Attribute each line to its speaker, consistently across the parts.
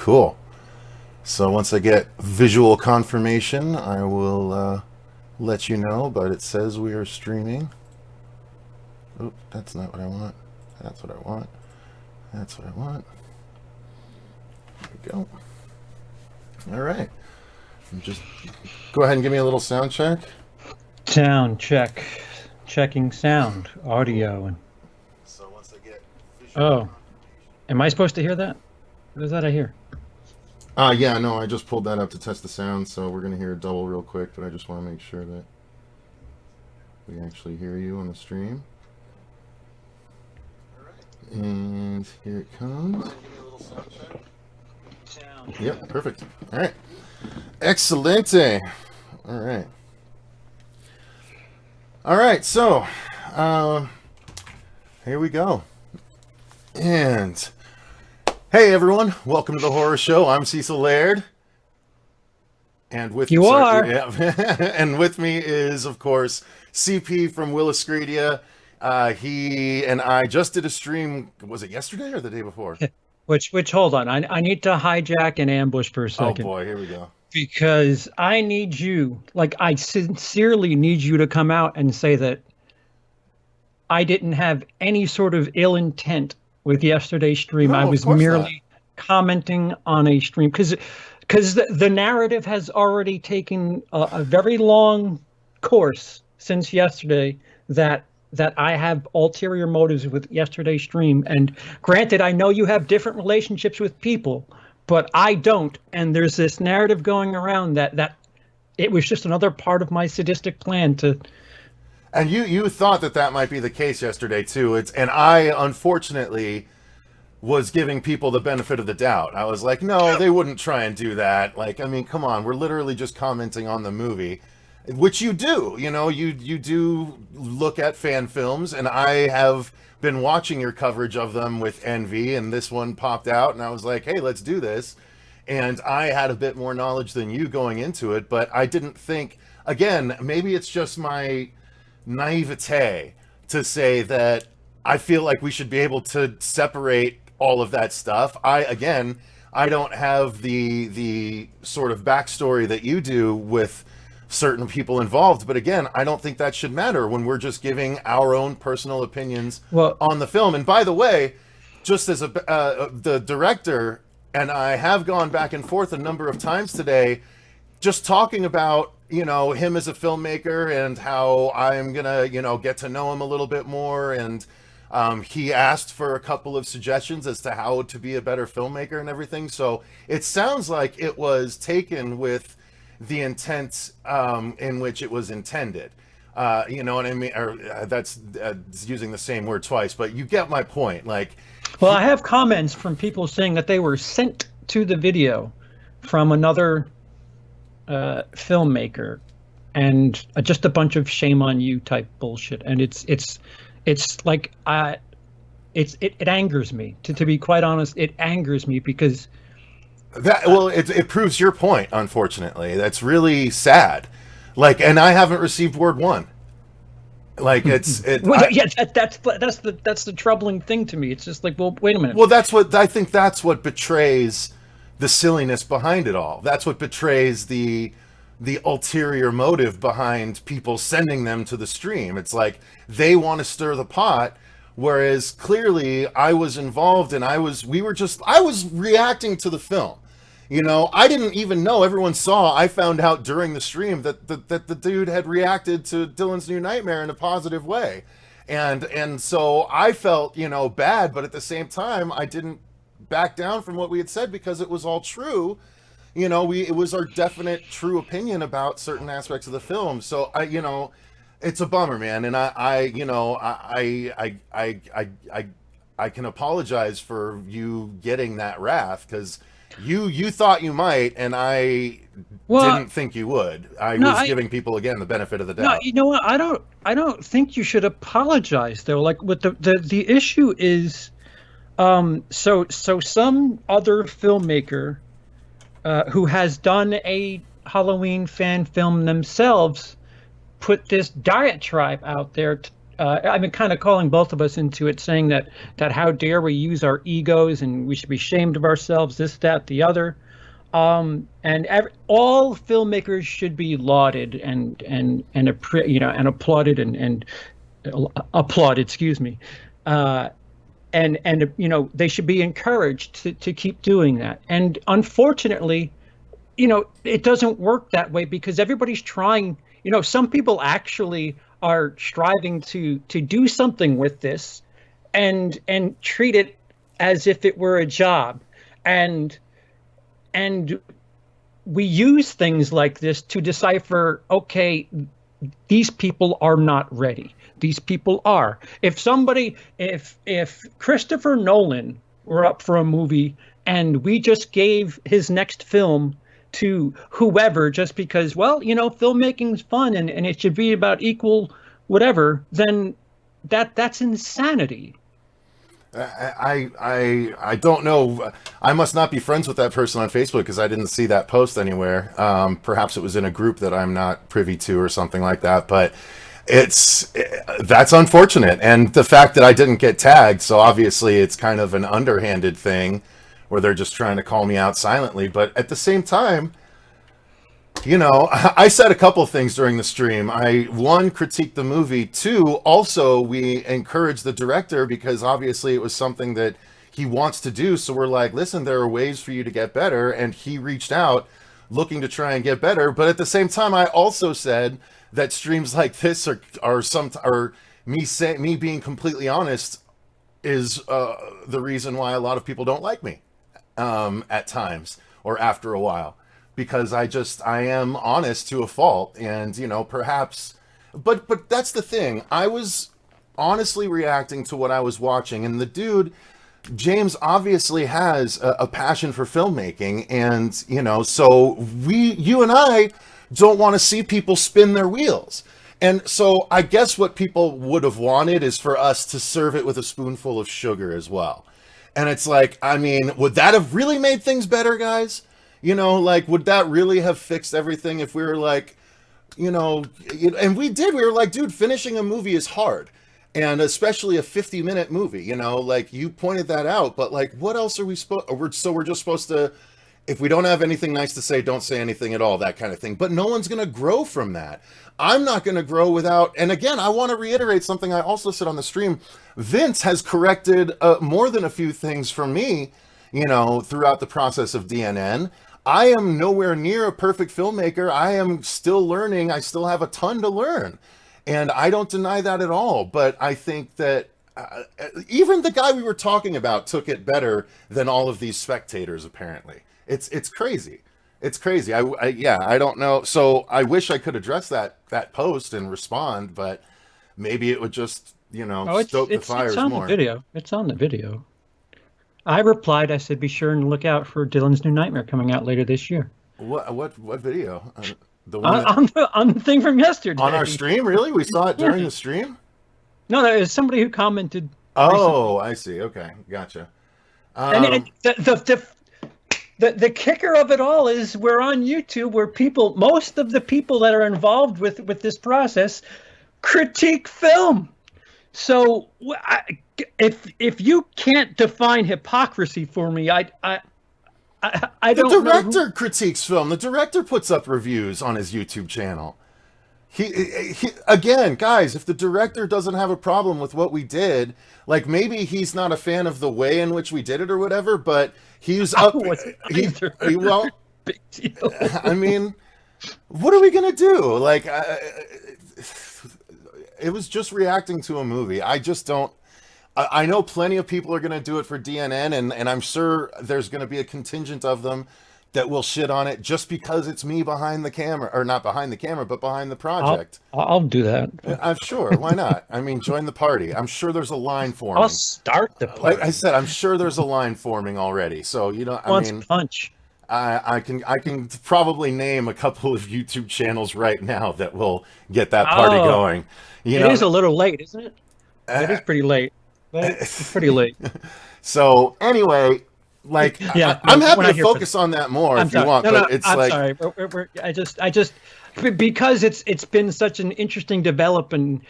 Speaker 1: Cool. So once I get visual confirmation, I will let you know, but it says we are streaming. Oh, that's not what I want. That's what I want. That's what I want. There we go. All right. Just go ahead and give me a little sound check.
Speaker 2: Sound check. Checking sound, audio.
Speaker 1: So once I get visual
Speaker 2: Oh, am I supposed to hear that? What is that I hear?
Speaker 1: Yeah, no, I just pulled that up to test the sound, so we're going to hear a double real quick, but I just want to make sure that we actually hear you on the stream. And here it comes. Yep, perfect. All right. Excelente. All right. All right, so here we go. And hey, everyone, welcome to the horror show. I'm Cecil Laird. And with
Speaker 2: you are.
Speaker 1: Yeah, and with me is, of course, CP from Wiliscredia. He and I just did a stream. Was it yesterday or the day before?
Speaker 2: Which hold on. I need to hijack and ambush for a second.
Speaker 1: Oh boy, here we go.
Speaker 2: Because I need you, like I sincerely need you to come out and say that I didn't have any sort of ill intent with yesterday's stream.
Speaker 1: No,
Speaker 2: I was merely commenting on a stream because the narrative has already taken a very long course since yesterday that I have ulterior motives with yesterday's stream. And granted, I know you have different relationships with people, but I don't. And there's this narrative going around that it was just another part of my sadistic plan to.
Speaker 1: And you thought that might be the case yesterday too. And I unfortunately was giving people the benefit of the doubt. I was like, no, they wouldn't try and do that. Like, I mean, come on, we're literally just commenting on the movie, which you do. You know, you do look at fan films, and I have been watching your coverage of them with envy, and this one popped out, and I was like, hey, let's do this. And I had a bit more knowledge than you going into it, but I didn't think, again, maybe it's just my naivete to say that I feel like we should be able to separate all of that stuff. I don't have the sort of backstory that you do with certain people involved, but again, I don't think that should matter when we're just giving our own personal opinions on the film. And by the way, just as the director and I have gone back and forth a number of times today, just talking about, you know, him as a filmmaker and how I'm gonna, you know, get to know him a little bit more. And he asked for a couple of suggestions as to how to be a better filmmaker and everything. So it sounds like it was taken with the intent in which it was intended. You know what I mean? Or that's using the same word twice, but you get my point. Like,
Speaker 2: well, I have comments from people saying that they were sent to the video from another filmmaker, and just a bunch of shame on you type bullshit. And it's like it angers me. To be quite honest, it angers me because.
Speaker 1: It proves your point, unfortunately. That's really sad. Like, and I haven't received word one. Like, that's the troubling thing to me. It's just like, well, wait a minute. Well, I think that's what betrays the silliness behind it all. That's what betrays the ulterior motive behind people sending them to the stream. It's like they want to stir the pot. Whereas clearly I was involved and I was reacting to the film. You know, I didn't even know. Everyone saw. I found out during the stream that the dude had reacted to Dylan's New Nightmare in a positive way. And so I felt, you know, bad, but at the same time, I didn't back down from what we had said because it was all true. You know, it was our definite true opinion about certain aspects of the film. So you know, it's a bummer, man. And I can apologize for you getting that wrath because you thought you might, and I didn't think you would. I was giving people again the benefit of the doubt.
Speaker 2: No, you know what? I don't think you should apologize though. Like, what the issue is, so some other filmmaker who has done a Halloween fan film themselves put this diatribe out there I've been kind of calling both of us into it, saying that how dare we use our egos and we should be ashamed of ourselves, this, that, the other. All filmmakers should be lauded and applauded and applauded. Excuse me. They should be encouraged to keep doing that. And unfortunately, it doesn't work that way because everybody's trying. Some people actually are striving to do something with this and treat it as if it were a job. And we use things like this to decipher, okay, these people are not ready. These people are. If Christopher Nolan were up for a movie and we just gave his next film to whoever just because, well, filmmaking's fun and it should be about equal whatever, then that's insanity.
Speaker 1: I don't know. I must not be friends with that person on Facebook because I didn't see that post anywhere. Perhaps it was in a group that I'm not privy to or something like that. But that's unfortunate. And the fact that I didn't get tagged, so obviously it's kind of an underhanded thing where they're just trying to call me out silently. But at the same time, I said a couple things during the stream. One, critiqued the movie. Two, also, we encouraged the director because obviously it was something that he wants to do. So we're like, listen, there are ways for you to get better. And he reached out looking to try and get better. But at the same time, I also said that streams like this are me being completely honest is the reason why a lot of people don't like me at times or after a while. Because I am honest to a fault, and perhaps, but that's the thing. I was honestly reacting to what I was watching, and the dude, James, obviously has a passion for filmmaking, and so you and I don't want to see people spin their wheels, and so I guess what people would have wanted is for us to serve it with a spoonful of sugar as well, and it's like, would that have really made things better, guys? Would that really have fixed everything if we were like, and we did. We were like, dude, finishing a movie is hard. And especially a 50-minute movie, you pointed that out. But what else are we we're just supposed to, if we don't have anything nice to say, don't say anything at all, that kind of thing. But no one's going to grow from that. I'm not going to grow without, and again, I want to reiterate something I also said on the stream. Vince has corrected more than a few things for me, throughout the process of DNN. I am nowhere near a perfect filmmaker. I am still learning. I still have a ton to learn. And I don't deny that at all. But I think that even the guy we were talking about took it better than all of these spectators, apparently. It's crazy. It's crazy. I don't know. So I wish I could address that post and respond, but maybe it would just, stoke the fires
Speaker 2: it's on
Speaker 1: more.
Speaker 2: The video. It's on the video. I replied, I said, be sure and look out for Dylan's New Nightmare coming out later this year.
Speaker 1: What video? The
Speaker 2: one on the thing from yesterday.
Speaker 1: On our stream, really? We saw it during the stream?
Speaker 2: No, there was somebody who commented.
Speaker 1: Oh, recently. I see. Okay, gotcha.
Speaker 2: And the kicker of it all is we're on YouTube where most of the people that are involved with this process critique film. So if you can't define hypocrisy for me, I don't know.
Speaker 1: The director critiques film. The director puts up reviews on his YouTube channel. He again, guys, if the director doesn't have a problem with what we did, maybe he's not a fan of the way in which we did it or whatever, but he's up. Well,
Speaker 2: big deal.
Speaker 1: What are we gonna do? It was just reacting to a movie. I just don't. I know plenty of people are going to do it for DNN, and I'm sure there's going to be a contingent of them that will shit on it just because it's me behind the camera, or not behind the camera, but behind the project.
Speaker 2: I'll do that.
Speaker 1: I'm sure. Why not? Join the party. I'm sure there's a line forming.
Speaker 2: I'll start the party.
Speaker 1: Like I said, I'm sure there's a line forming already. So
Speaker 2: punch.
Speaker 1: I can probably name a couple of YouTube channels right now that will get that party going.
Speaker 2: It is a little late, isn't it? It is pretty late. It's pretty late.
Speaker 1: So anyway, I'm happy to focus on that more if you want. But it's
Speaker 2: I'm sorry. because it's been such an interesting development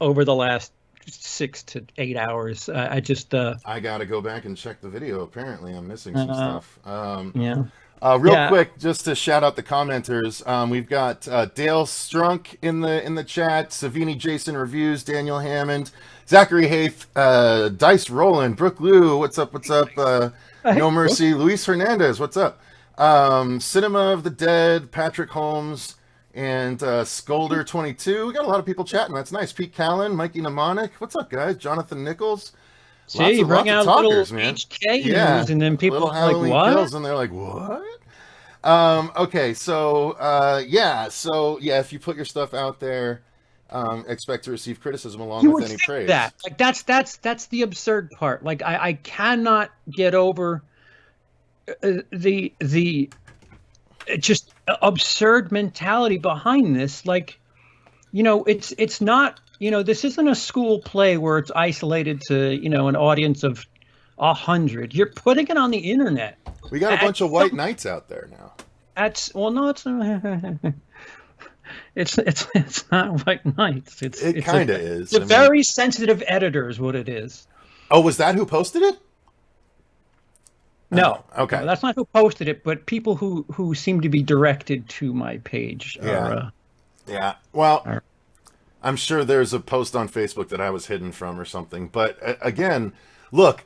Speaker 2: over the last 6 to 8 hours. I just
Speaker 1: I gotta go back and check the video. Apparently, I'm missing some stuff.
Speaker 2: yeah.
Speaker 1: Real quick, just to shout out the commenters, we've got Dale Strunk in the chat, Savini Jason Reviews, Daniel Hammond, Zachary Haith, Dice Roland, Brooke Lou, what's up, No Mercy, Luis Hernandez, what's up, Cinema of the Dead, Patrick Holmes, and Scolder22. We got a lot of people chatting, that's nice. Pete Callan, Mikey Mnemonic, what's up, guys? Jonathan Nichols.
Speaker 2: See, you bring out
Speaker 1: talkers,
Speaker 2: little
Speaker 1: man.
Speaker 2: HK news, and then people are like, what?
Speaker 1: Kills, and they're like, what? Okay, so if you put your stuff out there, expect to receive criticism along with any praise.
Speaker 2: That like that's the absurd part. Like I cannot get over the just absurd mentality behind this. Like, it's not, this isn't a school play where it's isolated to, an audience of 100. You're putting it on the internet.
Speaker 1: We got a bunch of white knights out there now.
Speaker 2: No, it's not. It's not white knights.
Speaker 1: It kind of is.
Speaker 2: It's a very sensitive editor is what it is.
Speaker 1: Oh, was that who posted it?
Speaker 2: No.
Speaker 1: Oh, okay.
Speaker 2: No, that's not who posted it, but people who seem to be directed to my page.
Speaker 1: Yeah. Well, I'm sure there's a post on Facebook that I was hidden from or something. But again, look,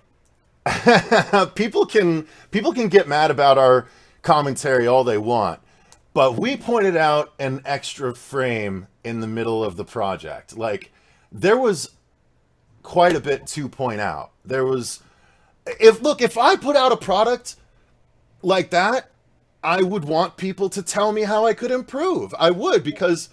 Speaker 1: people can get mad about our commentary all they want, but we pointed out an extra frame in the middle of the project. Like, there was quite a bit to point out. There was, if I put out a product like that, I would want people to tell me how I could improve. I would, because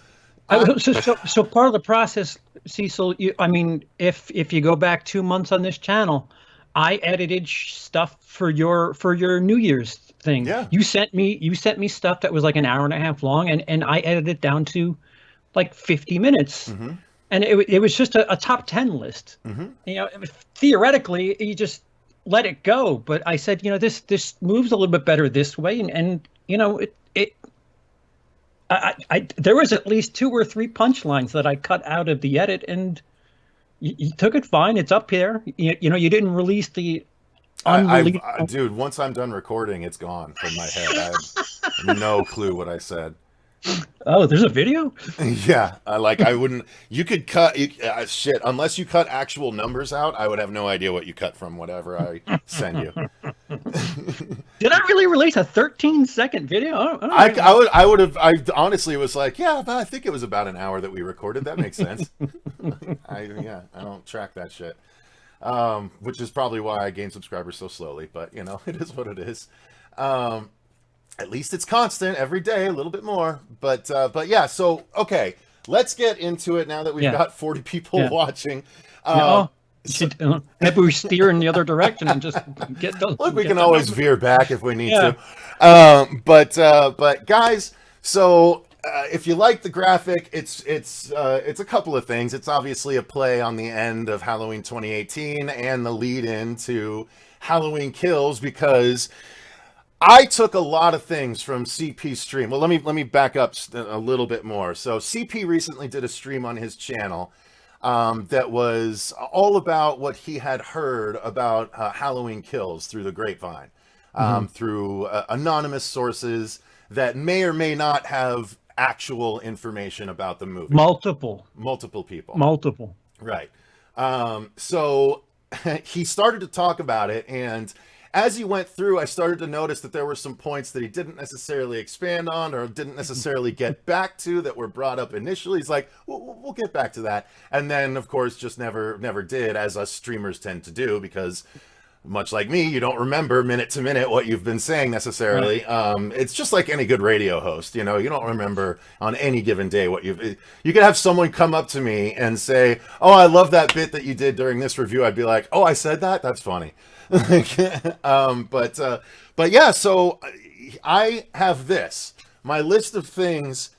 Speaker 2: so part of the process, Cecil, if you go back 2 months on this channel, I edited stuff for your New Year's thing.
Speaker 1: Yeah.
Speaker 2: You sent me stuff that was like an hour and a half long, and I edited it down to like 50 minutes.
Speaker 1: Mm-hmm.
Speaker 2: And it was just a top 10 list.
Speaker 1: Mm-hmm.
Speaker 2: Theoretically, you just let it go. But I said, this moves a little bit better this way, and there was at least 2 or 3 punchlines that I cut out of the edit, and you took it fine. It's up here. You didn't release the unreleased.
Speaker 1: Dude, once I'm done recording, it's gone from my head. I have no clue what I said.
Speaker 2: Oh, there's a video?
Speaker 1: Yeah, I wouldn't. You could cut shit unless you cut actual numbers out. I would have no idea what you cut from whatever I send you.
Speaker 2: Did I really release a 13-second video?
Speaker 1: I would have. I honestly was like, yeah, but I think it was about an hour that we recorded. That makes sense. I don't track that shit, which is probably why I gain subscribers so slowly. But it is what it is. At least it's constant every day, a little bit more. But yeah, so, okay, let's get into it now that we've got 40 people watching.
Speaker 2: Maybe we steer in the other direction and just get those.
Speaker 1: Look, we can always veer back if we need to. But guys, so if you like the graphic, it's a couple of things. It's obviously a play on the end of Halloween 2018 and the lead in to Halloween Kills, because I took a lot of things from CP's stream. Well, let me back up a little bit more. So CP recently did a stream on his channel that was all about what he had heard about Halloween Kills through the grapevine, through anonymous sources that may or may not have actual information about the movie.
Speaker 2: Multiple people.
Speaker 1: Right. So he started to talk about it, and as he went through, I started to notice that there were some points that he didn't necessarily expand on or didn't necessarily get back to that were brought up initially. He's like, we'll get back to that. And then, of course, just never did, as us streamers tend to do, because much like me, you don't remember minute to minute what you've been saying necessarily. Right. It's just like any good radio host. You don't remember on any given day what you could have someone come up to me and say, oh, I love that bit that you did during this review. I'd be like, oh, I said that? That's funny. But yeah, so I have my list of things.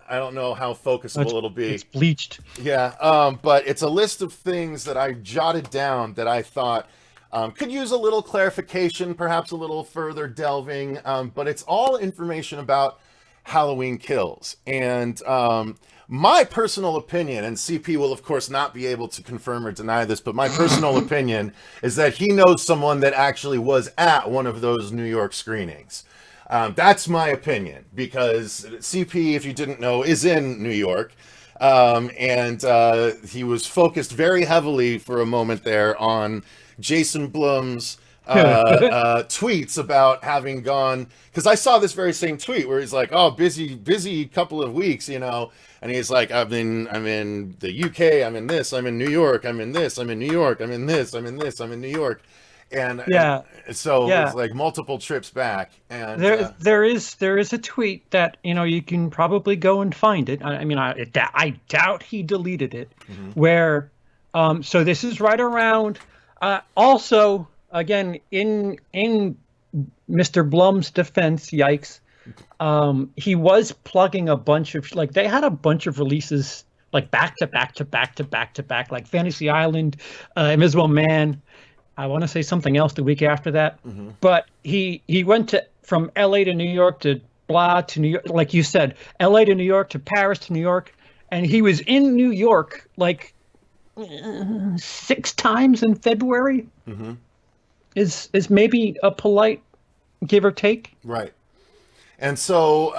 Speaker 1: I don't know how focusable it'll be.
Speaker 2: It's bleached.
Speaker 1: Yeah. But it's a list of things that I jotted down that I thought could use a little clarification, perhaps a little further delving. But it's all information about Halloween Kills. And my personal opinion, and CP will of course not be able to confirm or deny this, but my personal opinion is that he knows someone that actually was at one of those New York screenings. That's my opinion, because CP, if you didn't know, is in New York. And he was focused very heavily for a moment there on Jason Blum's tweets about having gone, because I saw this very same tweet where he's like, oh, busy couple of weeks, you know, and he's like, I'm in the UK, I'm in this, I'm in New York, I'm in this, I'm in New York, I'm in this, I'm in this, I'm in New York. And so it's like multiple trips back. And
Speaker 2: there is a tweet that, you know, you can probably go and find it. I mean, I doubt he deleted it. Where so this is right around. Also, again, in Mr. Blum's defense, yikes, he was plugging a bunch of, like, they had a bunch of releases like back to back, like Fantasy Island, Invisible Man. I want to say something else the week after that, but he went from LA to New York to blah to New York, like you said, LA to New York to Paris to New York, and he was in New York like 6 times in February. Is maybe a polite give or take,
Speaker 1: right? And so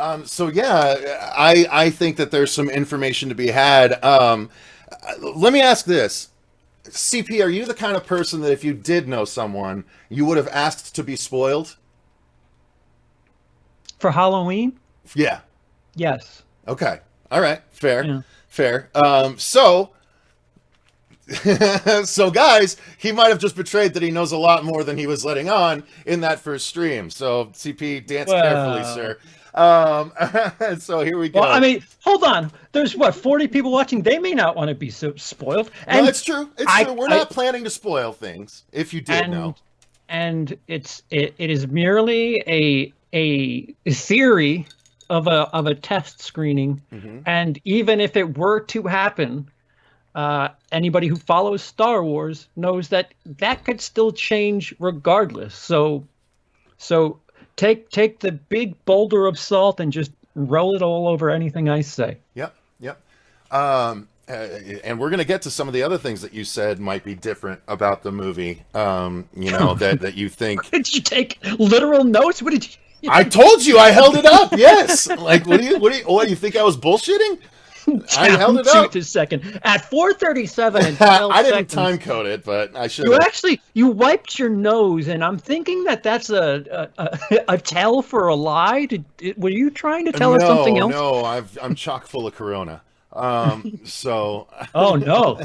Speaker 1: yeah, I think that there's some information to be had. Let me ask this. CP, are you the kind of person that if you did know someone, you would have asked to be spoiled?
Speaker 2: For Halloween?
Speaker 1: Yeah.
Speaker 2: Yes.
Speaker 1: Okay. All right. Fair.
Speaker 2: Yeah.
Speaker 1: Fair. So guys, he might have just betrayed that he knows a lot more than he was letting on in that first stream. So CP, dance carefully, sir. So here we go.
Speaker 2: Well, I mean, hold on. There's 40 people watching. They may not want to be so spoiled. And
Speaker 1: no, it's true. It's true. We're not planning to spoil things. If you did know,
Speaker 2: and it is merely a theory of a test screening. And even if it were to happen, anybody who follows Star Wars knows that could still change regardless. So take the big boulder of salt and just roll it all over anything I say.
Speaker 1: Yep. And we're going to get to some of the other things that you said might be different about the movie. You know, that you think.
Speaker 2: Did you take literal notes? What did you?
Speaker 1: I told you, I held it up. Yes. Like, what do you think I was bullshitting? I held it up.
Speaker 2: A second at 4:37 and 12
Speaker 1: I didn't
Speaker 2: seconds.
Speaker 1: time code it, but I should.
Speaker 2: You wiped your nose, and I'm thinking that's a tell for a lie. Were you trying to tell us something else?
Speaker 1: No, I'm chock full of Corona. So.
Speaker 2: Oh no.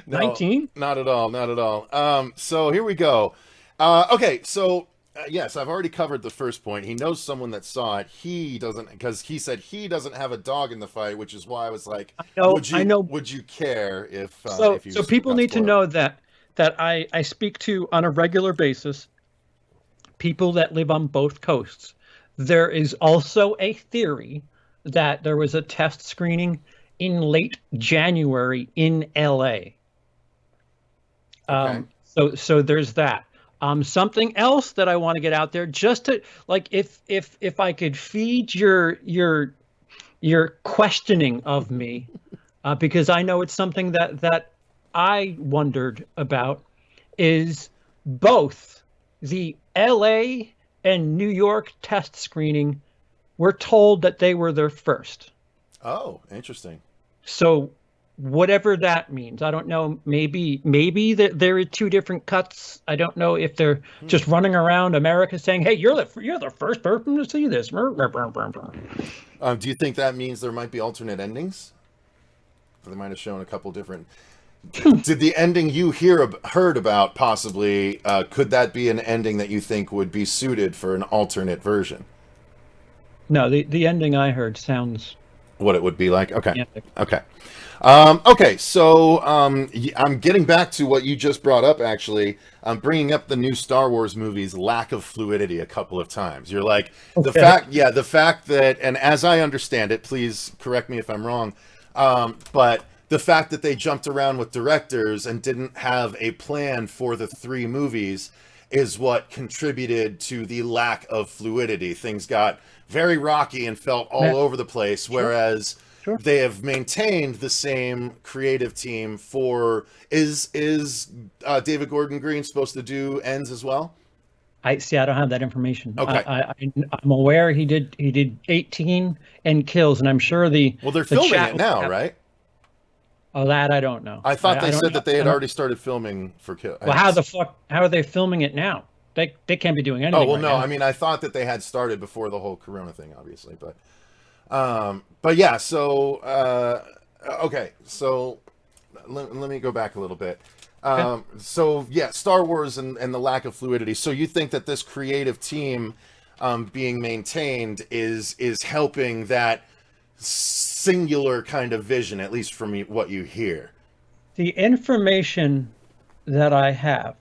Speaker 2: 19?
Speaker 1: Not at all. So here we go. Okay, so. Yes, I've already covered the first point. He knows someone that saw it. He doesn't, because he said he doesn't have a dog in the fight, which is why I was like,
Speaker 2: I know.
Speaker 1: Would you care if you
Speaker 2: so people need to know that I speak to on a regular basis people that live on both coasts. There is also a theory that there was a test screening in late January in LA.
Speaker 1: Okay.
Speaker 2: So there's that. Something else that I want to get out there, just to, like, if I could feed your questioning of me, because I know it's something that I wondered about, is both the LA and New York test screening were told that they were their first.
Speaker 1: Oh, interesting.
Speaker 2: So whatever that means, I don't know. Maybe there are 2 different cuts. I don't know if they're just running around America saying, "Hey, you're the first person to see this."
Speaker 1: Do you think that means there might be alternate endings? They might have shown a couple different. Did the ending you heard about possibly? Could that be an ending that you think would be suited for an alternate version?
Speaker 2: No, the ending I heard sounds.
Speaker 1: What it would be like? Okay.
Speaker 2: Yeah.
Speaker 1: Okay. So I'm getting back to what you just brought up, actually. I'm bringing up the new Star Wars movie's lack of fluidity a couple of times. You're like, the fact that, and as I understand it, please correct me if I'm wrong, but the fact that they jumped around with directors and didn't have a plan for the 3 movies, is what contributed to the lack of fluidity. Things got very rocky and felt all over the place, whereas they have maintained the same creative team for... Is David Gordon Green supposed to do ends as well?
Speaker 2: I don't have that information.
Speaker 1: Okay.
Speaker 2: I'm aware he did 18 end kills, and I'm sure they're
Speaker 1: filming it now, right?
Speaker 2: Oh, that I don't know.
Speaker 1: I thought they said that they had already started filming for kill.
Speaker 2: Well, how are they filming it now? They can't be doing anything.
Speaker 1: Oh, well,
Speaker 2: right
Speaker 1: no.
Speaker 2: now.
Speaker 1: I mean, I thought that they had started before the whole Corona thing, obviously, but yeah. So okay. So let me go back a little bit. So yeah, Star Wars and the lack of fluidity. So you think that this creative team being maintained is helping that singular kind of vision, at least from what you hear?
Speaker 2: The information that I have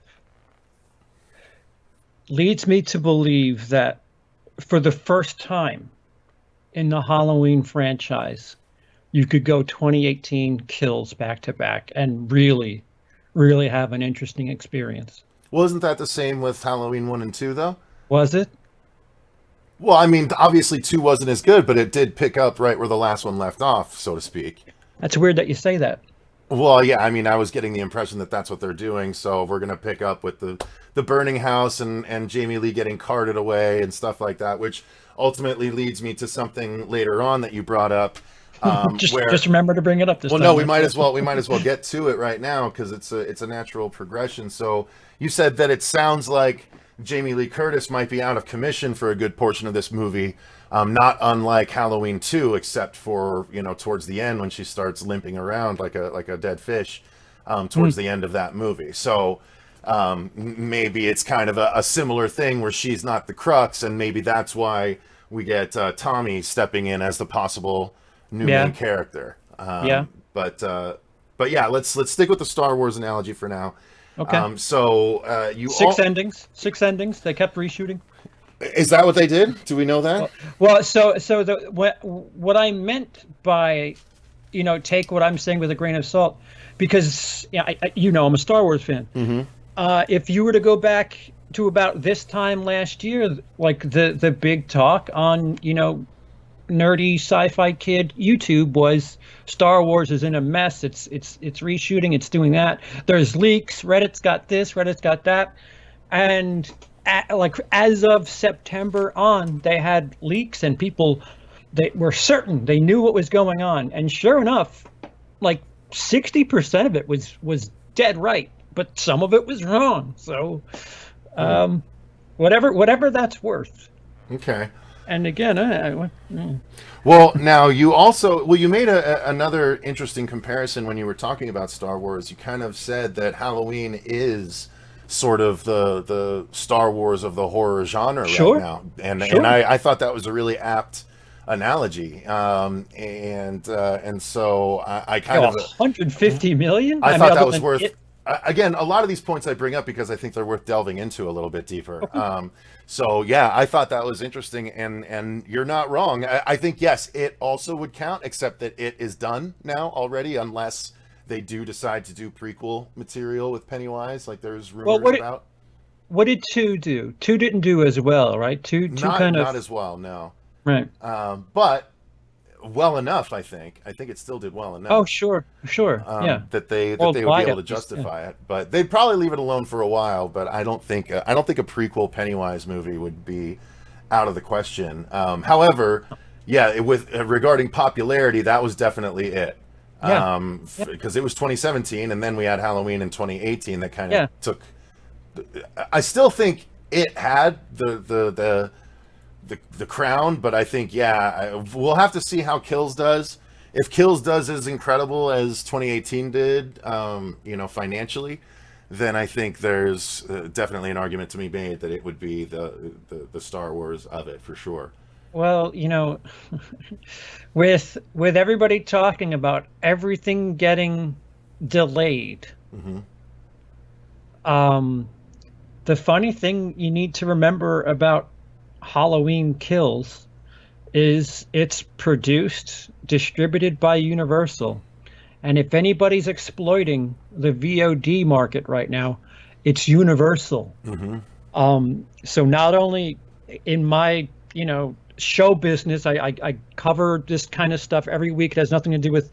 Speaker 2: leads me to believe that for the first time in the Halloween franchise, you could go 2018 kills back to back and really have an interesting experience.
Speaker 1: Well, isn't that the same with Halloween 1 and 2, though?
Speaker 2: Was it?
Speaker 1: Well, I mean, obviously 2 wasn't as good, but it did pick up right where the last one left off, so to speak.
Speaker 2: That's weird that you say that.
Speaker 1: Well, yeah, I mean, I was getting the impression that that's what they're doing, so we're going to pick up with the burning house and Jamie Lee getting carted away and stuff like that, which ultimately leads me to something later on that you brought up.
Speaker 2: Just remember to bring it up this time.
Speaker 1: Well, no, we might as well get to it right now because it's a natural progression. So you said that it sounds like Jamie Lee Curtis might be out of commission for a good portion of this movie, not unlike Halloween 2, except for towards the end when she starts limping around like a dead fish, towards the end of that movie. So maybe it's kind of a similar thing where she's not the crux, and maybe that's why we get Tommy stepping in as the possible new main character. But yeah, let's stick with the Star Wars analogy for now.
Speaker 2: Okay.
Speaker 1: So you
Speaker 2: six endings. They kept reshooting.
Speaker 1: Is that what they did? Do we know that?
Speaker 2: Well, so what I meant by, take what I'm saying with a grain of salt, because I'm a Star Wars fan.
Speaker 1: Mm-hmm.
Speaker 2: If you were to go back to about this time last year, like the big talk on nerdy sci-fi kid YouTube was Star Wars is in a mess. It's reshooting. It's doing that. There's leaks. Reddit's got this. Reddit's got that. And as of September on, they had leaks and people they were certain they knew what was going on. And sure enough, 60% of it was dead right, but some of it was wrong. So whatever that's worth.
Speaker 1: Okay.
Speaker 2: And again,
Speaker 1: well, now you made another interesting comparison when you were talking about Star Wars. You kind of said that Halloween is sort of the Star Wars of the horror genre right now, and I thought that was a really apt analogy. And so I kind of
Speaker 2: 150 million.
Speaker 1: I thought that was worth. Again, a lot of these points I bring up because I think they're worth delving into a little bit deeper. Okay. So yeah, I thought that was interesting, and you're not wrong. I think yes, it also would count, except that it is done now already, unless they do decide to do prequel material with Pennywise, like there's rumors about.
Speaker 2: What did 2 do? 2 didn't do as well, right? 2
Speaker 1: not as well, no.
Speaker 2: Right.
Speaker 1: But well enough, I think. I think it still did well enough.
Speaker 2: Oh, sure. Yeah.
Speaker 1: That they would be able to justify it, but they'd probably leave it alone for a while. But I don't think a prequel Pennywise movie would be out of the question. However, yeah, regarding popularity, that was definitely it. Because it was 2017, and then we had Halloween in 2018. That kind of took. I still think it had the crown, but I think we'll have to see how Kills does. If Kills does as incredible as 2018 did, financially, then I think there's definitely an argument to be made that it would be the Star Wars of it for sure.
Speaker 2: Well, with everybody talking about everything getting delayed, the funny thing you need to remember about Halloween Kills is it's produced, distributed by Universal. And if anybody's exploiting the VOD market right now, it's Universal. So not only in my, show business, I cover this kind of stuff every week. It has nothing to do with,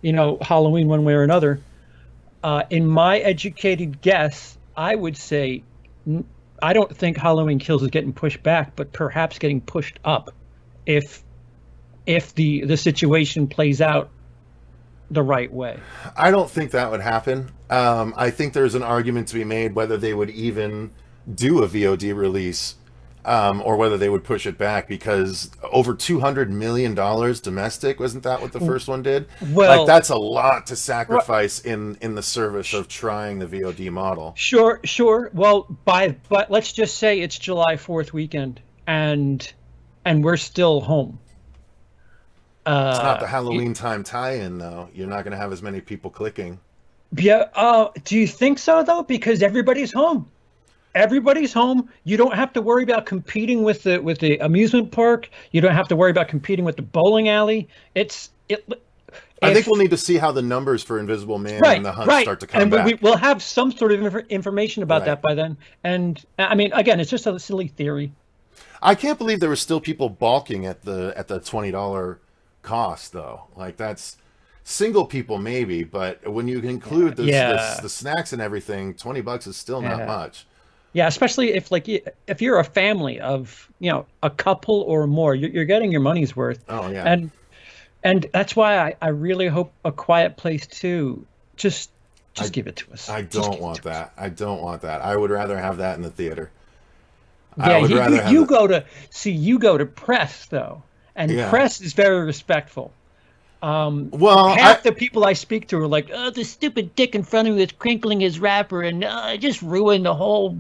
Speaker 2: Halloween one way or another. In my educated guess, I would say I don't think Halloween Kills is getting pushed back, but perhaps getting pushed up if the situation plays out the right way.
Speaker 1: I don't think that would happen. I think there's an argument to be made whether they would even do a VOD release, or whether they would push it back, because over $200 million domestic, wasn't that what the first one did?
Speaker 2: Well,
Speaker 1: like, that's a lot to sacrifice in the service of trying the VOD model.
Speaker 2: Sure. Well, but let's just say it's July 4th weekend, and we're still home.
Speaker 1: It's not the Halloween time tie-in, though. You're not going to have as many people clicking.
Speaker 2: Yeah. Do you think so, though? Because everybody's home. Everybody's home. You don't have to worry about competing with the amusement park. You don't have to worry about competing with the bowling alley. I
Speaker 1: think we'll need to see how the numbers for Invisible Man and the Hunt start to come back.
Speaker 2: We'll have some sort of information about that by then. And I mean, again, it's just a silly theory.
Speaker 1: I can't believe there were still people balking at the $20 cost, though. Like, that's single people maybe, but when you include the snacks and everything, $20 is still not much.
Speaker 2: Yeah, especially if you're a family of a couple or more, you're getting your money's worth.
Speaker 1: Oh yeah,
Speaker 2: and that's why I really hope A Quiet Place 2 just give it to us.
Speaker 1: I don't want that. I don't want that. I would rather have that in the theater.
Speaker 2: Yeah, you go to Press though, and Press is very respectful. Half the people I speak to are like, "Oh, the stupid dick in front of me is crinkling his wrapper, and it just ruined the whole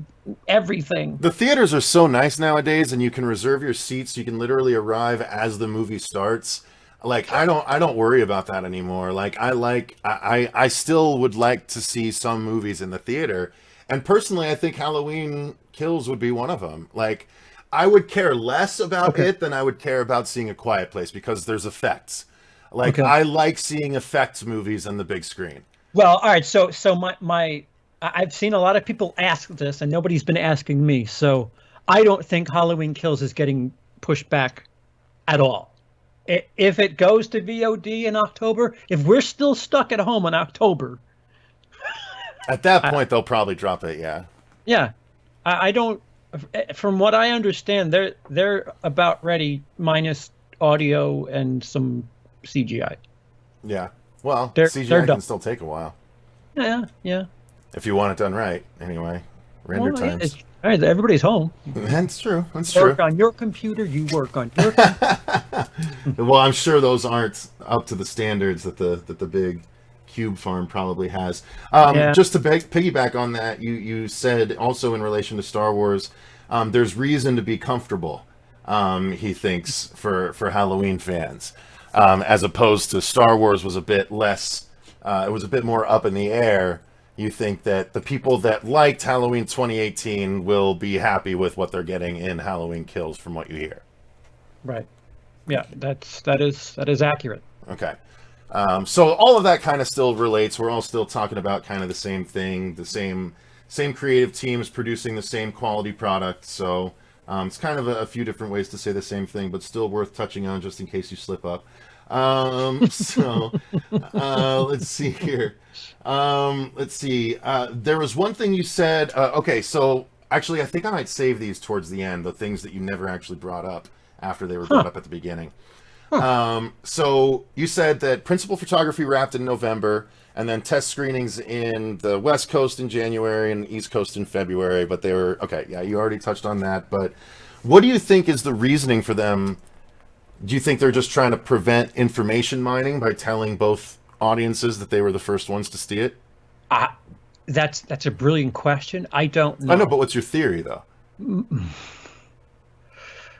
Speaker 2: everything."
Speaker 1: The theaters are so nice nowadays, and you can reserve your seats. You can literally arrive as the movie starts. Like, I don't worry about that anymore. Like, I still would like to see some movies in the theater, and personally, I think Halloween Kills would be one of them. Like, I would care less about it than I would care about seeing A Quiet Place, because there's effects. Like, I like seeing effects movies on the big screen.
Speaker 2: Well, all right. So I've seen a lot of people ask this, and nobody's been asking me. So I don't think Halloween Kills is getting pushed back at all. If it goes to VOD in October, if we're still stuck at home in October,
Speaker 1: at that point they'll probably drop it. Yeah.
Speaker 2: Yeah, I don't. From what I understand, they're about ready, minus audio and some CGI.
Speaker 1: Yeah. Well, CGI can still take a while.
Speaker 2: Yeah.
Speaker 1: If you want it done right, anyway. Render times.
Speaker 2: All right, everybody's home.
Speaker 1: That's true.
Speaker 2: Work on your computer. You work on your computer.
Speaker 1: Well, I'm sure those aren't up to the standards that the big Cube farm probably has. Just to piggyback on that, you said also in relation to Star Wars, there's reason to be comfortable, he thinks, for Halloween fans. As opposed to Star Wars was a bit less, it was a bit more up in the air. You think that the people that liked Halloween 2018 will be happy with what they're getting in Halloween Kills, from what you hear.
Speaker 2: Right. Yeah, that is accurate.
Speaker 1: Okay. So all of that kind of still relates. We're all still talking about kind of the same thing, the same creative teams producing the same quality product. So it's kind of a few different ways to say the same thing, but still worth touching on just in case you slip up. Let's see here. There was one thing you said. Okay, so actually, I think I might save these towards the end, the things that you never actually brought up after they were brought up at the beginning. So you said that principal photography wrapped in November, and then test screenings in the West Coast in January and East Coast in February, but they were, okay, yeah, you already touched on that, but what do you think is the reasoning for them? Do you think they're just trying to prevent information mining by telling both audiences that they were the first ones to see it?
Speaker 2: That's a brilliant question. I don't know.
Speaker 1: I know, but what's your theory, though?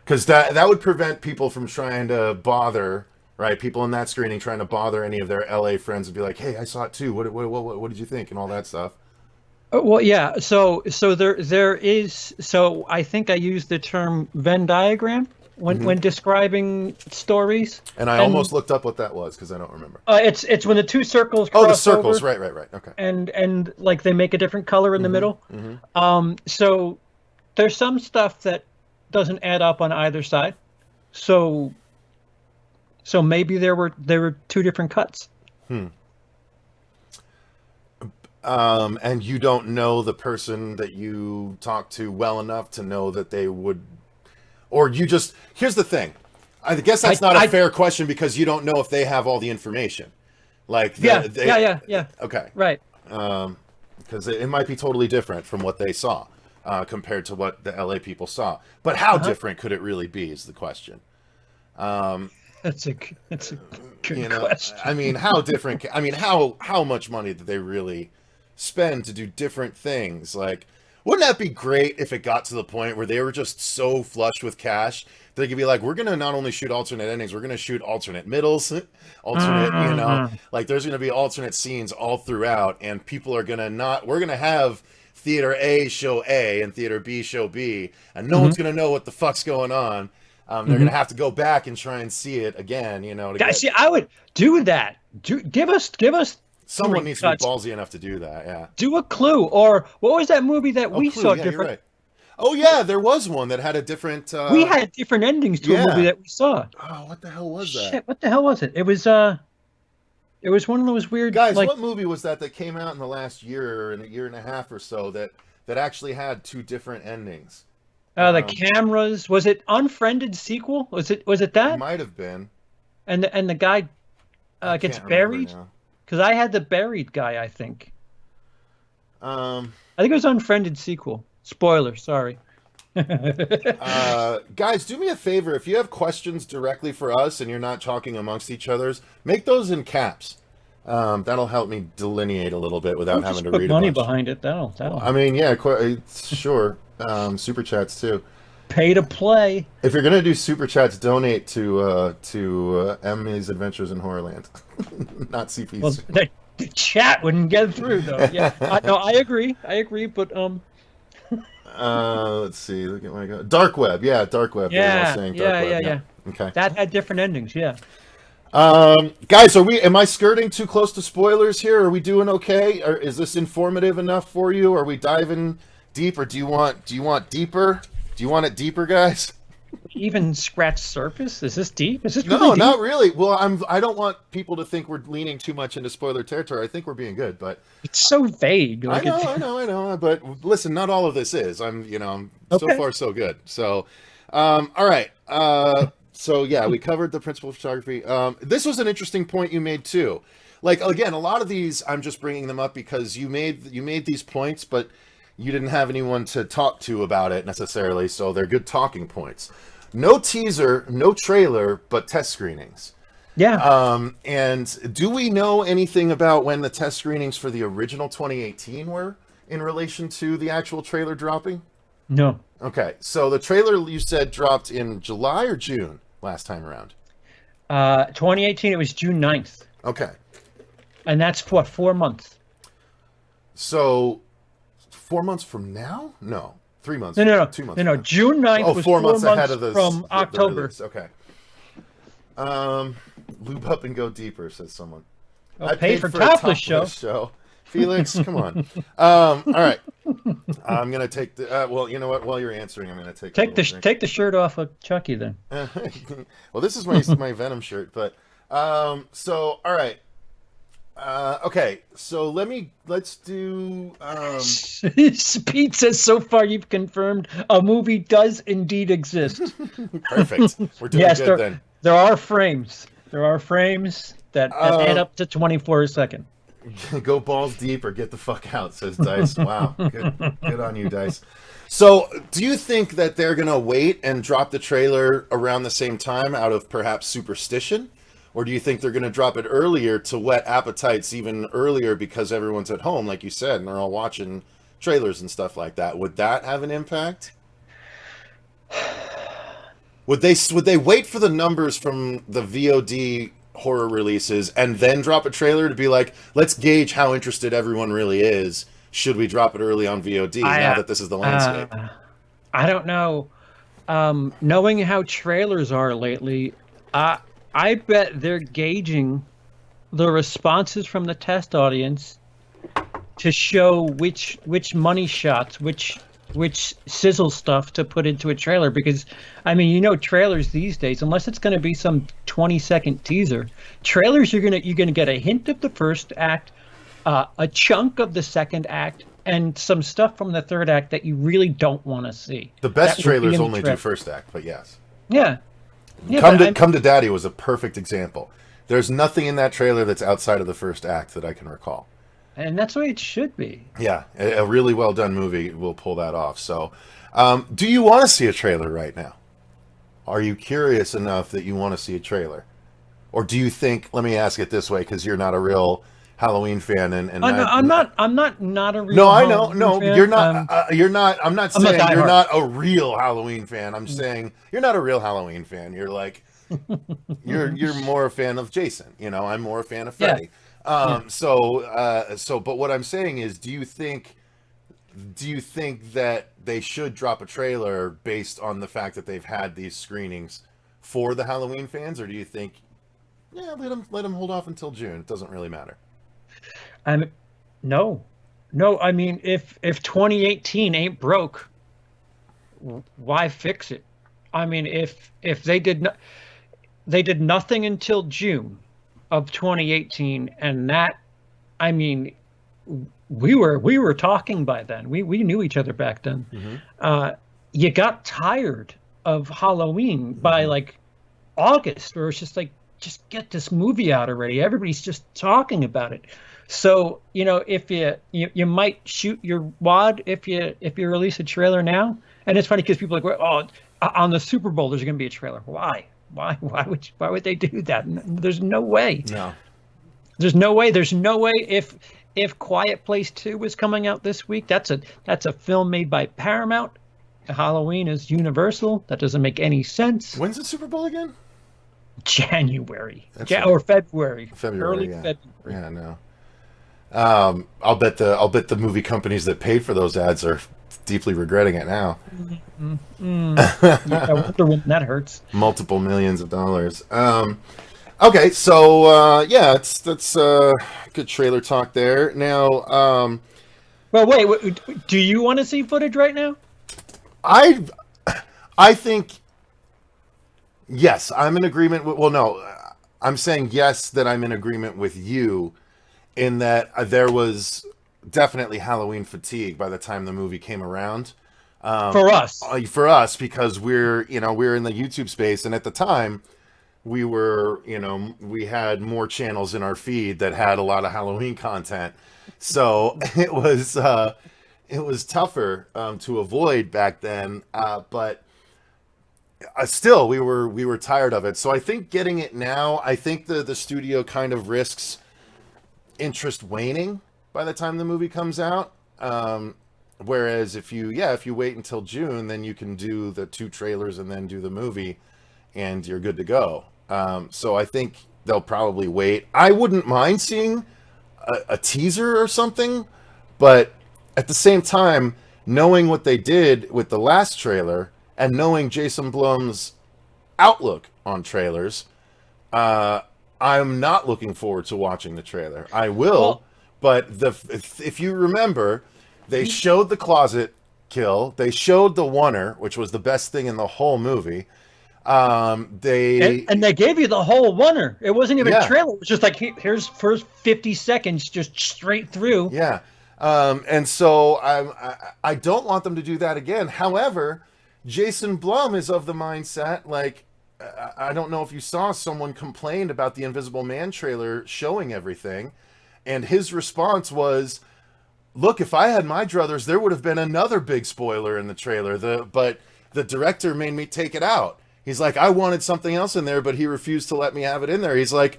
Speaker 1: Because that would prevent people from trying to bother, right? People in that screening trying to bother any of their LA friends and be like, "Hey, I saw it too. What did you think?" and all that stuff.
Speaker 2: Well, yeah. So there is. So I think I used the term Venn diagram when describing stories.
Speaker 1: And I almost looked up what that was because I don't remember.
Speaker 2: It's when the two circles cross
Speaker 1: the circles,
Speaker 2: over,
Speaker 1: right. Okay.
Speaker 2: And like they make a different color in the middle.
Speaker 1: Mm-hmm.
Speaker 2: So there's some stuff that doesn't add up on either side. So maybe there were two different cuts.
Speaker 1: And you don't know the person that you talked to well enough to know that they would, or you just, here's the thing. I guess that's not a fair question because you don't know if they have all the information. Like,
Speaker 2: yeah.
Speaker 1: Okay.
Speaker 2: Right.
Speaker 1: Because it might be totally different from what they saw compared to what the LA people saw. But how different could it really be is the question.
Speaker 2: That's a good question.
Speaker 1: I mean, how different? I mean, how much money did they really spend to do different things? Like, wouldn't that be great if it got to the point where they were just so flush with cash they could be like, we're gonna not only shoot alternate endings, we're gonna shoot alternate middles, alternate, like there's gonna be alternate scenes all throughout, and people are gonna we're gonna have theater A show A and theater B show B, and no one's gonna know what the fuck's going on. They're gonna have to go back and try and see it again,
Speaker 2: See, I would do that. Give us.
Speaker 1: Someone needs to be ballsy enough to do that. Yeah.
Speaker 2: Do a Clue, or what was that movie that we
Speaker 1: Clue,
Speaker 2: saw
Speaker 1: yeah,
Speaker 2: different?
Speaker 1: You're right. Oh yeah, there was one that had a different.
Speaker 2: We had different endings to a movie that we saw.
Speaker 1: Oh, what the hell was that?
Speaker 2: Shit, what the hell was it? It was one of those weird.
Speaker 1: Guys, what movie was that came out in the last year and a year and a half or so that actually had two different endings?
Speaker 2: The cameras. Was it Unfriended sequel? Was it that?
Speaker 1: It might have been.
Speaker 2: And the guy gets buried. Because I had the buried guy. I think. I think it was Unfriended sequel. Spoiler. Sorry.
Speaker 1: Guys, do me a favor. If you have questions directly for us and you're not talking amongst each other's, make those in caps. That'll help me delineate a little bit without having to read
Speaker 2: money
Speaker 1: a bunch.
Speaker 2: behind it. That'll.
Speaker 1: I mean, yeah, sure. Super chats too.
Speaker 2: Pay to play.
Speaker 1: If you're gonna do super chats, donate to Emmy's Adventures in Horrorland, not CP's.
Speaker 2: Well, the chat wouldn't get through though. Yeah, no, I agree, but
Speaker 1: let's see. Look at my dark web. Yeah, dark web.
Speaker 2: Yeah.
Speaker 1: Okay.
Speaker 2: That had different endings. Yeah.
Speaker 1: Guys, am I skirting too close to spoilers here? Are we doing okay? Or is this informative enough for you? Are we diving deep, or do you want deeper? Do you want it deeper, guys?
Speaker 2: Even scratch surface? Is this deep? Is this
Speaker 1: no,
Speaker 2: really deep?
Speaker 1: Not really. Well, I don't want people to think we're leaning too much into spoiler territory. I think we're being good, but
Speaker 2: it's so vague.
Speaker 1: I know. But listen, not all of this is. I'm so far so good. So, all right. So yeah, we covered the principle of photography. This was an interesting point you made too. Like, again, a lot of these, I'm just bringing them up because you made these points, but you didn't have anyone to talk to about it necessarily, so they're good talking points. No teaser, no trailer, but test screenings.
Speaker 2: Yeah.
Speaker 1: And do we know anything about when the test screenings for the original 2018 were in relation to the actual trailer dropping?
Speaker 2: No.
Speaker 1: Okay, so the trailer you said dropped in July or June last time around?
Speaker 2: 2018, it was June 9th.
Speaker 1: Okay.
Speaker 2: And that's what, 4 months?
Speaker 1: So 4 months from now? No. 3 months.
Speaker 2: No.
Speaker 1: 2 months.
Speaker 2: No. June 9th was
Speaker 1: 4 months ahead of
Speaker 2: from October.
Speaker 1: Okay. Lube up and go deeper, says someone.
Speaker 2: I paid for topless show.
Speaker 1: Felix, come on. All right. I'm gonna take the. Well, you know what? While you're answering, I'm gonna take
Speaker 2: the shirt off of Chucky then.
Speaker 1: Well, this is my Venom shirt, but so all right. Okay, so let's do.
Speaker 2: Pete says, so far you've confirmed a movie does indeed exist.
Speaker 1: Perfect. We're doing good then.
Speaker 2: There are frames. That add up to 24 a second.
Speaker 1: Go balls deep or get the fuck out, says Dice. Wow, good on you, Dice. So, do you think that they're gonna wait and drop the trailer around the same time out of perhaps superstition? Or do you think they're going to drop it earlier to whet appetites even earlier because everyone's at home, like you said, and they're all watching trailers and stuff like that? Would that have an impact? Would they wait for the numbers from the VOD horror releases and then drop a trailer to be like, let's gauge how interested everyone really is? Should we drop it early on VOD now that this is the landscape?
Speaker 2: I don't know. Knowing how trailers are lately, I bet they're gauging the responses from the test audience to show which money shots, which which sizzle stuff to put into a trailer, because I mean, trailers these days, unless it's going to be some 20-second teaser, trailers you're gonna get a hint of the first act, a chunk of the second act, and some stuff from the third act that you really don't want to see.
Speaker 1: The best trailers only do first act, but yes.
Speaker 2: Yeah.
Speaker 1: Come to Daddy was a perfect example. There's nothing in that trailer that's outside of the first act that I can recall.
Speaker 2: And that's the way it should be.
Speaker 1: Yeah, a really well done movie will pull that off. So, do you want to see a trailer right now? Are you curious enough that you want to see a trailer? Or do you think, let me ask it this way, because you're not a real Halloween fan, and
Speaker 2: I'm not a real.
Speaker 1: No, I know.
Speaker 2: Halloween
Speaker 1: No,
Speaker 2: fan.
Speaker 1: you're not. You're not. I'm not saying
Speaker 2: I'm
Speaker 1: you're not a real Halloween fan. I'm saying you're not a real Halloween fan. You're like, you're more a fan of Jason. I'm more a fan of Freddy. But what I'm saying is, do you think that they should drop a trailer based on the fact that they've had these screenings for the Halloween fans, or do you think, yeah, let them hold off until June? It doesn't really matter.
Speaker 2: No. I mean, if 2018 ain't broke, why fix it? I mean, if they did nothing until June of 2018, and that, I mean, we were talking by then. We knew each other back then. Mm-hmm. You got tired of Halloween by like August, where it's just like, just get this movie out already. Everybody's just talking about it. So, if you might shoot your wad if you release a trailer now. And it's funny because people are like, oh, on the Super Bowl there's going to be a trailer. Why would they do that? There's no way.
Speaker 1: No.
Speaker 2: There's no way. If Quiet Place 2 was coming out this week, that's a film made by Paramount. Halloween is Universal. That doesn't make any sense.
Speaker 1: When's the Super Bowl again?
Speaker 2: January. Or February. Early
Speaker 1: yeah.
Speaker 2: February.
Speaker 1: Yeah, no. I'll bet the movie companies that paid for those ads are deeply regretting it now.
Speaker 2: Yeah, Wonder Woman, that hurts.
Speaker 1: Multiple millions of dollars. Okay, so that's good trailer talk there. Now,
Speaker 2: well, wait, do you want to see footage right now?
Speaker 1: I think yes, I'm in agreement with. Well, no, I'm saying yes that I'm in agreement with you in that there was definitely Halloween fatigue by the time the movie came around.
Speaker 2: For us,
Speaker 1: because we're in the YouTube space, and at the time we had more channels in our feed that had a lot of Halloween content, so it was tougher to avoid back then. But still, we were tired of it. So I think getting it now, I think the studio kind of risks interest waning by the time the movie comes out. Whereas if you wait until June, then you can do the 2 trailers and then do the movie, and you're good to go. So I think they'll probably wait. I wouldn't mind seeing a teaser or something, but at the same time, knowing what they did with the last trailer and knowing Jason Blum's outlook on trailers, I'm not looking forward to watching the trailer. I will, but if you remember, they showed the closet kill. They showed the oneer, which was the best thing in the whole movie. They
Speaker 2: gave you the whole oneer. It wasn't even a trailer. It was just like, here's first 50 seconds, just straight through.
Speaker 1: Yeah. And so I don't want them to do that again. However, Jason Blum is of the mindset, like, I don't know if you saw, someone complained about the Invisible Man trailer showing everything, and his response was, look, if I had my druthers, there would have been another big spoiler in the trailer, but the director made me take it out. He's like, I wanted something else in there, but he refused to let me have it in there. He's like,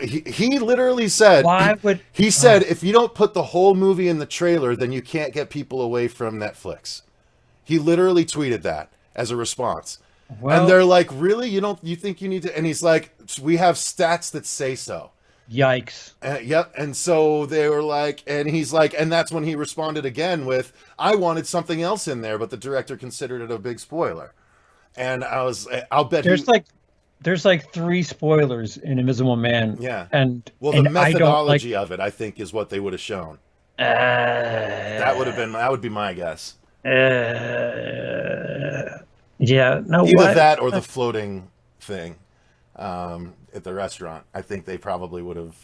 Speaker 1: he literally said, if you don't put the whole movie in the trailer, then you can't get people away from Netflix. He literally tweeted that as a response. Well, and they're like, really? You think you need to? And he's like, we have stats that say so.
Speaker 2: Yikes.
Speaker 1: Yep. And so they were like, and he's like, and that's when he responded again with, I wanted something else in there, but the director considered it a big spoiler. And I'll bet
Speaker 2: there's like 3 spoilers in Invisible Man.
Speaker 1: Yeah.
Speaker 2: And
Speaker 1: the methodology of it, I think, is what they would have shown. That would be my guess.
Speaker 2: Yeah. No.
Speaker 1: Either
Speaker 2: What?
Speaker 1: that or the floating thing at the restaurant. I think they probably would have.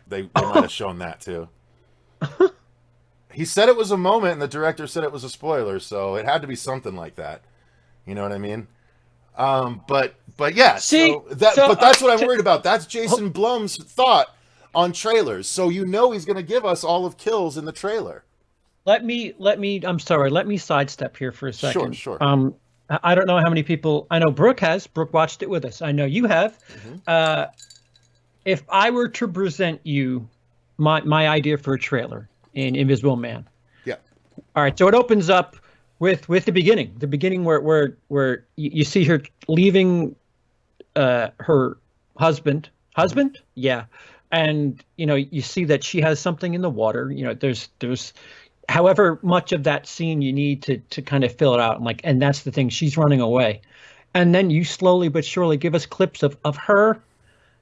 Speaker 1: They might have shown that too. He said it was a moment, and the director said it was a spoiler, so it had to be something like that. You know what I mean? But yeah.
Speaker 2: See.
Speaker 1: But that's what I'm worried about. That's Jason Blum's thought on trailers. So you know he's going to give us all of kills in the trailer.
Speaker 2: Let me. I'm sorry. Let me sidestep here for a second.
Speaker 1: Sure.
Speaker 2: I don't know how many people. I know Brooke has. Brooke watched it with us. I know you have.
Speaker 1: Mm-hmm.
Speaker 2: If I were to present you my idea for a trailer in Invisible Man.
Speaker 1: Yeah.
Speaker 2: All right. So it opens up with the beginning where you see her leaving her husband. Yeah. And you see that she has something in the water. There's however much of that scene you need to kind of fill it out, and that's the thing, she's running away. And then you slowly but surely give us clips of her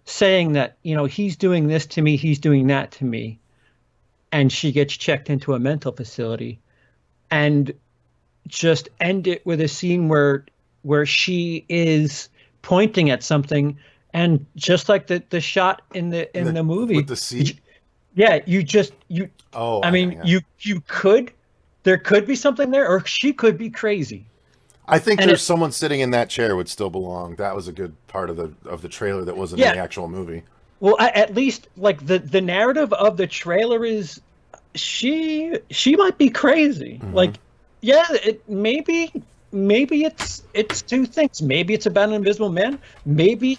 Speaker 2: saying that he's doing this to me, he's doing that to me, and she gets checked into a mental facility, and just end it with a scene where she is pointing at something, and just like the shot in the movie
Speaker 1: with the sea.
Speaker 2: Yeah,
Speaker 1: Oh,
Speaker 2: I mean,
Speaker 1: yeah.
Speaker 2: there could be something there, or she could be crazy.
Speaker 1: I think there's someone sitting in that chair would still belong. That was a good part of the trailer that wasn't in the actual movie.
Speaker 2: Well, at least like the narrative of the trailer is she might be crazy.
Speaker 1: Mm-hmm.
Speaker 2: Maybe it's two things. Maybe it's about an invisible man. Maybe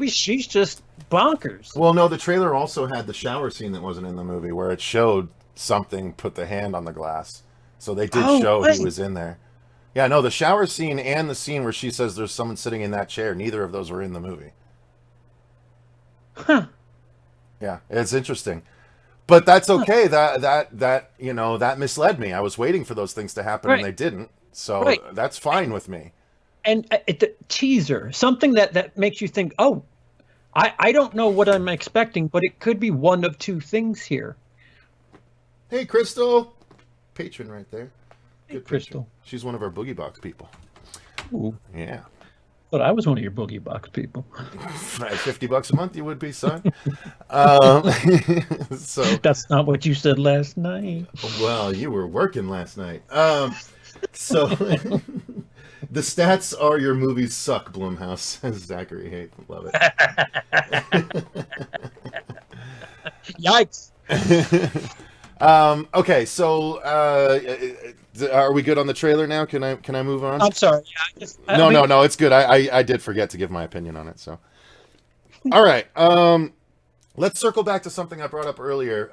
Speaker 2: she's just bonkers.
Speaker 1: Well, no, the trailer also had the shower scene that wasn't in the movie, where it showed something put the hand on the glass. So they did show he was in there. Yeah, no, the shower scene and the scene where she says there's someone sitting in that chair, neither of those were in the movie.
Speaker 2: Huh.
Speaker 1: Yeah, it's interesting. But that's okay. That misled me. I was waiting for those things to happen, and they didn't. So that's fine with me.
Speaker 2: And the teaser, something that makes you think, oh, I don't know what I'm expecting, but it could be one of two things here.
Speaker 1: Hey, Crystal. Patron right there.
Speaker 2: Hey, Crystal.
Speaker 1: She's one of our Boogie Box people.
Speaker 2: Ooh.
Speaker 1: Yeah.
Speaker 2: But I was one of your Boogie Box people.
Speaker 1: At $50 a month, you would be, son. So
Speaker 2: that's not what you said last night.
Speaker 1: Well, you were working last night. So the stats are your movies suck, Blumhouse, says Zachary. Hey, love it.
Speaker 2: Yikes.
Speaker 1: Okay, so are we good on the trailer now? Can I move on?
Speaker 2: I'm sorry.
Speaker 1: No, it's good. I did forget to give my opinion on it. So, all right. Let's circle back to something I brought up earlier.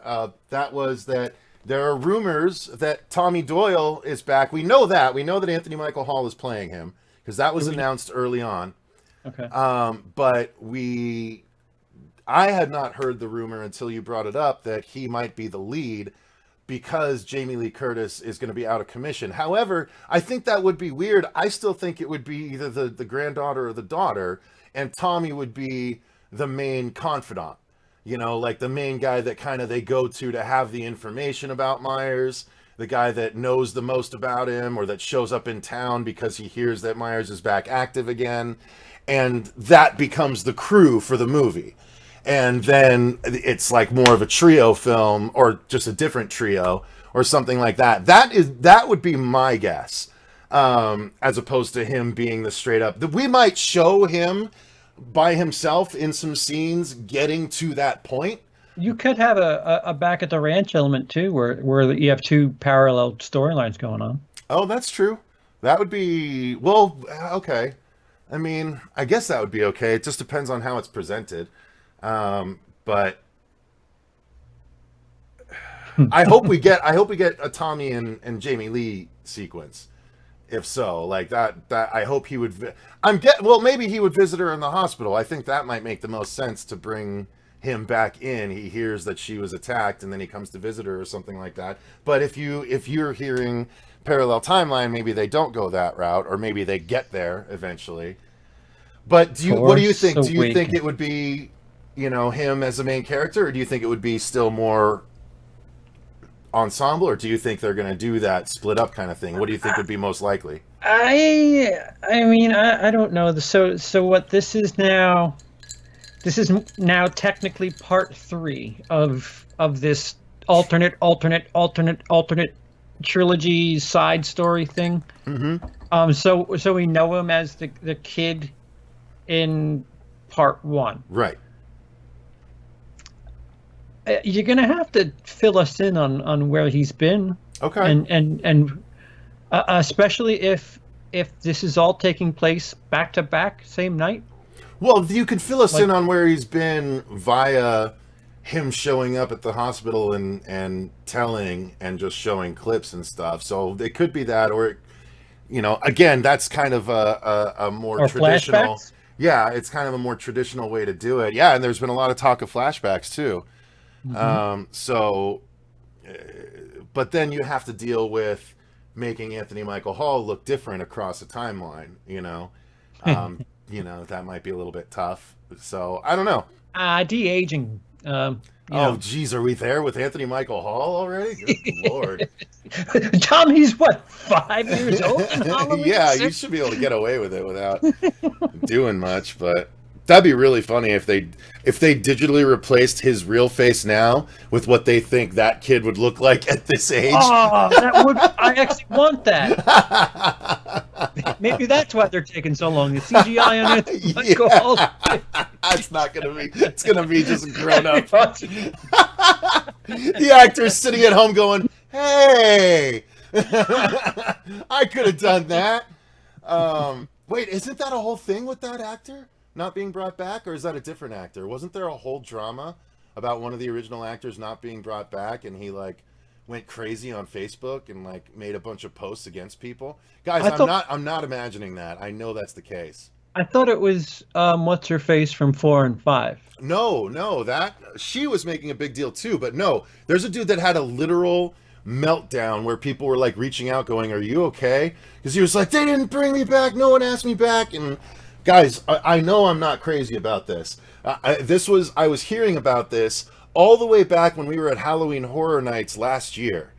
Speaker 1: That was that there are rumors that Tommy Doyle is back. We know that. We know that Anthony Michael Hall is playing him because that was announced early on.
Speaker 2: Okay.
Speaker 1: But I had not heard the rumor until you brought it up that he might be the lead because Jamie Lee Curtis is going to be out of commission. However, I think that would be weird. I still think it would be either the granddaughter or the daughter, and Tommy would be the main confidant. Like the main guy that kind of they go to have the information about Myers, the guy that knows the most about him, or that shows up in town because he hears that Myers is back active again. And that becomes the crew for the movie. And then it's like more of a trio film, or just a different trio, or something like that. That would be my guess, as opposed to him being the straight up. We might show him by himself in some scenes getting to that point.
Speaker 2: You could have a back at the ranch element too, where you have two parallel storylines going on.
Speaker 1: Oh, that's true. That would be okay. I mean, I guess that would be okay. It just depends on how it's presented. But I hope we get a Tommy and Jamie Lee sequence. If so, like that I hope he would. Maybe he would visit her in the hospital. I think that might make the most sense to bring him back in. He hears that she was attacked, and then he comes to visit her or something like that. But if you're hearing parallel timeline, maybe they don't go that route, or maybe they get there eventually. But what do you think? Do you think it would be, him as the main character, or do you think it would be still more ensemble, or do you think they're going to do that split up kind of thing? What do you think would be most likely?
Speaker 2: I mean, I don't know. So what this is now? This is now technically part 3 of this alternate trilogy side story thing.
Speaker 1: Mm-hmm.
Speaker 2: So we know him as the kid in part 1.
Speaker 1: Right.
Speaker 2: You're gonna have to fill us in on where he's been.
Speaker 1: Okay.
Speaker 2: And especially if this is all taking place back to back, same night.
Speaker 1: Well, you could fill us in on where he's been via him showing up at the hospital and telling and just showing clips and stuff. So it could be that, or, you know, again, that's kind of a more traditional.
Speaker 2: Flashbacks?
Speaker 1: Yeah, it's kind of a more traditional way to do it. Yeah, and there's been a lot of talk of flashbacks too. But then you have to deal with making Anthony Michael Hall look different across a timeline, you know. You know, that might be a little bit tough. So, I don't know.
Speaker 2: De-aging.
Speaker 1: Oh, geez, are we there with Anthony Michael Hall already? Good Lord.
Speaker 2: Tommy's, what, 5 years old?
Speaker 1: Yeah, you should be able to get away with it without doing much, but that'd be really funny if they digitally replaced his real face now with what they think that kid would look like at this age.
Speaker 2: Oh, I actually want that. Maybe that's why they're taking so long. The CGI on it.
Speaker 1: Yeah. It's not gonna be. It's gonna be just grown up. The actor's sitting at home going, "Hey, I could have done that." Wait, isn't that a whole thing with that actor not being brought back, or is that a different actor? Wasn't there a whole drama about one of the original actors not being brought back, and he like went crazy on Facebook and like made a bunch of posts against people? Guys, I'm not imagining that. I know that's the case.
Speaker 2: I thought it was what's her face from 4 and 5.
Speaker 1: No, that she was making a big deal too, but no, there's a dude that had a literal meltdown where people were like reaching out going, "Are you okay?" Because he was like, "They didn't bring me back, no one asked me back." And guys, I know I'm not crazy about this. I was hearing about this all the way back when we were at Halloween Horror Nights last year.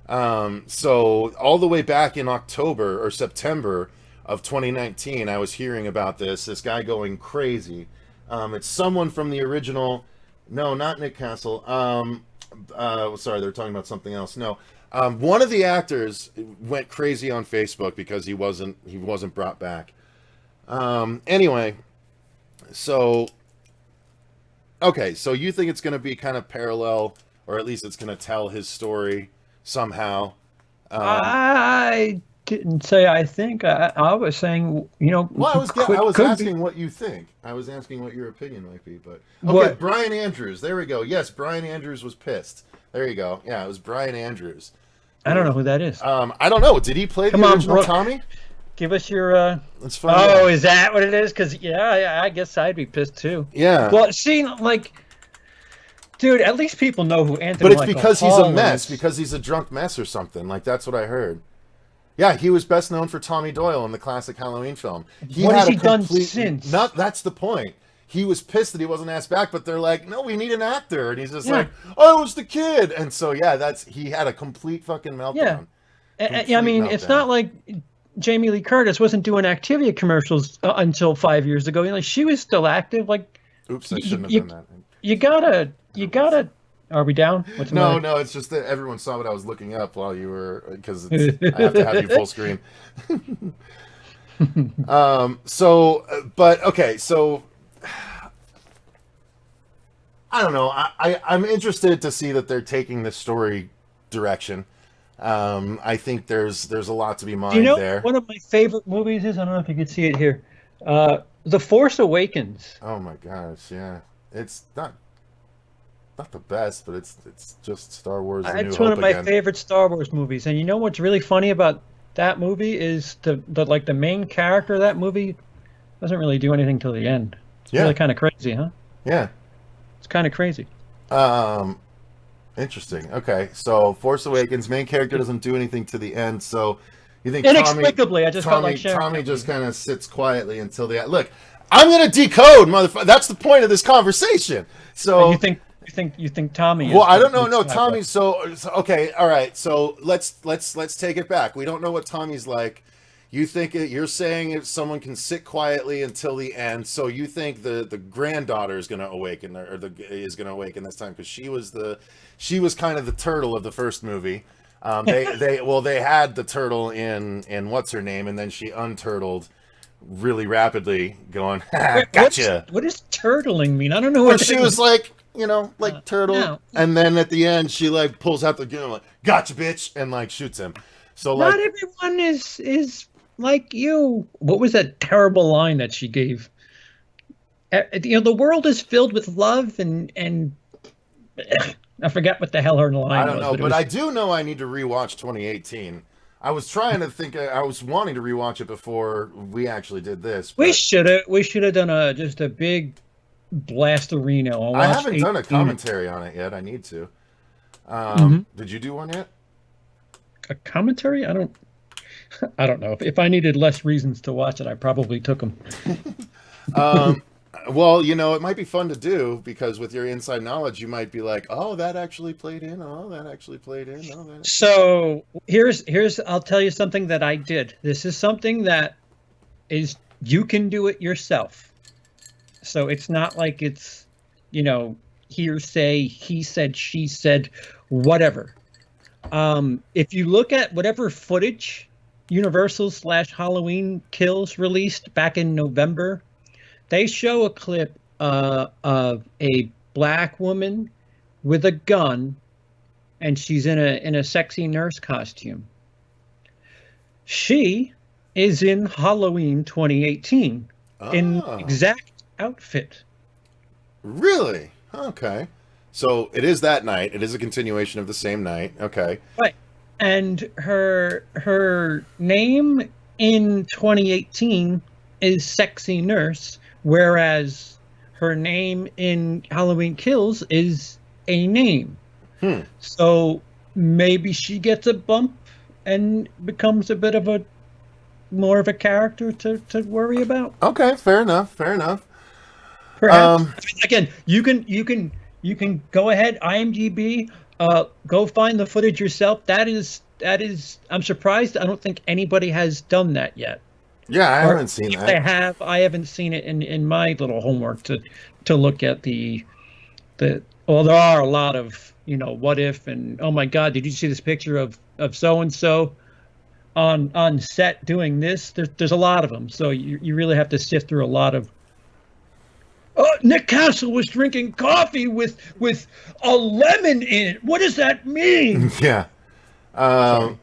Speaker 1: So all the way back in October or September of 2019, I was hearing about this guy going crazy. It's someone from the original, no, not Nick Castle. Sorry, they're talking about something else. No, one of the actors went crazy on Facebook because he wasn't brought back. Anyway, so okay, so you think it's going to be kind of parallel, or at least it's going to tell his story somehow?
Speaker 2: I didn't say I think. I was saying, you know.
Speaker 1: Well, I was asking what you think. I was asking what your opinion might be, but okay. Brian Andrews. There we go. Yes, Brian Andrews was pissed. There you go. Yeah, it was Brian Andrews.
Speaker 2: I don't know who that is.
Speaker 1: I don't know. Did he play the original Tommy?
Speaker 2: Give us your.
Speaker 1: Let's find
Speaker 2: out.
Speaker 1: Out.
Speaker 2: Is that what it is? Because yeah, I guess I'd be pissed too.
Speaker 1: Yeah.
Speaker 2: Well, see, like, dude, at least people know who Anthony.
Speaker 1: But it's because he's a mess. Because he's a drunk mess or something. Like that's what I heard. Yeah, he was best known for Tommy Doyle in the classic Halloween film.
Speaker 2: What has he done since?
Speaker 1: That's the point. He was pissed that he wasn't asked back, but they're like, "No, we need an actor," and he's just like, "Oh, it was the kid." And so he had a complete fucking meltdown.
Speaker 2: Yeah, I mean, it's not like Jamie Lee Curtis wasn't doing Activia commercials until 5 years ago. You know, she was still active. Like,
Speaker 1: oops, I shouldn't have done
Speaker 2: that. You gotta. Are we down?
Speaker 1: No, it's just that everyone saw what I was looking up while you were, because I have to have you full screen. But okay, so I don't know. I'm interested to see that they're taking this story direction. I think there's a lot to be mined there.
Speaker 2: One of my favorite movies is, I don't know if you can see it here, The Force Awakens.
Speaker 1: Oh my gosh, yeah. It's not the best, but it's just Star Wars.
Speaker 2: It's one of my favorite Star Wars movies. And you know what's really funny about that movie is the main character of that movie doesn't really do anything till the end. It's really kind of crazy, huh?
Speaker 1: Yeah.
Speaker 2: It's kind of crazy.
Speaker 1: Interesting. Okay, so Force Awakens, main character doesn't do anything to the end. So you think
Speaker 2: inexplicably, I just felt like
Speaker 1: Tommy just kind of sits quietly until the end. Look, I'm gonna decode, motherfucker. That's the point of this conversation. So
Speaker 2: you think You think Tommy is?
Speaker 1: Well, I don't know.
Speaker 2: Luke
Speaker 1: No,
Speaker 2: Skywalker.
Speaker 1: Tommy's so okay. All right, so let's take it back. We don't know what Tommy's like. You think you're saying if someone can sit quietly until the end, so you think the granddaughter is going to awaken is going to awaken this time because she was kind of the turtle of the first movie. They had the turtle in what's her name, and then she unturtled really rapidly, going gotcha.
Speaker 2: What does turtling mean? I don't know
Speaker 1: Well,
Speaker 2: what
Speaker 1: she was like, like turtle,
Speaker 2: no.
Speaker 1: and then at the end she like pulls out the gun, like gotcha, bitch, and like shoots him. So
Speaker 2: Not
Speaker 1: like,
Speaker 2: everyone is like you. What was that terrible line that she gave? The world is filled with love and I forgot what the hell her line
Speaker 1: I don't
Speaker 2: was.
Speaker 1: know, but
Speaker 2: was,
Speaker 1: I do know I need to rewatch 2018. I was trying to think. I was wanting to rewatch it before we actually did this. But
Speaker 2: we should have done just a big blastarino.
Speaker 1: I haven't done a commentary on it yet. I need to. Did you do one yet?
Speaker 2: A commentary? I don't know. If I needed less reasons to watch it, I probably took them.
Speaker 1: Well, it might be fun to do because with your inside knowledge, you might be like, "Oh, that actually played in. Oh, that actually played in." Oh, that.
Speaker 2: So here's I'll tell you something that I did. This is something that is you can do it yourself. So it's not like it's hearsay, he said, she said, whatever. If you look at whatever footage Universal / Halloween Kills released back in November, they show a clip of a black woman with a gun, and she's in a sexy nurse costume. She is in Halloween 2018 in exact outfit.
Speaker 1: Really? Okay. So it is that night. It is a continuation of the same night. Okay.
Speaker 2: Right. And her name in 2018 is Sexy Nurse, whereas her name in Halloween Kills is a name. So maybe she gets a bump and becomes a bit of more of a character to worry about.
Speaker 1: Okay, fair enough. Fair enough.
Speaker 2: Perhaps. Again, you can go ahead, IMDb, go find the footage yourself. That is. I'm surprised. I don't think anybody has done that yet.
Speaker 1: Yeah, I haven't seen that.
Speaker 2: They have. I haven't seen it in my little homework to look at the. Well, there are a lot of what if and oh my God, did you see this picture of so and so on set doing this? There's a lot of them, so you really have to sift through a lot of. Nick Castle was drinking coffee with a lemon in it. What does that mean?
Speaker 1: Yeah. No.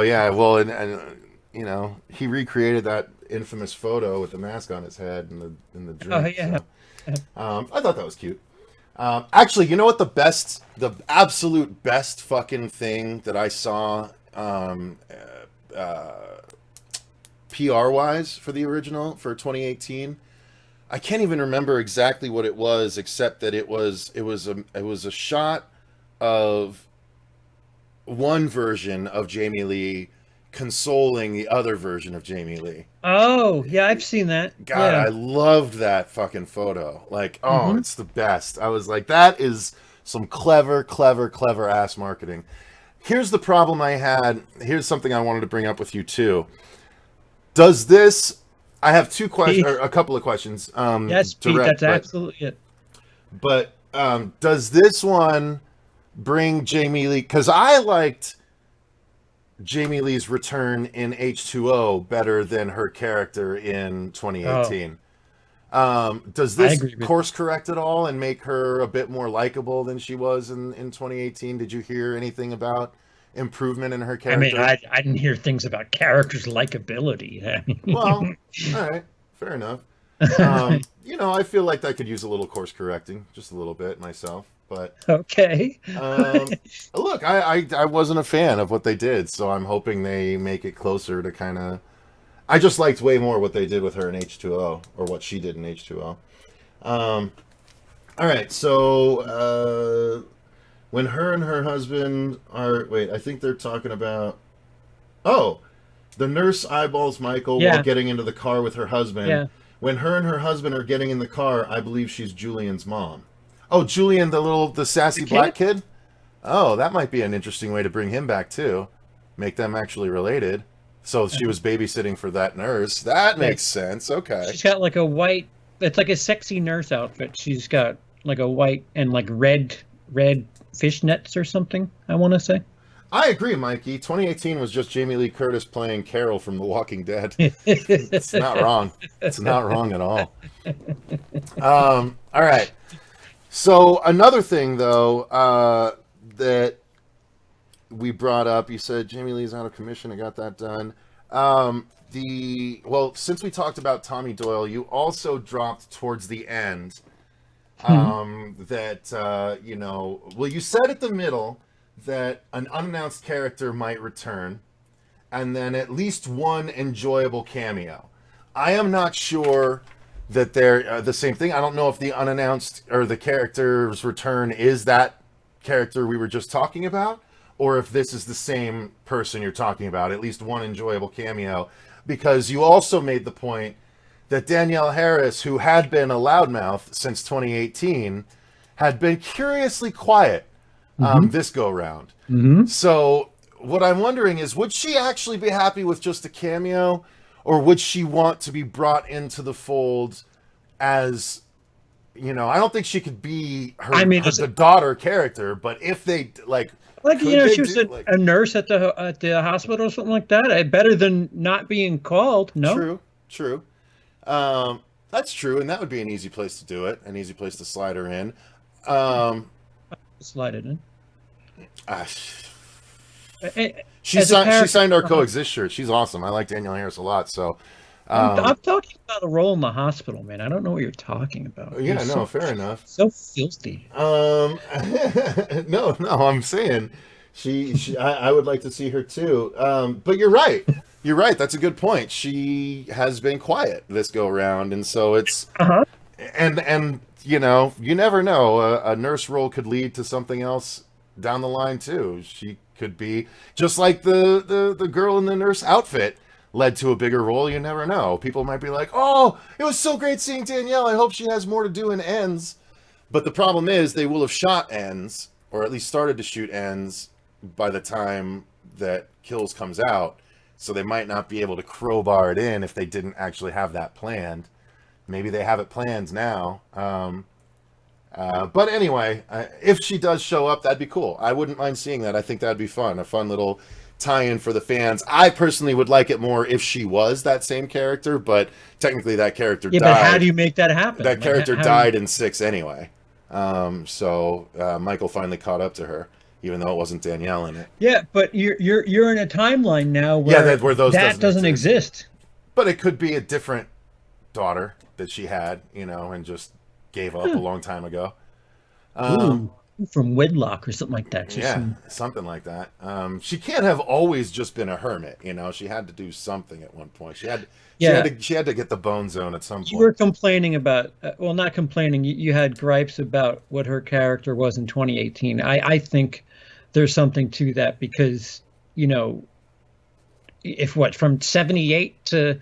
Speaker 1: Yeah. Well, and he recreated that infamous photo with the mask on his head in the drink.
Speaker 2: Oh yeah.
Speaker 1: So, I thought that was cute. Actually, you know what? The absolute best fucking thing that I saw, PR wise for the original for 2018. I can't even remember exactly what it was, except that it was a shot of one version of Jamie Lee consoling the other version of JamieLee.
Speaker 2: Oh, yeah, I've seen that.
Speaker 1: God,
Speaker 2: yeah.
Speaker 1: I loved that fucking photo. Like, it's the best. I was like, that is some clever ass marketing. Here's the problem I had. Here's something I wanted to bring up with you too. Does this... I have two questions, or a couple of questions.
Speaker 2: Yes, Pete, that's absolutely it.
Speaker 1: But does this one bring Jamie Lee? Because I liked Jamie Lee's return in H2O better than her character in 2018. Does this course correct at all and make her a bit more likable than she was in 2018? Did you hear anything about improvement in her character?
Speaker 2: I mean, I didn't hear things about characters' likability.
Speaker 1: Well, all right, fair enough. I feel like that could use a little course correcting, just a little bit myself. But
Speaker 2: okay.
Speaker 1: Look, I wasn't a fan of what they did, so I'm hoping they make it closer to kind of. I just liked way more what they did with her in H2O, or what she did in H2O. All right, so. When her and her husband are... Wait, I think they're talking about... Oh! The nurse eyeballs Michael while getting into the car with her husband.
Speaker 2: Yeah.
Speaker 1: When her and her husband are getting in the car, I believe she's Julian's mom. Oh, Julian, the sassy
Speaker 2: The
Speaker 1: black
Speaker 2: kid?
Speaker 1: kid. Oh, that might be an interesting way to bring him back too. Make them actually related. So she was babysitting for that nurse. That
Speaker 2: Yeah.
Speaker 1: makes sense. Okay.
Speaker 2: She's got like a white. It's like a sexy nurse outfit. She's got like a white and like red fishnets or something. I want to say.
Speaker 1: I agree, Mikey. 2018 was just Jamie Lee Curtis playing Carol from The Walking Dead. It's not wrong. It's not wrong at all. All right. So another thing, though, that we brought up, you said Jamie Lee's out of commission. I got that done. Since we talked about Tommy Doyle, you also dropped towards the end you said at the middle that an unannounced character might return, and then at least one enjoyable cameo. I am not sure that they're the same thing. I don't know if the unannounced or the character's return is that character we were just talking about, or if this is the same person you're talking about, at least one enjoyable cameo, because you also made the point that Danielle Harris, who had been a loudmouth since 2018, had been curiously quiet this go-round.
Speaker 2: Mm-hmm.
Speaker 1: So what I'm wondering is, would she actually be happy with just a cameo, or would she want to be brought into the fold as, I don't think she could be the daughter character, but if they,
Speaker 2: she was a nurse at the hospital or something like that. Better than not being called. No,
Speaker 1: True. That's true, and that would be an easy place to do it, an easy place to slide her in.
Speaker 2: Slide it in.
Speaker 1: She signed our Coexist shirt. She's awesome. I like Danielle Harris a lot. So
Speaker 2: I'm talking about a role in the hospital, man. I don't know what you're talking about.
Speaker 1: Yeah, fair enough.
Speaker 2: So filthy.
Speaker 1: No, I'm saying I would like to see her too. But you're right. You're right. That's a good point. She has been quiet this go round, and so it's and you never know. A nurse role could lead to something else down the line too. She could be just like the girl in the nurse outfit led to a bigger role. You never know. People might be like, "Oh, it was so great seeing Danielle. I hope she has more to do in Ends." But the problem is they will have shot Ends, or at least started to shoot Ends by the time that Kills comes out. So they might not be able to crowbar it in if they didn't actually have that planned. Maybe they have it planned now. But anyway, if she does show up, that'd be cool. I wouldn't mind seeing that. I think that'd be fun. A fun little tie-in for the fans. I personally would like it more if she was that same character, but technically that character died.
Speaker 2: Yeah, but how do you make that happen?
Speaker 1: That character died in 6 anyway. So Michael finally caught up to her, even though it wasn't Danielle in it.
Speaker 2: Yeah, but you're in a timeline now where that doesn't exist.
Speaker 1: But it could be a different daughter that she had, and just gave up a long time ago.
Speaker 2: From wedlock or something like that.
Speaker 1: Something like that. She can't have always just been a hermit, She had to do something at one point. She had to get the bone zone at some point.
Speaker 2: You were complaining about, not complaining. You had gripes about what her character was in 2018. I think there's something to that because, from 78 to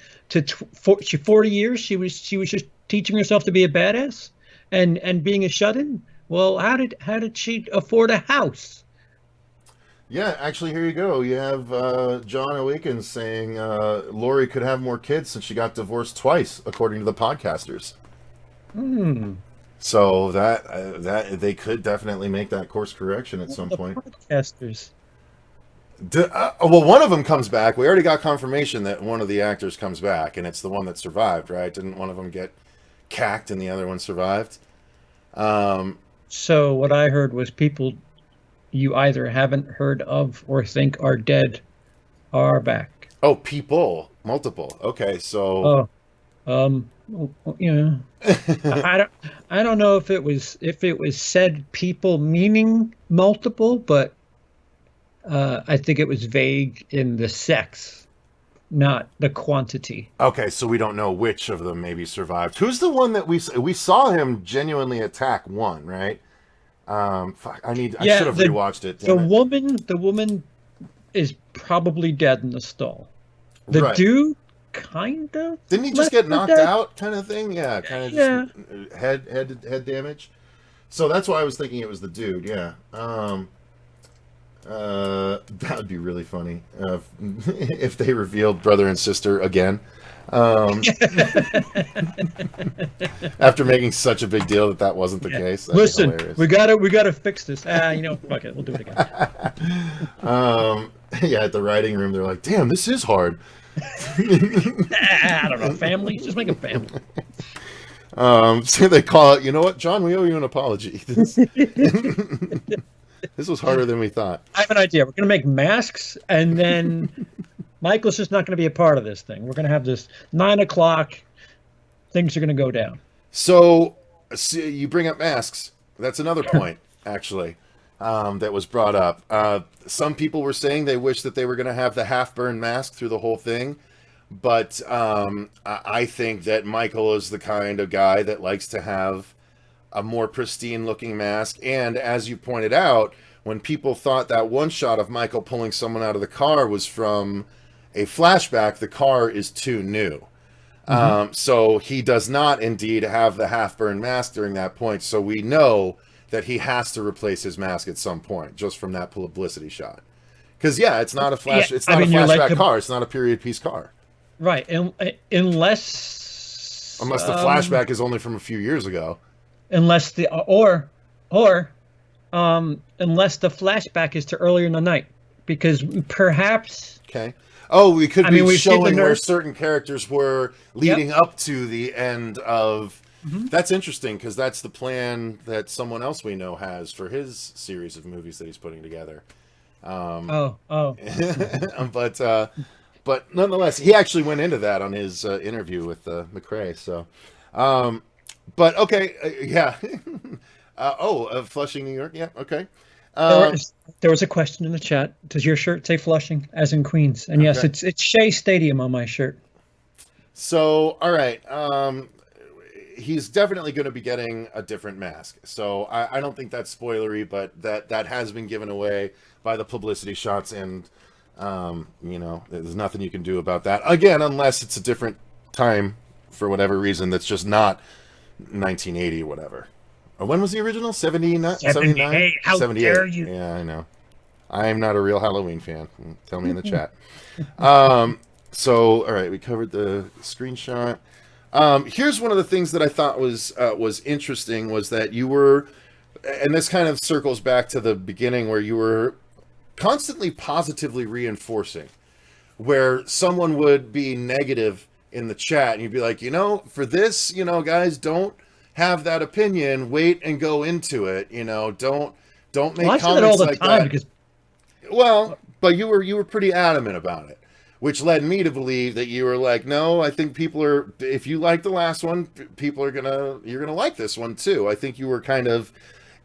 Speaker 2: 40 years, she was just teaching herself to be a badass and being a shut-in. Well, how did she afford a house?
Speaker 1: Yeah, actually, here you go. You have John Awakens saying Lori could have more kids since she got divorced twice, according to the podcasters. So that they could definitely make that course correction at some point.
Speaker 2: Podcasters.
Speaker 1: One of them comes back. We already got confirmation that one of the actors comes back, and it's the one that survived, right? Didn't one of them get cacked and the other one survived?
Speaker 2: So what I heard was people you either haven't heard of or think are dead are back.
Speaker 1: Oh, people, multiple. Okay, so.
Speaker 2: I don't know if it was said people meaning multiple, but I think it was vague in the sex, not the quantity.
Speaker 1: Okay, so we don't know which of them maybe survived. Who's the one that we saw him genuinely attack one, right? I should have rewatched it.
Speaker 2: The woman is probably dead in the stall. The dude kind of
Speaker 1: didn't he just get knocked out kind of thing? Yeah, kind of just head damage. So that's why I was thinking it was the dude. Yeah. That would be really funny if they revealed brother and sister again. After making such a big deal that wasn't the case.
Speaker 2: Listen, we gotta fix this. Fuck it, we'll do it again.
Speaker 1: Yeah, at the writing room, they're like, "Damn, this is hard."
Speaker 2: I don't know, family. Just make a family.
Speaker 1: So they call it. You know what, John? We owe you an apology. This was harder than we thought.
Speaker 2: I have an idea. We're gonna make masks, and then Michael's just not going to be a part of this thing. We're going to have this 9 o'clock. Things are going to go down.
Speaker 1: So you bring up masks. That's another point, actually, that was brought up. Some people were saying they wish that they were going to have the half-burn mask through the whole thing. But I think that Michael is the kind of guy that likes to have a more pristine-looking mask. And as you pointed out, when people thought that one shot of Michael pulling someone out of the car was from a flashback, the car is too new. So he does not indeed have the half-burn mask during that point. So we know that he has to replace his mask at some point, just from that publicity shot. Because it's not a flash. It's not a flashback car. It's not a period piece car.
Speaker 2: Right, unless
Speaker 1: the flashback is only from a few years ago.
Speaker 2: Unless the unless the flashback is to earlier in the night, because perhaps.
Speaker 1: Okay. Oh, we could be showing where
Speaker 2: nurse.
Speaker 1: certain characters were leading up to the end of. That's interesting, because that's the plan that someone else we know has for his series of movies that he's putting together. But nonetheless, he actually went into that on his interview with McRae. So, but okay, yeah. Flushing, New York. Yeah, okay.
Speaker 2: There was a question in the chat. Does your shirt say Flushing, as in Queens? And yes, it's Shea Stadium on my shirt.
Speaker 1: So, all right. He's definitely going to be getting a different mask. So I don't think that's spoilery, but that has been given away by the publicity shots, and there's nothing you can do about that. Again, unless it's a different time for whatever reason that's just not 1980 or whatever. When was the original? 79?
Speaker 2: 78. How
Speaker 1: 78.
Speaker 2: dare you?
Speaker 1: Yeah, I know. I'm not a real Halloween fan. Tell me in the chat. So, all right, we covered the screenshot. Here's one of the things that I thought was interesting, was that you were, and this kind of circles back to the beginning, where you were constantly positively reinforcing, where someone would be negative in the chat, and you'd be like, for this, guys, don't have that opinion, wait and go into it, don't make comments like that.
Speaker 2: Because...
Speaker 1: Well, but you were pretty adamant about it, which led me to believe that you were like, no, I think people are, if you like the last one, you're gonna like this one too. I think you were kind of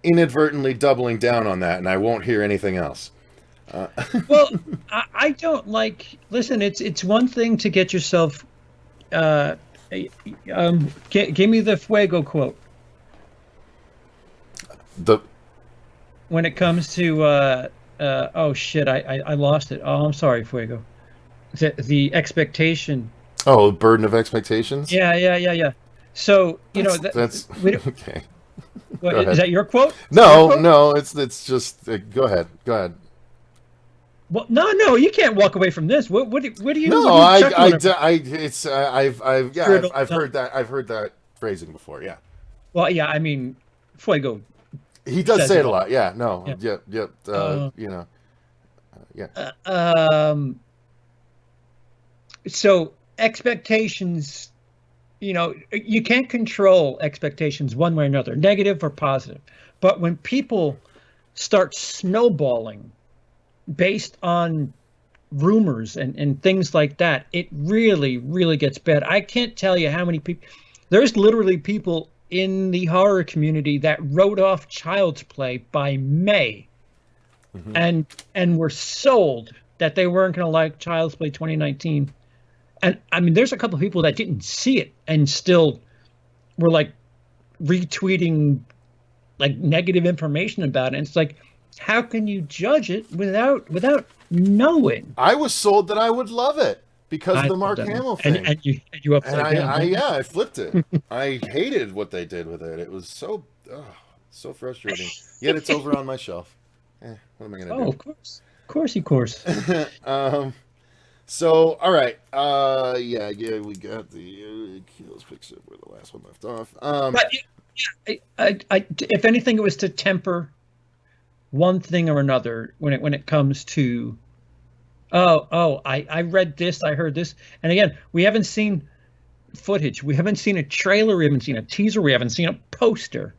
Speaker 1: inadvertently doubling down on that, and I won't hear anything else.
Speaker 2: Well, I don't like, listen, it's one thing to get yourself, give me the Fuego quote. When it comes to, oh shit, I lost it. Oh, I'm sorry, Fuego. The expectation.
Speaker 1: Oh, burden of expectations?
Speaker 2: Yeah. So,
Speaker 1: that's okay.
Speaker 2: What, is that your quote?
Speaker 1: No, it's just, go ahead.
Speaker 2: Well, no, you can't walk away from this. What do you?
Speaker 1: No, I've heard that phrasing before. Yeah.
Speaker 2: Well, yeah, I mean, Fuego.
Speaker 1: He does say it a lot. Yeah. No. Yeah.
Speaker 2: So expectations, you can't control expectations one way or another, negative or positive. But when people start snowballing based on rumors and things like that, it really, really gets bad. I can't tell you how many people, there's literally people in the horror community that wrote off Child's Play by May, and were sold that they weren't going to like Child's Play 2019. And I mean, there's a couple of people that didn't see it and still were like retweeting like negative information about it. And it's like, how can you judge it without knowing?
Speaker 1: I was sold that I would love it because of the Mark Hamill thing.
Speaker 2: And you upside down.
Speaker 1: I flipped it. I hated what they did with it. It was so So frustrating. Yet it's over on my shelf. What am I gonna
Speaker 2: Oh,
Speaker 1: do?
Speaker 2: of course.
Speaker 1: So, all right. Yeah, we got the let's fix it where the last one left off.
Speaker 2: But if anything, it was to temper one thing or another when it comes to I read this, I heard this, and again, we haven't seen footage, we haven't seen a trailer, we haven't seen a teaser, we haven't seen a poster,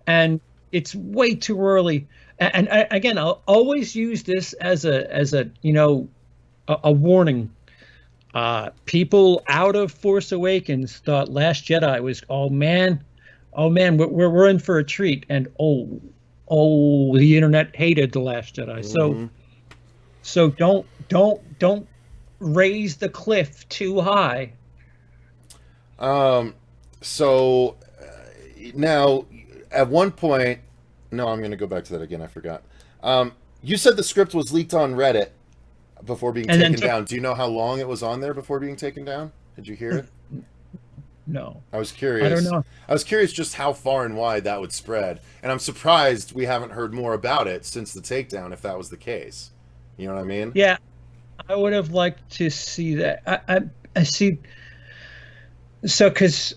Speaker 2: and it's way too early. And again, I'll always use this as a a warning. People out of Force Awakens thought Last Jedi was, oh man, we're in for a treat, and the internet hated the Last Jedi. So don't raise the cliff too high.
Speaker 1: So now at one point, no, I'm going to go back to that again. I forgot. You said the script was leaked on Reddit before being taken down. Do you know how long it was on there before being taken down? Did you hear it?
Speaker 2: No.
Speaker 1: I was curious.
Speaker 2: I don't know.
Speaker 1: I was curious just how far and wide that would spread. And I'm surprised we haven't heard more about it since the takedown, if that was the case. You know what I mean?
Speaker 2: Yeah. I would have liked to see that. I see. So, because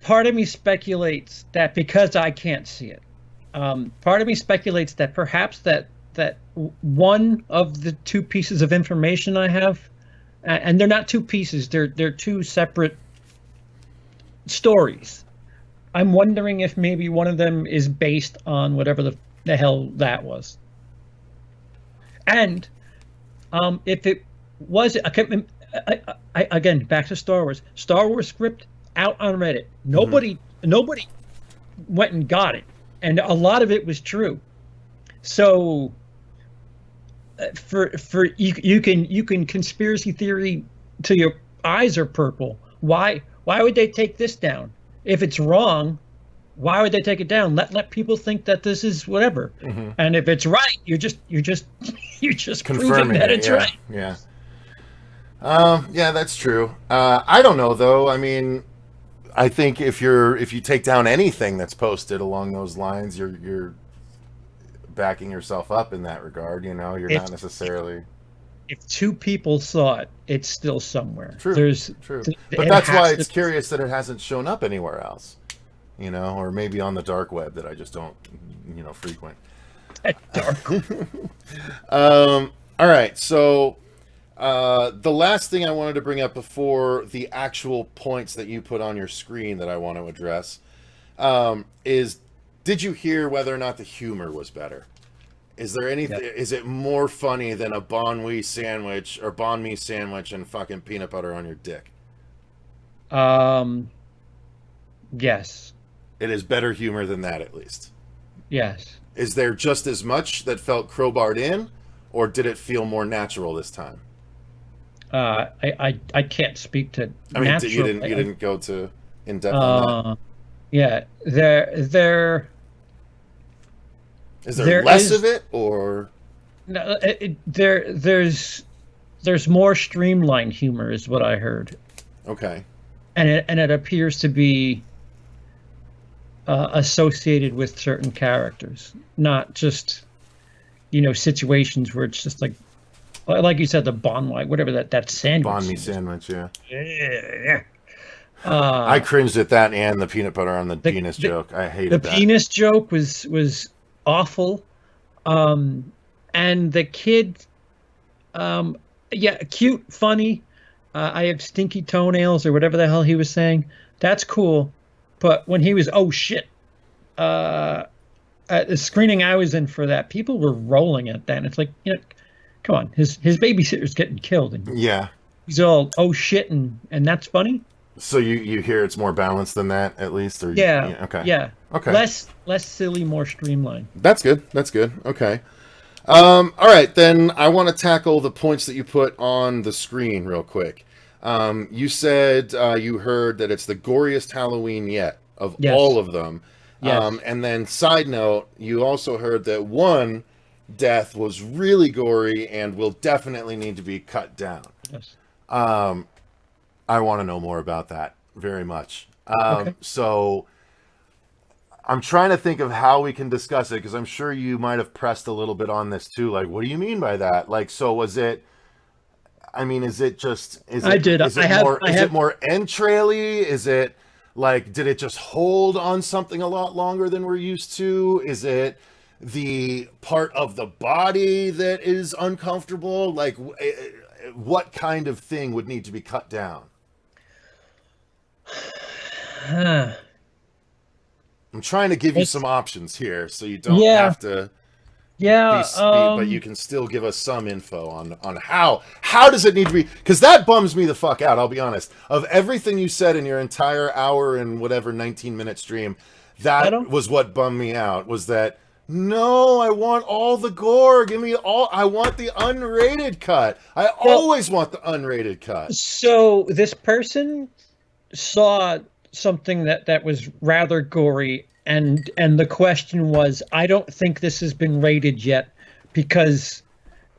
Speaker 2: part of me speculates that, because I can't see it, part of me speculates that perhaps that one of the two pieces of information I have, and they're not two pieces, they're two separate stories. I'm wondering if maybe one of them is based on whatever the hell that was. And if it was, again, back to Star Wars. Star Wars script out on Reddit. Nobody went and got it, and a lot of it was true. So, for you can conspiracy theory till your eyes are purple. Why would they take this down? If it's wrong, why would they take it down? Let people think that this is whatever. And if it's right, you're just proving that it's right.
Speaker 1: Yeah. Yeah, that's true. I don't know though. I mean, I think if you take down anything that's posted along those lines, you're backing yourself up in that regard. You know, you're not necessarily.
Speaker 2: If two people saw it, it's still somewhere.
Speaker 1: True. True. But that's why it's curious that it hasn't shown up anywhere else. You know, or maybe on the dark web that I just don't, frequent.
Speaker 2: Dark.
Speaker 1: All right, so the last thing I wanted to bring up before the actual points that you put on your screen that I want to address is, did you hear whether or not the humor was better? Is there anything? Yep. Is it more funny than a banh mi sandwich or banh mi sandwich and fucking peanut butter on your dick?
Speaker 2: Yes.
Speaker 1: It is better humor than that, at least.
Speaker 2: Yes.
Speaker 1: Is there just as much that felt crowbarred in, or did it feel more natural this time?
Speaker 2: I can't speak to.
Speaker 1: I mean, you didn't go to in depth on that.
Speaker 2: Yeah, there.
Speaker 1: Is there less of it, or
Speaker 2: no? There's more streamlined humor, is what I heard.
Speaker 1: Okay.
Speaker 2: And it appears to be associated with certain characters, not just situations where it's just like you said, the banh mi, whatever that sandwich.
Speaker 1: Banh mi sandwich, yeah.
Speaker 2: Yeah.
Speaker 1: I cringed at that and the peanut butter on the penis joke. I hated that.
Speaker 2: The penis joke was awful, and the kid, cute, funny. I have stinky toenails or whatever the hell he was saying. That's cool, but when he was at the screening I was in for that, people were rolling at that. And it's like, come on, his babysitter's getting killed, and he's all and that's funny.
Speaker 1: So you hear it's more balanced than that, at least, or
Speaker 2: okay. Less silly, more streamlined.
Speaker 1: That's good. Okay. All right, then I want to tackle the points that you put on the screen real quick. You said you heard that it's the goriest Halloween yet of all of them.
Speaker 2: Yes.
Speaker 1: And then, side note, you also heard that one death was really gory and will definitely need to be cut down.
Speaker 2: Yes.
Speaker 1: I want to know more about that very much.
Speaker 2: Okay.
Speaker 1: So I'm trying to think of how we can discuss it, because I'm sure you might have pressed a little bit on this too. Like, what do you mean by that? Like, so was it? I mean, is it just?
Speaker 2: I did.
Speaker 1: Is
Speaker 2: I
Speaker 1: it
Speaker 2: have.
Speaker 1: more?
Speaker 2: I
Speaker 1: Is it
Speaker 2: have.
Speaker 1: more entraily? Is it like? Did it just hold on something a lot longer than we're used to? Is it the part of the body that is uncomfortable? Like, what kind of thing would need to be cut down?
Speaker 2: Huh.
Speaker 1: I'm trying to give you
Speaker 2: It's
Speaker 1: some options here, so you don't
Speaker 2: yeah.
Speaker 1: have to
Speaker 2: Yeah.
Speaker 1: but you can still give us some info on how does it need to be, because that bums me the fuck out. I'll be honest. Of everything you said in your entire hour and whatever 19-minute stream,
Speaker 2: I
Speaker 1: that
Speaker 2: don't.
Speaker 1: was what bummed me out. Was that no? I want all the gore. Give me all. I want the unrated cut. I
Speaker 2: Well,
Speaker 1: always want the unrated cut.
Speaker 2: so this person saw something that was rather gory, and the question was, I don't think this has been rated yet, because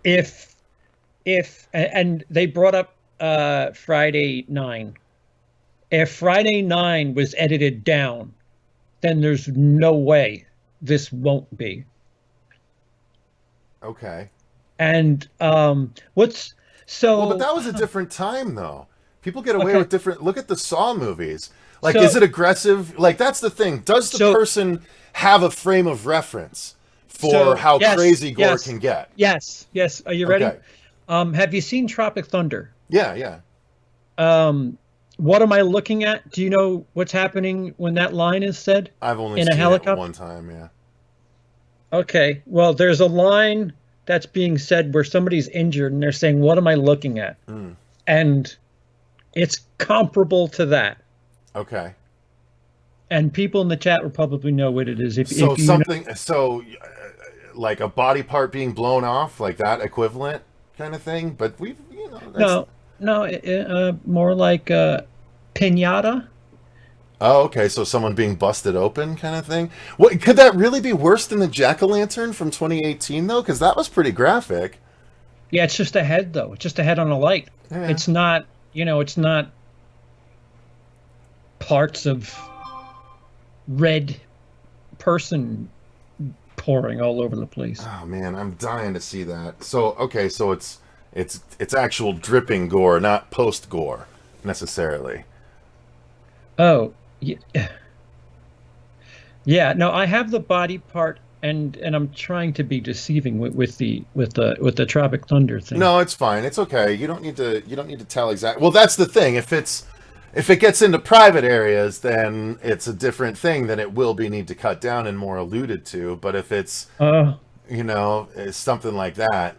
Speaker 2: if and they brought up Friday 9. If Friday 9 was edited down, then there's no way this won't be.
Speaker 1: Okay.
Speaker 2: And what's
Speaker 1: Well, but
Speaker 2: so
Speaker 1: that was a different time, though. People get away
Speaker 2: okay.
Speaker 1: with different. Look at the Saw movies. Like,
Speaker 2: So
Speaker 1: is it aggressive? Like, that's the thing. Does the
Speaker 2: so
Speaker 1: person have a frame of reference for
Speaker 2: so
Speaker 1: how
Speaker 2: yes,
Speaker 1: crazy gore
Speaker 2: yes,
Speaker 1: can get?
Speaker 2: yes. Are you ready?
Speaker 1: Okay.
Speaker 2: Have you seen Tropic Thunder?
Speaker 1: Yeah, yeah.
Speaker 2: What am I looking at? Do you know what's happening when that line is said
Speaker 1: I've only
Speaker 2: in a
Speaker 1: seen it
Speaker 2: helicopter?
Speaker 1: one time, yeah.
Speaker 2: Okay, well, there's a line that's being said where somebody's injured and they're saying, "What am I looking at?"
Speaker 1: Mm.
Speaker 2: And it's comparable to that.
Speaker 1: Okay.
Speaker 2: And people in the chat will probably know what it is.
Speaker 1: So
Speaker 2: If you know,
Speaker 1: something, like a body part being blown off, like that equivalent kind of thing. But that's.
Speaker 2: no, more like pinata.
Speaker 1: Oh, okay. So someone being busted open, kind of thing. What could that really be worse than the jack-o'-lantern from 2018 though? Because that was pretty graphic.
Speaker 2: Yeah, it's just a head though. It's just a head on a light.
Speaker 1: Yeah.
Speaker 2: It's not, it's not parts of red person pouring all over the place.
Speaker 1: Oh man, I'm dying to see that. So okay, so it's actual dripping gore, not post gore necessarily.
Speaker 2: Oh, yeah. Yeah, no, I have the body part, and I'm trying to be deceiving with the Tropic Thunder thing.
Speaker 1: No, it's fine. It's okay. You don't need to tell exactly. Well, that's the thing. If it gets into private areas, then it's a different thing. Then it will be need to cut down and more alluded to. But if it's it's something like that.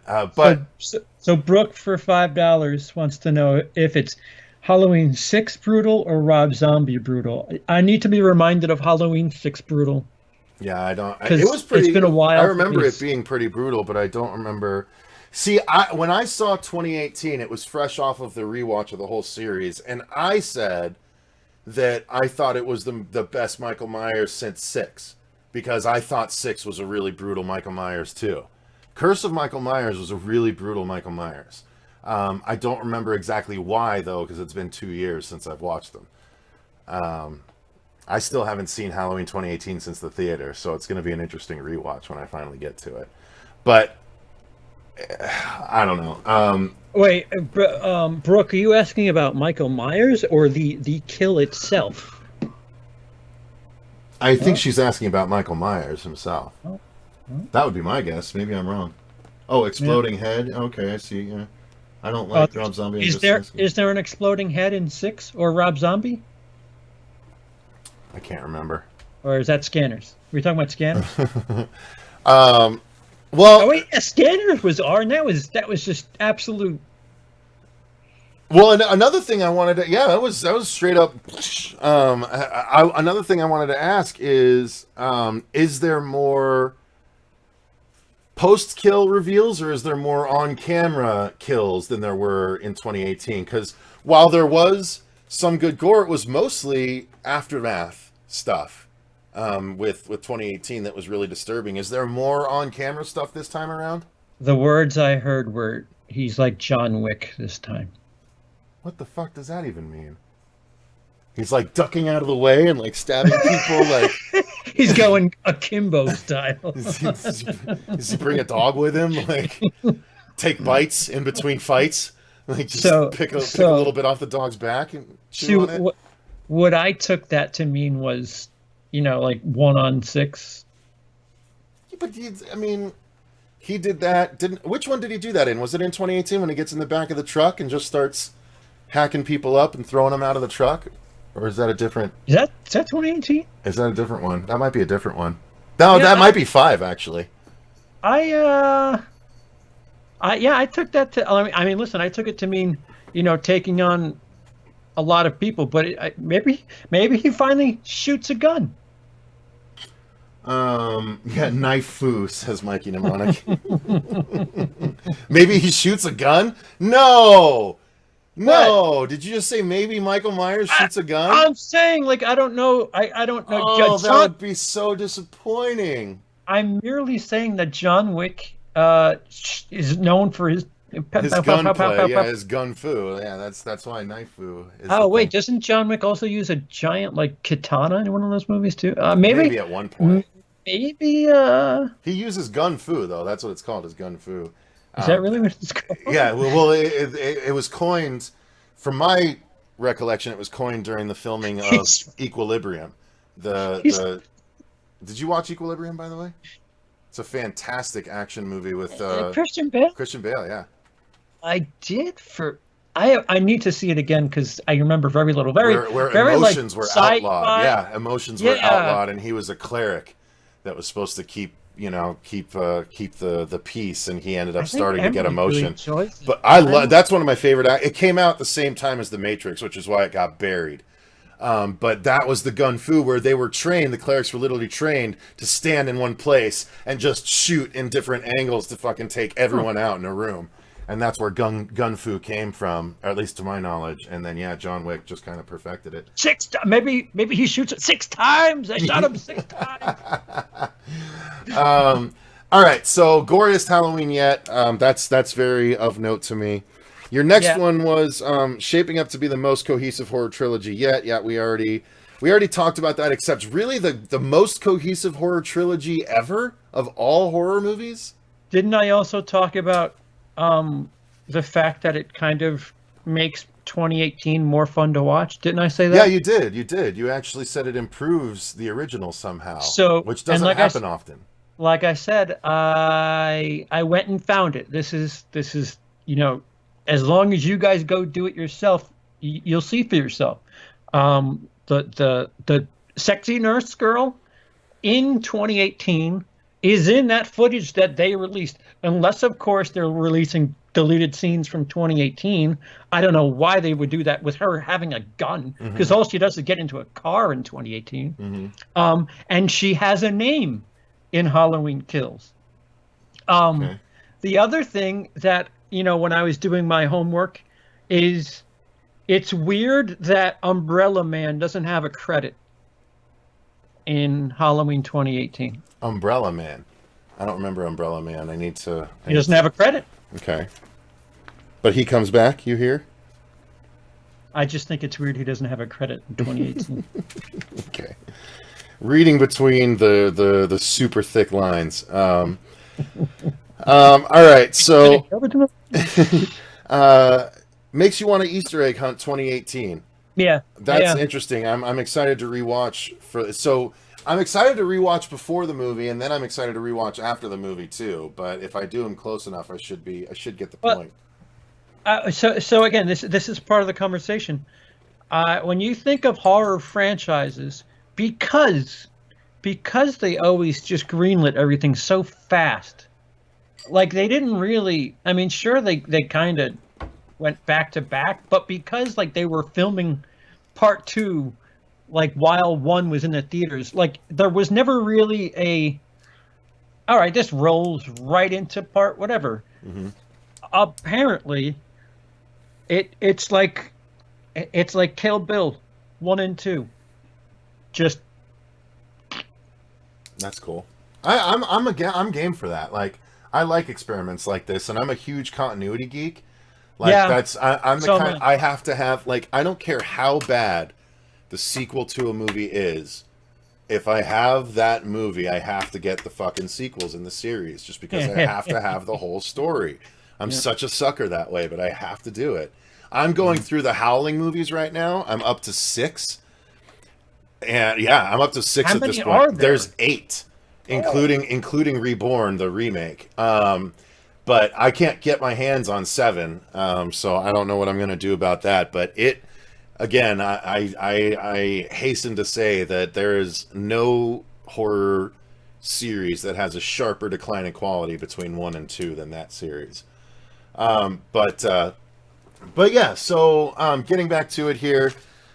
Speaker 2: So Brooke for $5 wants to know if it's Halloween 6 brutal or Rob Zombie brutal. I need to be reminded of Halloween 6 brutal.
Speaker 1: Yeah, I don't. It
Speaker 2: 'Cause
Speaker 1: was pretty.
Speaker 2: it's been a while
Speaker 1: I remember
Speaker 2: since-
Speaker 1: it being pretty brutal, but I don't remember. See, when I saw 2018, it was fresh off of the rewatch of the whole series, and I said that I thought it was the best Michael Myers since 6, because I thought 6 was a really brutal Michael Myers too. Curse of Michael Myers was a really brutal Michael Myers. I don't remember exactly why though, because it's been 2 years since I've watched them. I still haven't seen Halloween 2018 since the theater, so it's going to be an interesting rewatch when I finally get to it. But I don't know.
Speaker 2: Wait, Brooke, are you asking about Michael Myers or the kill itself?
Speaker 1: I think she's asking about Michael Myers himself. That would be my guess. Maybe I'm wrong. Oh, exploding head. Okay, I see. Yeah. I don't like Rob Zombie.
Speaker 2: Is there an exploding head in 6 or Rob Zombie?
Speaker 1: I can't remember.
Speaker 2: Or is that Scanners? Were we talking about Scanners?
Speaker 1: Well,
Speaker 2: Oh wait, Scanners was R, and that was just absolute.
Speaker 1: Well, another thing I wanted to, that was straight up. Another thing I wanted to ask is there more post-kill reveals, or is there more on-camera kills than there were in 2018? Because while there was some good gore, it was mostly aftermath stuff with 2018 that was really disturbing. Is there more on-camera stuff this time around?
Speaker 2: The words I heard were, he's like John Wick this time.
Speaker 1: What the fuck does that even mean? He's like ducking out of the way and like stabbing people like
Speaker 2: He's going akimbo style.
Speaker 1: Does he bring a dog with him? Like, take bites in between fights? Like, just pick a little bit off the dog's back and chew on it?
Speaker 2: What I took that to mean was, like 1-on-6.
Speaker 1: But, I mean, he did that. Which one did he do that in? Was it in 2018 when he gets in the back of the truck and just starts hacking people up and throwing them out of the truck? Or is that a different...
Speaker 2: Is that 2018?
Speaker 1: Is that a different one? That might be a different one. No, that might be 5, actually.
Speaker 2: I took that to... I mean, listen, I took it to mean, taking on a lot of people, but maybe he finally shoots a gun.
Speaker 1: Knife foo, says Mikey Mnemonic. Maybe he shoots a gun? No! No! What? Did you just say maybe Michael Myers shoots a gun?
Speaker 2: I'm saying, I don't know. I don't know.
Speaker 1: Oh, that would be so disappointing.
Speaker 2: I'm merely saying that John Wick is known for his
Speaker 1: gunplay. Yeah, his gun foo. Yeah, that's why knife foo is.
Speaker 2: Oh, wait, doesn't John Wick also use a giant, katana in one of those movies, too? Maybe
Speaker 1: at one point.
Speaker 2: Maybe,
Speaker 1: He uses gun foo, though. That's what it's called, is gun foo.
Speaker 2: Is that really what it's called?
Speaker 1: Yeah, well, it was coined, from my recollection, it was coined during the filming of Equilibrium. Did you watch Equilibrium, by the way? It's a fantastic action movie with
Speaker 2: Christian Bale.
Speaker 1: Christian Bale, yeah.
Speaker 2: I did I need to see it again because I remember very little. Where
Speaker 1: emotions were outlawed. Yeah, emotions were outlawed, and he was a cleric that was supposed to keep the peace, and he ended up starting to get emotion. Really but that's one of my favorite. It came out at the same time as The Matrix, which is why it got buried. But that was the gun fu where they were trained. The clerics were literally trained to stand in one place and just shoot in different angles to fucking take everyone out in a room. And that's where gun fu came from, or at least to my knowledge. And then John Wick just kind of perfected it.
Speaker 2: Maybe he shoots it 6 times. I shot him 6 times.
Speaker 1: All right, so goriest Halloween yet. That's very of note to me. Your next one was shaping up to be the most cohesive horror trilogy yet. Yeah, we already talked about that. Except really the most cohesive horror trilogy ever of all horror movies.
Speaker 2: Didn't I also talk about the fact that it kind of makes 2018 more fun to watch? Didn't I say that?
Speaker 1: Yeah, you did. You actually said it improves the original somehow, which doesn't happen often.
Speaker 2: Like I said, I went and found it. This is as long as you guys go do it yourself, you'll see for yourself. The sexy nurse girl in 2018 is in that footage that they released, unless of course they're releasing deleted scenes from 2018. I don't know why they would do that with her having a gun, because all she does is get into a car in 2018. And she has a name in Halloween Kills. The other thing that, when I was doing my homework is it's weird that Umbrella Man doesn't have a credit in Halloween 2018.
Speaker 1: Umbrella Man. I don't remember Umbrella Man.
Speaker 2: He doesn't have a credit.
Speaker 1: Okay. But he comes back, you hear?
Speaker 2: I just think it's weird he doesn't have a credit in 2018.
Speaker 1: Okay. Reading between the super thick lines. All right, so makes you want to Easter egg hunt 2018.
Speaker 2: Yeah,
Speaker 1: that's interesting. I'm excited to rewatch I'm excited to rewatch before the movie, and then I'm excited to rewatch after the movie too. But if I do them close enough, I should get the point.
Speaker 2: So again, this is part of the conversation. When you think of horror franchises, because they always just greenlit everything so fast. Like, they didn't really... I mean, sure, they kind of went back to back, but because, they were filming part 2, while 1 was in the theaters, there was never really all right, this rolls right into part whatever. Apparently, it's like Kill Bill 1 and 2. Just... That's
Speaker 1: cool. I'm game for that. I like experiments like this, and I'm a huge continuity geek. I'm the kind I have to have. I don't care how bad the sequel to a movie is. if I have that movie, I have to get the fucking sequels in the series just because I have to have the whole story. I'm such a sucker that way, but I have to do it. I'm going through the Howling movies right now. I'm up to 6. And yeah, I'm up to 6
Speaker 2: How
Speaker 1: at this
Speaker 2: many
Speaker 1: point.
Speaker 2: are there?
Speaker 1: There's 8, including Reborn, the remake. But I can't get my hands on 7, so I don't know what I'm going to do about that. But it, again, I hasten to say that there is no horror series that has a sharper decline in quality between 1 and 2 than that series. But yeah, so getting back to it here,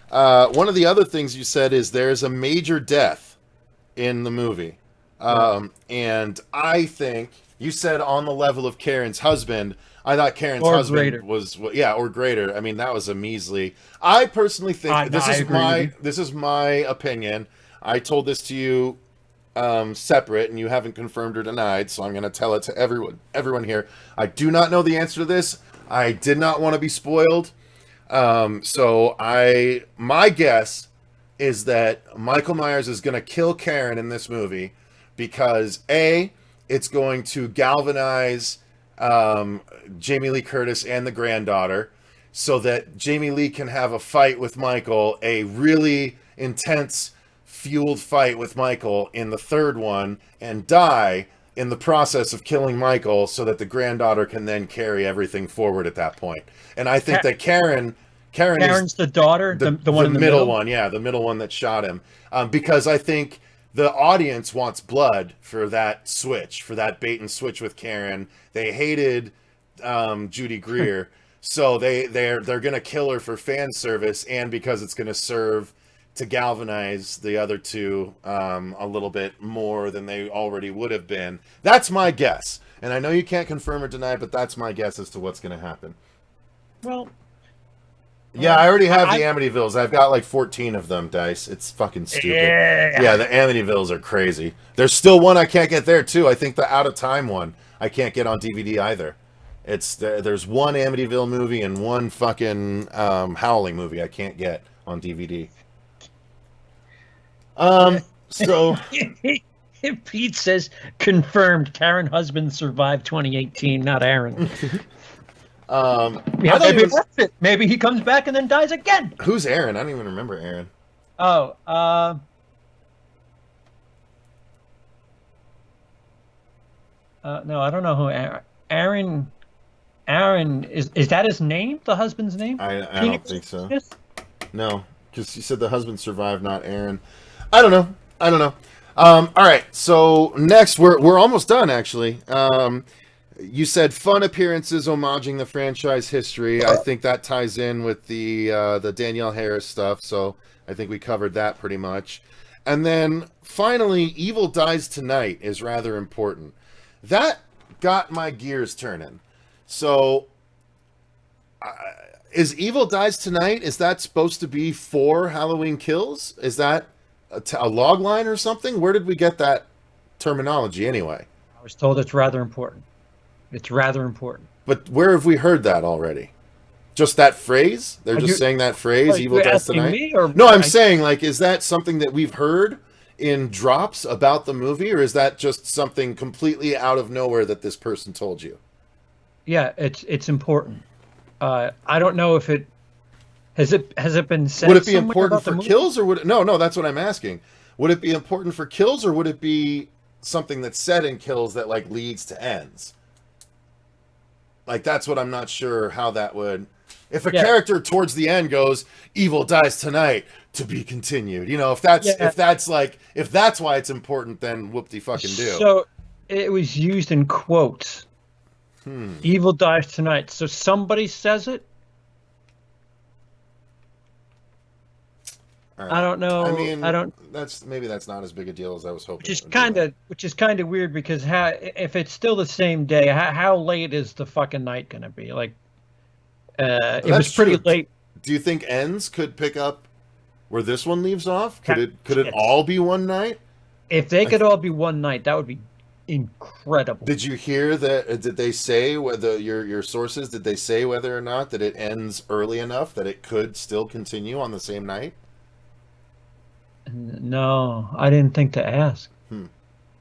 Speaker 1: one of the other things you said is there's a major death in the movie. And I think you said on the level of Karen's husband. I thought Karen's husband was, or greater. I mean, that was a measly. I personally think this is my opinion. I told this to you separate, and you haven't confirmed or denied, so I'm going to tell it to everyone here. I do not know the answer to this. I did not want to be spoiled. So my guess is that Michael Myers is going to kill Karen in this movie because A, it's going to galvanize Jamie Lee Curtis and the granddaughter so that Jamie Lee can have a fight with Michael, a really intense, fueled fight with Michael in the third one, and die in the process of killing Michael so that the granddaughter can then carry everything forward at that point. And I think that Karen's
Speaker 2: is the daughter, the one in the
Speaker 1: middle one, the middle one that shot him. Because I think the audience wants blood for that switch, for that bait and switch with Karen. They hated Judy Greer, so they're gonna kill her for fan service, and because it's gonna serve to galvanize the other two a little bit more than they already would have been. That's my guess, and I know you can't confirm or deny, but that's my guess as to what's gonna happen.
Speaker 2: Well.
Speaker 1: Yeah, I already have the Amityvilles. I've got like 14 of them, Dice. It's fucking stupid. Yeah, the Amityvilles are crazy. There's still one I can't get there, too. I think the Out of Time one I can't get on DVD either. There's one Amityville movie and one fucking Howling movie I can't get on DVD. So...
Speaker 2: Pete says, confirmed, Karen husband survived 2018, not Aaron. Maybe he comes back and then dies again.
Speaker 1: Who's Aaron? I don't even remember Aaron.
Speaker 2: Oh, no, I don't know who Aaron is that his name? The husband's name?
Speaker 1: I don't think so. No, because you said the husband survived, not Aaron. I don't know. All right, so next we're almost done actually. You said fun appearances homaging the franchise history. I think that ties in with the Danielle Harris stuff, so I think we covered that pretty much. And then finally, Evil Dies Tonight is rather important. That got my gears turning. So, is Evil Dies Tonight, is that supposed to be 4 Halloween Kills? Is that a log line or something? Where did we get that terminology anyway?
Speaker 2: I was told it's rather important. It's rather important.
Speaker 1: But where have we heard that already? Just that phrase? They're just saying that phrase, Evil Dies Tonight?
Speaker 2: Me, or
Speaker 1: no, I'm saying, like, is that something that we've heard in drops about the movie, or is that just something completely out of nowhere that this person told you?
Speaker 2: Yeah, it's important. I don't know if it has been said.
Speaker 1: Would it be important for kills, or would it, no? That's what I'm asking. Would it be important for kills, or would it be something that's said in kills that like leads to ends? Like, that's what I'm not sure how that would... If a character towards the end goes, Evil Dies Tonight, to be continued. You know, if that's why it's important, then whoop-de-fucking-do.
Speaker 2: So, it was used in quotes. Evil Dies Tonight. So, somebody says it? Right. I don't know.
Speaker 1: I mean,
Speaker 2: that's
Speaker 1: not as big a deal as I was hoping.
Speaker 2: Which is kind of weird because if it's still the same day, how late is the fucking night going to be? Like, it was pretty late.
Speaker 1: Do you think Ends could pick up where this one leaves off? Could it all be one night?
Speaker 2: If they could all be one night, that would be incredible.
Speaker 1: Did you hear that? Did they say whether your sources? Did they say whether or not that it ends early enough that it could still continue on the same night?
Speaker 2: No, I didn't think to ask.
Speaker 1: Hmm.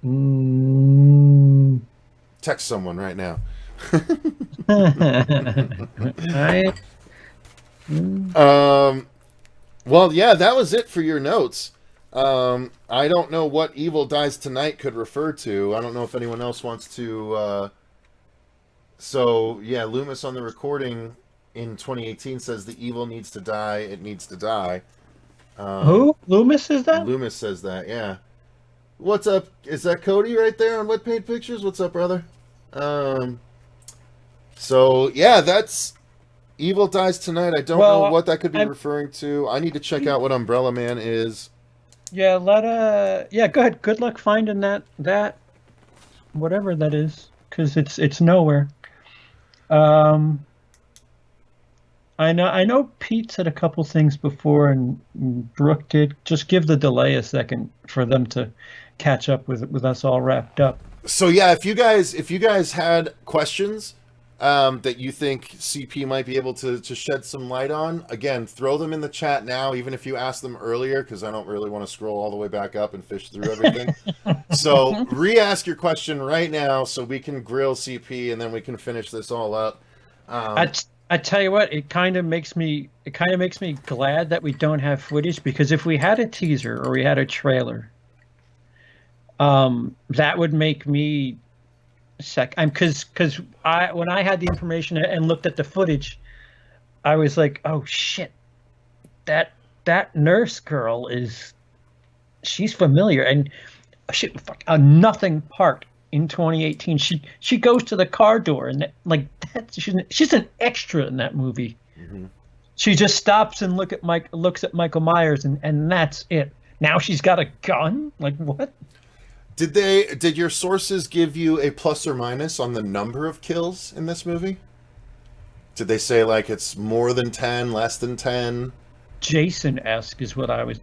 Speaker 2: Mm.
Speaker 1: Text someone right now.
Speaker 2: I, mm.
Speaker 1: Well, yeah, that was it for your notes. I don't know what Evil Dies Tonight could refer to. I don't know if anyone else wants to. So, yeah, Loomis on the recording in 2018 says the evil needs to die. It needs to die.
Speaker 2: Who? Loomis is that?
Speaker 1: Loomis says that, yeah. What's up? Is that Cody right there on Wet Paint Pictures? What's up, brother? So, yeah, that's Evil Dies Tonight. I don't know what that could be referring to. I need to check out what Umbrella Man is.
Speaker 2: Yeah, go ahead. Good luck finding that whatever that is, because it's nowhere. I know Pete said a couple things before, and Brooke did. Just give the delay a second for them to catch up with us all wrapped up.
Speaker 1: So yeah, if you guys had questions that you think CP might be able to shed some light on, again, throw them in the chat now, even if you asked them earlier, because I don't really want to scroll all the way back up and fish through everything. So re-ask your question right now so we can grill CP and then we can finish this all up.
Speaker 2: I tell you what, it kind of makes me glad that we don't have footage, because if we had a teaser or we had a trailer, that would make me because when I had the information and looked at the footage, I was like, oh shit, that nurse girl she's familiar, and a nothing part in 2018. She goes to the car door, and she's an extra in that movie. Mm-hmm. She just stops and looks at Michael Myers, and that's it. Now she's got a gun? Like, what?
Speaker 1: Did your sources give you a plus or minus on the number of kills in this movie? Did they say like it's more than 10, less than 10?
Speaker 2: Jason-esque is what I was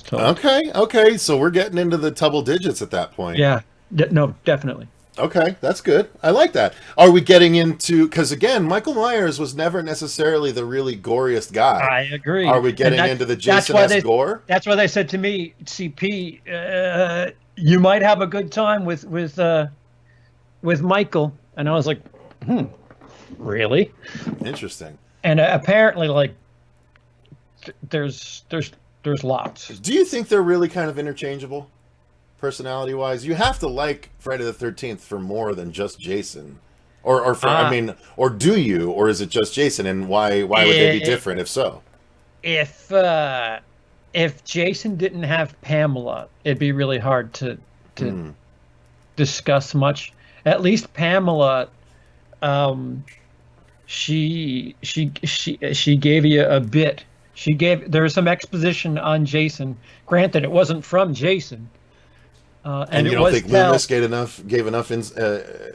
Speaker 2: told.
Speaker 1: Okay. So we're getting into the double digits at that point.
Speaker 2: Yeah. No, definitely.
Speaker 1: Okay, that's good. I like that. Are we getting into, because again, Michael Myers was never necessarily the really goriest guy.
Speaker 2: I agree.
Speaker 1: Are we getting into the Jason-esque gore?
Speaker 2: That's why they said to me, CP, you might have a good time with Michael, and I was like, really?
Speaker 1: Interesting.
Speaker 2: And apparently, like, there's lots.
Speaker 1: Do you think they're really kind of interchangeable? Personality-wise, you have to like Friday the 13th for more than just Jason, or do you, or is it just Jason? And why would they be different if so?
Speaker 2: If Jason didn't have Pamela, it'd be really hard to discuss much. At least Pamela, she gave you a bit. There was some exposition on Jason. Granted, it wasn't from Jason.
Speaker 1: And you don't think Loomis gave enough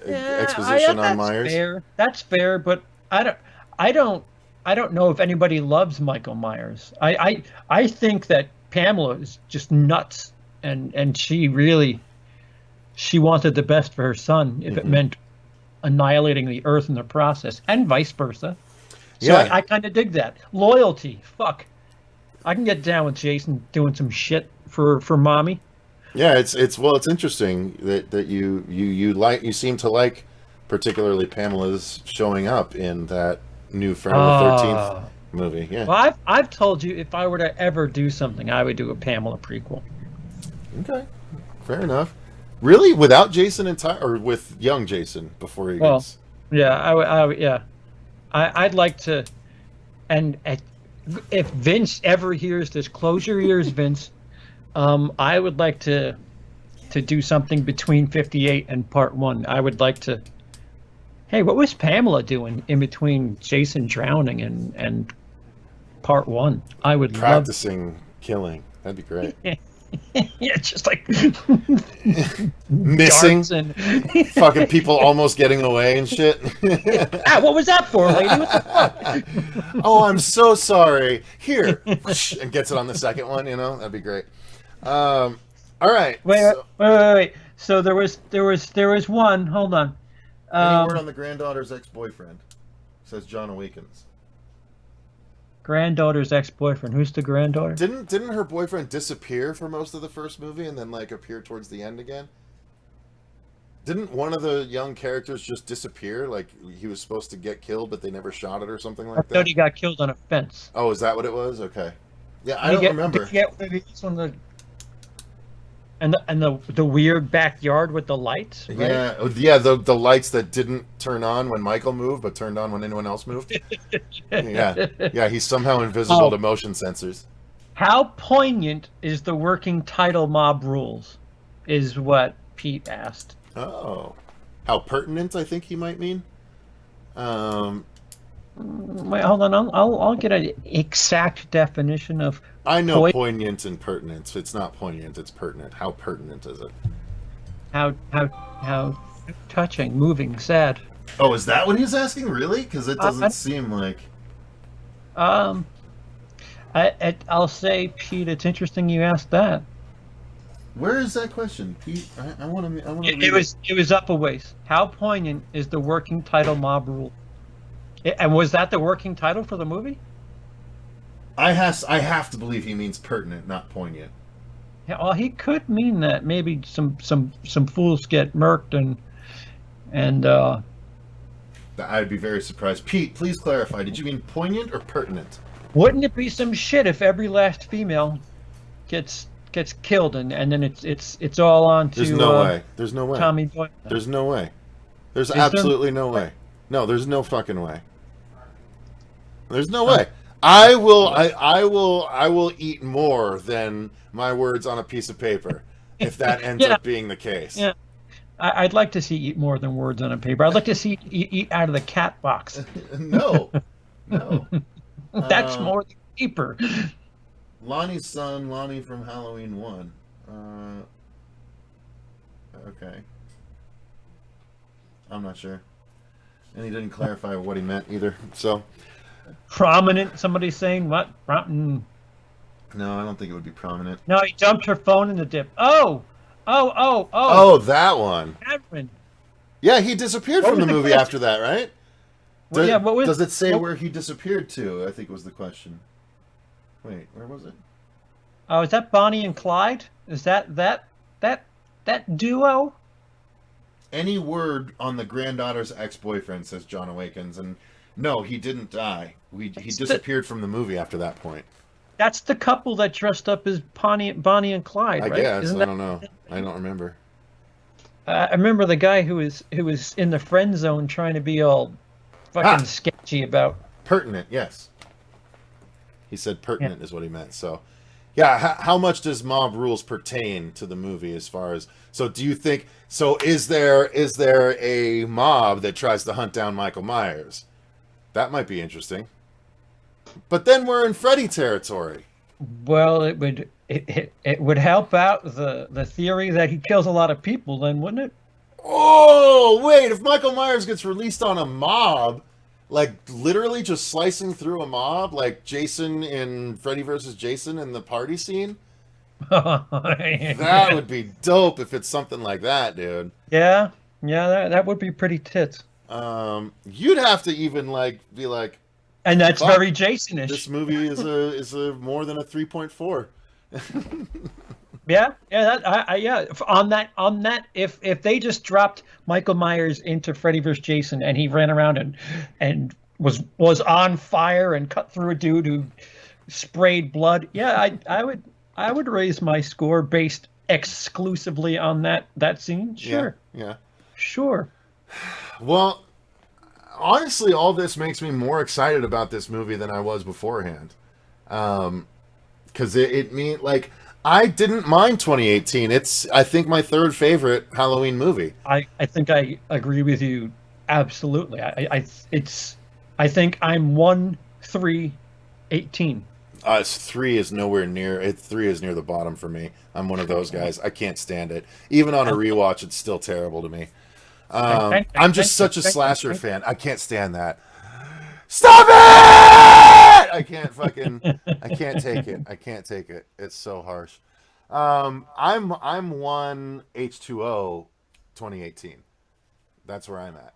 Speaker 1: exposition on Myers?
Speaker 2: That's fair, but I don't know if anybody loves Michael Myers. I think that Pamela is just nuts, and she wanted the best for her son if it meant annihilating the Earth in the process, and vice versa. So I kind of dig that loyalty. Fuck, I can get down with Jason doing some shit for mommy.
Speaker 1: Yeah, it's interesting that you seem to like particularly Pamela's showing up in that new Friday the 13th movie. Yeah.
Speaker 2: Well, I've told you if I were to ever do something, I would do a Pamela prequel.
Speaker 1: Okay, fair enough. Really, without Jason or with young Jason before he gets.
Speaker 2: Yeah, I'd like to, and if Vince ever hears this, close your ears, Vince. I would like to do something between 58 and part 1. I would like to. Hey, what was Pamela doing in between Jason drowning and part 1? I would
Speaker 1: practicing killing. That'd be great.
Speaker 2: Yeah, just like
Speaker 1: missing and fucking people almost getting away and shit.
Speaker 2: What was that for, lady? What the fuck?
Speaker 1: Oh, I'm so sorry. Here, and gets it on the second one. That'd be great. All right.
Speaker 2: Wait. So there was one. Hold on.
Speaker 1: Any word on the granddaughter's ex-boyfriend? Says John Awakens.
Speaker 2: Granddaughter's ex-boyfriend. Who's the granddaughter?
Speaker 1: Didn't her boyfriend disappear for most of the first movie and then like appear towards the end again? Didn't one of the young characters just disappear? Like he was supposed to get killed, but they never shot it or something
Speaker 2: I
Speaker 1: like
Speaker 2: thought
Speaker 1: that?
Speaker 2: he got killed on a fence.
Speaker 1: Oh, is that what it was? Okay. Yeah, I
Speaker 2: Did he
Speaker 1: don't
Speaker 2: get? Did
Speaker 1: remember.
Speaker 2: he get one of these on the and the weird backyard with the lights? Right?
Speaker 1: Yeah, yeah, the lights that didn't turn on when Michael moved, but turned on when anyone else moved. Yeah, yeah, he's somehow invisible to motion sensors.
Speaker 2: How poignant is the working title Mob Rules? Is what Pete asked.
Speaker 1: Oh, how pertinent? I think he might mean.
Speaker 2: Wait, hold on. I'll get an exact definition of.
Speaker 1: I know poignant and pertinent. It's not poignant. It's pertinent. How pertinent is it?
Speaker 2: How touching, moving, sad.
Speaker 1: Oh, is that what he's asking? Really? Because it doesn't seem like.
Speaker 2: I'll say, Pete. It's interesting you asked that.
Speaker 1: Where is that question, Pete? I want to.
Speaker 2: It was up a ways. How poignant is the working title Mob Rule? And was that the working title for the movie?
Speaker 1: I have to believe he means pertinent, not poignant.
Speaker 2: Yeah, well, he could mean that. Maybe some fools get murked and.
Speaker 1: I'd be very surprised. Pete, please clarify. Did you mean poignant or pertinent?
Speaker 2: Wouldn't it be some shit if every last female gets killed and then it's all on to?
Speaker 1: There's no way. There's no way.
Speaker 2: Tommy Boy.
Speaker 1: There's no way. There's absolutely no way. No, there's no fucking way. There's no way. I will eat more than my words on a piece of paper if that ends up being the case.
Speaker 2: Yeah. I'd like to see eat more than words on a paper. I'd like to see eat out of the cat box.
Speaker 1: No.
Speaker 2: That's more than paper.
Speaker 1: Lonnie's son, Lonnie from Halloween 1. Okay. I'm not sure. And he didn't clarify what he meant either. So
Speaker 2: prominent. Somebody's saying what?
Speaker 1: No, I don't think it would be prominent.
Speaker 2: No, he dumped her phone in the dip. Oh,
Speaker 1: that one.
Speaker 2: Admin.
Speaker 1: Yeah, he disappeared from the movie after that, right? Does it say where he disappeared to? I think was the question. Wait, where was it?
Speaker 2: Oh, is that Bonnie and Clyde? Is that duo?
Speaker 1: Any word on the granddaughter's ex-boyfriend, says John Awakens, and no, he didn't die. He disappeared from the movie after that point.
Speaker 2: That's the couple that dressed up as Bonnie and Clyde, right?
Speaker 1: I guess. I don't know. I don't remember.
Speaker 2: I remember the guy who was in the friend zone trying to be all fucking sketchy about.
Speaker 1: Pertinent, yes. He said pertinent is what he meant. So, yeah, how much does Mob Rules pertain to the movie as far as... So do you think... So is there a mob that tries to hunt down Michael Myers? That might be interesting. But then we're in Freddy territory.
Speaker 2: Well, it would help out the theory that he kills a lot of people, then, wouldn't it?
Speaker 1: Oh, wait, if Michael Myers gets released on a mob, like literally just slicing through a mob, like Jason in Freddy vs. Jason in the party scene, that would be dope if it's something like that, dude.
Speaker 2: Yeah, that would be pretty tits.
Speaker 1: You'd have to even be like,
Speaker 2: and that's very Jason-ish.
Speaker 1: This movie is a more than a 3.4.
Speaker 2: Yeah. On that, if they just dropped Michael Myers into Freddy vs. Jason and he ran around and was on fire and cut through a dude who sprayed blood, I would raise my score based exclusively on that scene. Sure.
Speaker 1: Yeah.
Speaker 2: Sure.
Speaker 1: Well, honestly, all this makes me more excited about this movie than I was beforehand. Because it means, I didn't mind 2018. It's, I think, my third favorite Halloween movie.
Speaker 2: I think I agree with you absolutely. I think I'm 1-3-18.
Speaker 1: 3 is nowhere near. 3 is near the bottom for me. I'm one of those guys. I can't stand it. Even on a rewatch, it's still terrible to me. I'm just such a slasher fan. I can't stand that. Stop it! I can't take it. I can't take it. It's so harsh. I'm 1 H2O 2018. That's where I'm at.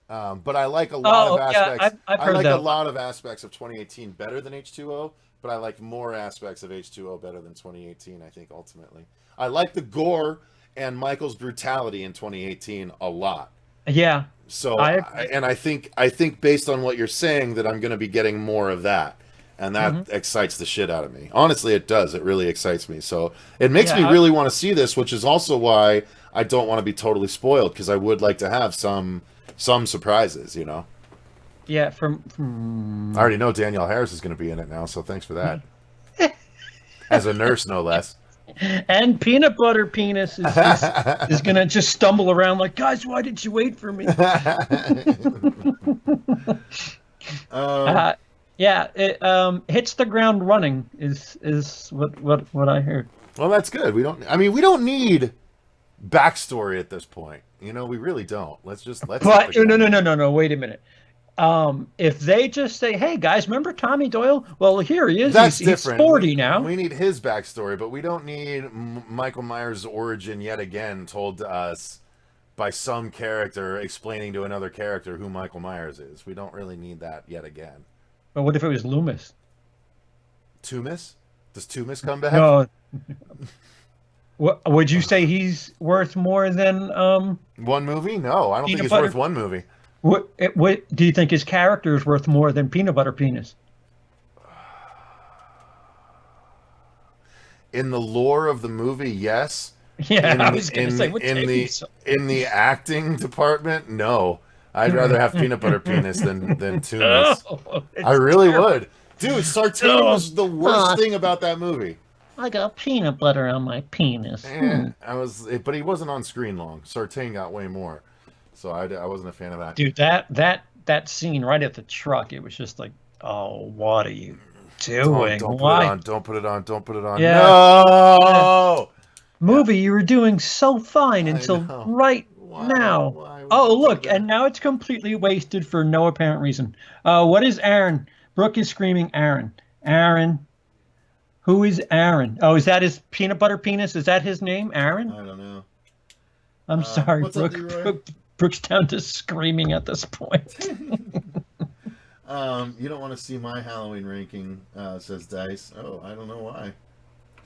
Speaker 1: But I like a lot of aspects.
Speaker 2: I've
Speaker 1: I
Speaker 2: heard
Speaker 1: like
Speaker 2: that
Speaker 1: a lot of aspects of 2018 better than H2O, but I like more aspects of H2O better than 2018. I think ultimately, I like the gore and Michael's brutality in 2018 a lot.
Speaker 2: Yeah,
Speaker 1: So,
Speaker 2: I
Speaker 1: I think based on what you're saying that I'm going to be getting more of that, and that
Speaker 2: Mhm.
Speaker 1: excites the shit out of me. Honestly, it does. It really excites me. So it makes me
Speaker 2: Yeah,
Speaker 1: really want to see this, which is also why I don't want to be totally spoiled because I would like to have some surprises. You know,
Speaker 2: yeah.
Speaker 1: I already know Danielle Harris is going to be in it now, so thanks for that. As a nurse, no less.
Speaker 2: And peanut butter penis is gonna just stumble around like, guys, why did you wait for me?
Speaker 1: um,
Speaker 2: Yeah, it hits the ground running is what I heard.
Speaker 1: well, that's good. We don't. I mean, we don't need backstory at this point. You know, we really don't. Let's hit the
Speaker 2: But no,
Speaker 1: ground
Speaker 2: no, no,
Speaker 1: running.
Speaker 2: no, no. Wait a minute. If they just say, "Hey guys, remember Tommy Doyle? Well, here he is.
Speaker 1: That's
Speaker 2: He's
Speaker 1: different.
Speaker 2: 40 now."
Speaker 1: We need his backstory, but we don't need Michael Myers' origin yet again told to us by some character explaining to another character who Michael Myers is. We don't really need that yet again.
Speaker 2: But what if it was Loomis?
Speaker 1: Toomis? Does Toomis come back?
Speaker 2: No. What would you say he's worth more than
Speaker 1: One movie? No, I don't think
Speaker 2: Peanut
Speaker 1: he's
Speaker 2: Butter?
Speaker 1: worth one movie.
Speaker 2: What do you think his character is worth more than Peanut Butter Penis?
Speaker 1: In the lore of the movie, yes.
Speaker 2: Yeah, I was gonna say,
Speaker 1: In the acting department, no. I'd rather have Peanut Butter Penis than Toomis. I really would. Dude, Sartain was the worst thing about that movie.
Speaker 2: I got peanut butter on my penis.
Speaker 1: But he wasn't on screen long. Sartain got way more, so I wasn't a fan of that.
Speaker 2: Dude, that scene right at the truck, it was just like, oh, what are you doing?
Speaker 1: Don't put
Speaker 2: Why?
Speaker 1: it on. Don't put it on. Don't put it on.
Speaker 2: Yeah.
Speaker 1: No.
Speaker 2: Movie, you were doing so fine
Speaker 1: I
Speaker 2: until
Speaker 1: know.
Speaker 2: right
Speaker 1: Why?
Speaker 2: now.
Speaker 1: Why would
Speaker 2: Oh,
Speaker 1: you do
Speaker 2: look,
Speaker 1: that?
Speaker 2: and now it's completely wasted for no apparent reason. What is Aaron? Brooke is screaming, Aaron. Aaron. Who is Aaron? Oh, is that his peanut butter penis? Is that his name, Aaron?
Speaker 1: I don't know.
Speaker 2: I'm sorry,
Speaker 1: what's up,
Speaker 2: Brooke.
Speaker 1: Leroy?
Speaker 2: Brooke's down to screaming at this point.
Speaker 1: You don't want to see my Halloween ranking, says Dice. Oh, I don't know why.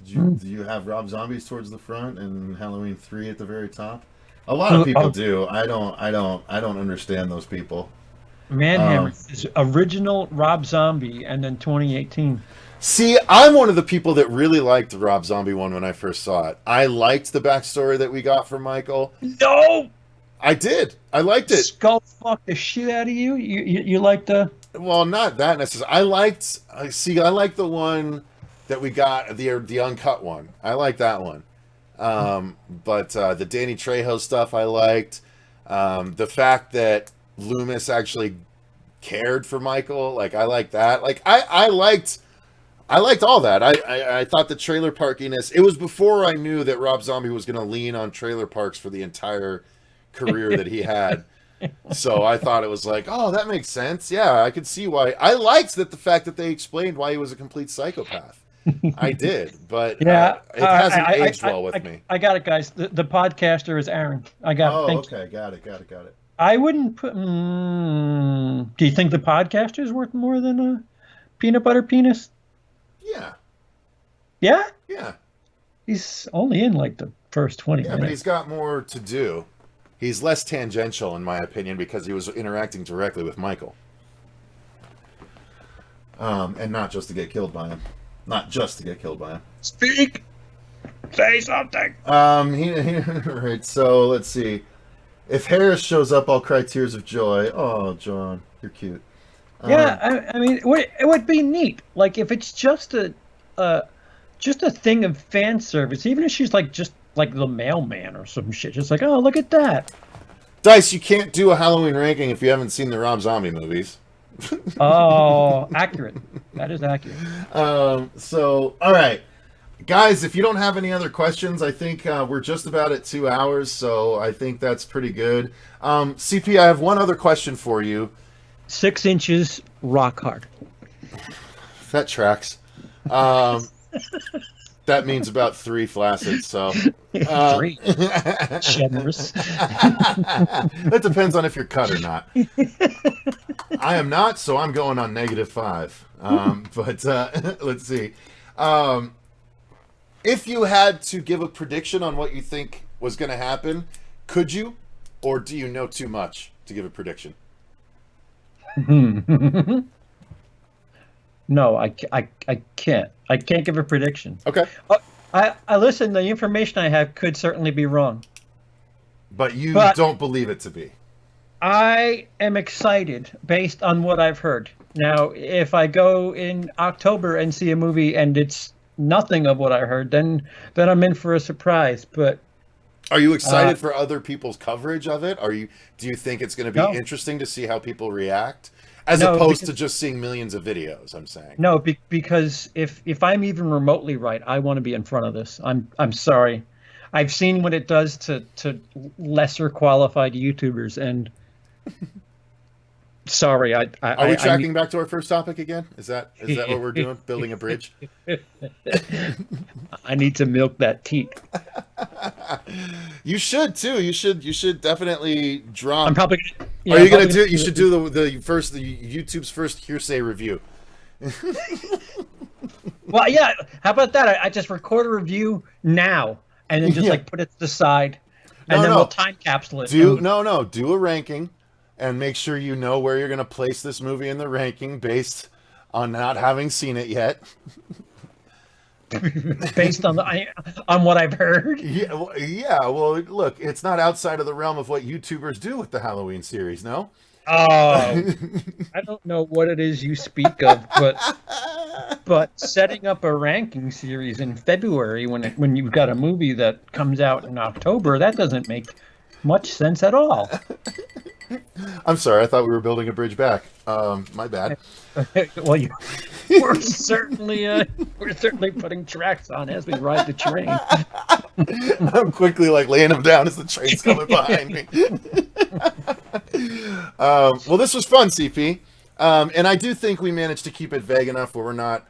Speaker 1: Do you have Rob Zombies towards the front and Halloween 3 at the very top? A lot of people do. I don't understand those people.
Speaker 2: Manhammer is original Rob Zombie, and then 2018.
Speaker 1: See, I'm one of the people that really liked the Rob Zombie one when I first saw it. I liked the backstory that we got from Michael.
Speaker 2: No,
Speaker 1: I did. I liked it.
Speaker 2: skull fuck the shit out of you. You like the?
Speaker 1: Well, not that necessarily. I like the one that we got, the uncut one. I like that one. But the Danny Trejo stuff I liked. The fact that Loomis actually cared for Michael, like I like that. Like I liked all that. I thought the trailer parkiness. It was before I knew that Rob Zombie was going to lean on trailer parks for the entire career that he had. So I thought it was like, oh, that makes sense. Yeah, I could see why. I liked the fact that they explained why he was a complete psychopath. I did, but
Speaker 2: Yeah,
Speaker 1: it hasn't aged well with me.
Speaker 2: I got it, guys. The podcaster is Aaron. I got it.
Speaker 1: Oh,
Speaker 2: Thank you.
Speaker 1: okay, got it.
Speaker 2: I wouldn't put. Do you think the podcaster is worth more than a peanut butter penis?
Speaker 1: Yeah,
Speaker 2: Yeah,
Speaker 1: yeah,
Speaker 2: he's only in like the first 20
Speaker 1: yeah. But
Speaker 2: minutes.
Speaker 1: he's got more to do. He's less tangential, in my opinion, because he was interacting directly with Michael, and not just to get killed by him.
Speaker 2: Speak. Say something.
Speaker 1: Right. So let's see. If Harris shows up, I'll cry tears of joy. Oh, John, you're cute.
Speaker 2: Yeah, I mean, it would be neat. Like if it's just a thing of fan service, even if she's like just like the mailman or some shit, just like, oh, look at that.
Speaker 1: Dice, you can't do a Halloween ranking if you haven't seen the Rob Zombie movies.
Speaker 2: Oh, accurate. That is accurate.
Speaker 1: So, all right. Guys, if you don't have any other questions, I think we're just about at 2 hours, so I think that's pretty good. CP, I have one other question for you.
Speaker 2: 6 inches, rock hard.
Speaker 1: That tracks. That That means about 3 flaccid, so...
Speaker 2: 3. Generous.
Speaker 1: That depends on if you're cut or not. I am not, so I'm going on -5. But let's see. If you had to give a prediction on what you think was going to happen, could you? Or do you know too much to give a prediction?
Speaker 2: No, I can't. I can't give a prediction.
Speaker 1: Okay.
Speaker 2: I listen, the information I have could certainly be wrong.
Speaker 1: But you don't believe it to be.
Speaker 2: I am excited based on what I've heard. Now, if I go in October and see a movie and it's nothing of what I heard, then I'm in for a surprise. But
Speaker 1: are you excited for other people's coverage of it? Do you think it's going to be interesting to see how people react? As opposed to just seeing millions of videos, I'm saying.
Speaker 2: No, because if I'm even remotely right, I want to be in front of this. I'm sorry. I've seen what it does to lesser qualified YouTubers, and sorry. Are we
Speaker 1: tracking back to our first topic again? Is that what we're doing? Building a bridge?
Speaker 2: I need to milk that teat.
Speaker 1: You should too. You should definitely drop.
Speaker 2: I'm probably.
Speaker 1: Yeah, are you gonna do? You should do the YouTube's first hearsay review.
Speaker 2: Well, yeah. How about that? I just record a review now, and then just put it to the side, and then we'll time capsule it.
Speaker 1: Do a ranking, and make sure you know where you're gonna place this movie in the ranking based on not having seen it yet.
Speaker 2: Based on what I've heard.
Speaker 1: Well, look, it's not outside of the realm of what YouTubers do with the Halloween series, no?
Speaker 2: Oh, I don't know what it is you speak of, but setting up a ranking series in February when you've got a movie that comes out in October, that doesn't make much sense at all.
Speaker 1: I'm sorry, I thought we were building a bridge back. My bad.
Speaker 2: Well, we're certainly putting tracks on as we ride the train.
Speaker 1: I'm quickly laying them down as the train's coming behind me. Well, this was fun, CP, and I do think we managed to keep it vague enough where we're not.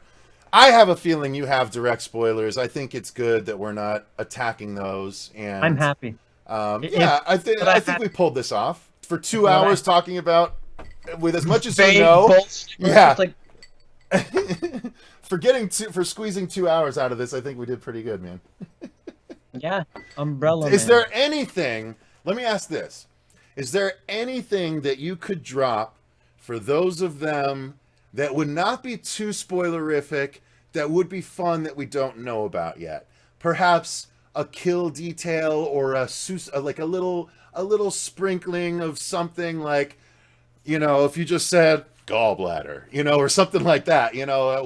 Speaker 1: I have a feeling you have direct spoilers. I think it's good that we're not attacking those. And
Speaker 2: I'm happy.
Speaker 1: I think we pulled this off for 2 hours talking about with as much as you know. Yeah. For squeezing 2 hours out of this, I think we did pretty good, man.
Speaker 2: Yeah, umbrella.
Speaker 1: Is there anything? Let me ask this: is there anything that you could drop for those of them that would not be too spoilerific, that would be fun that we don't know about yet? Perhaps a kill detail or a little sprinkling of something like, if you just said gallbladder, or something like that,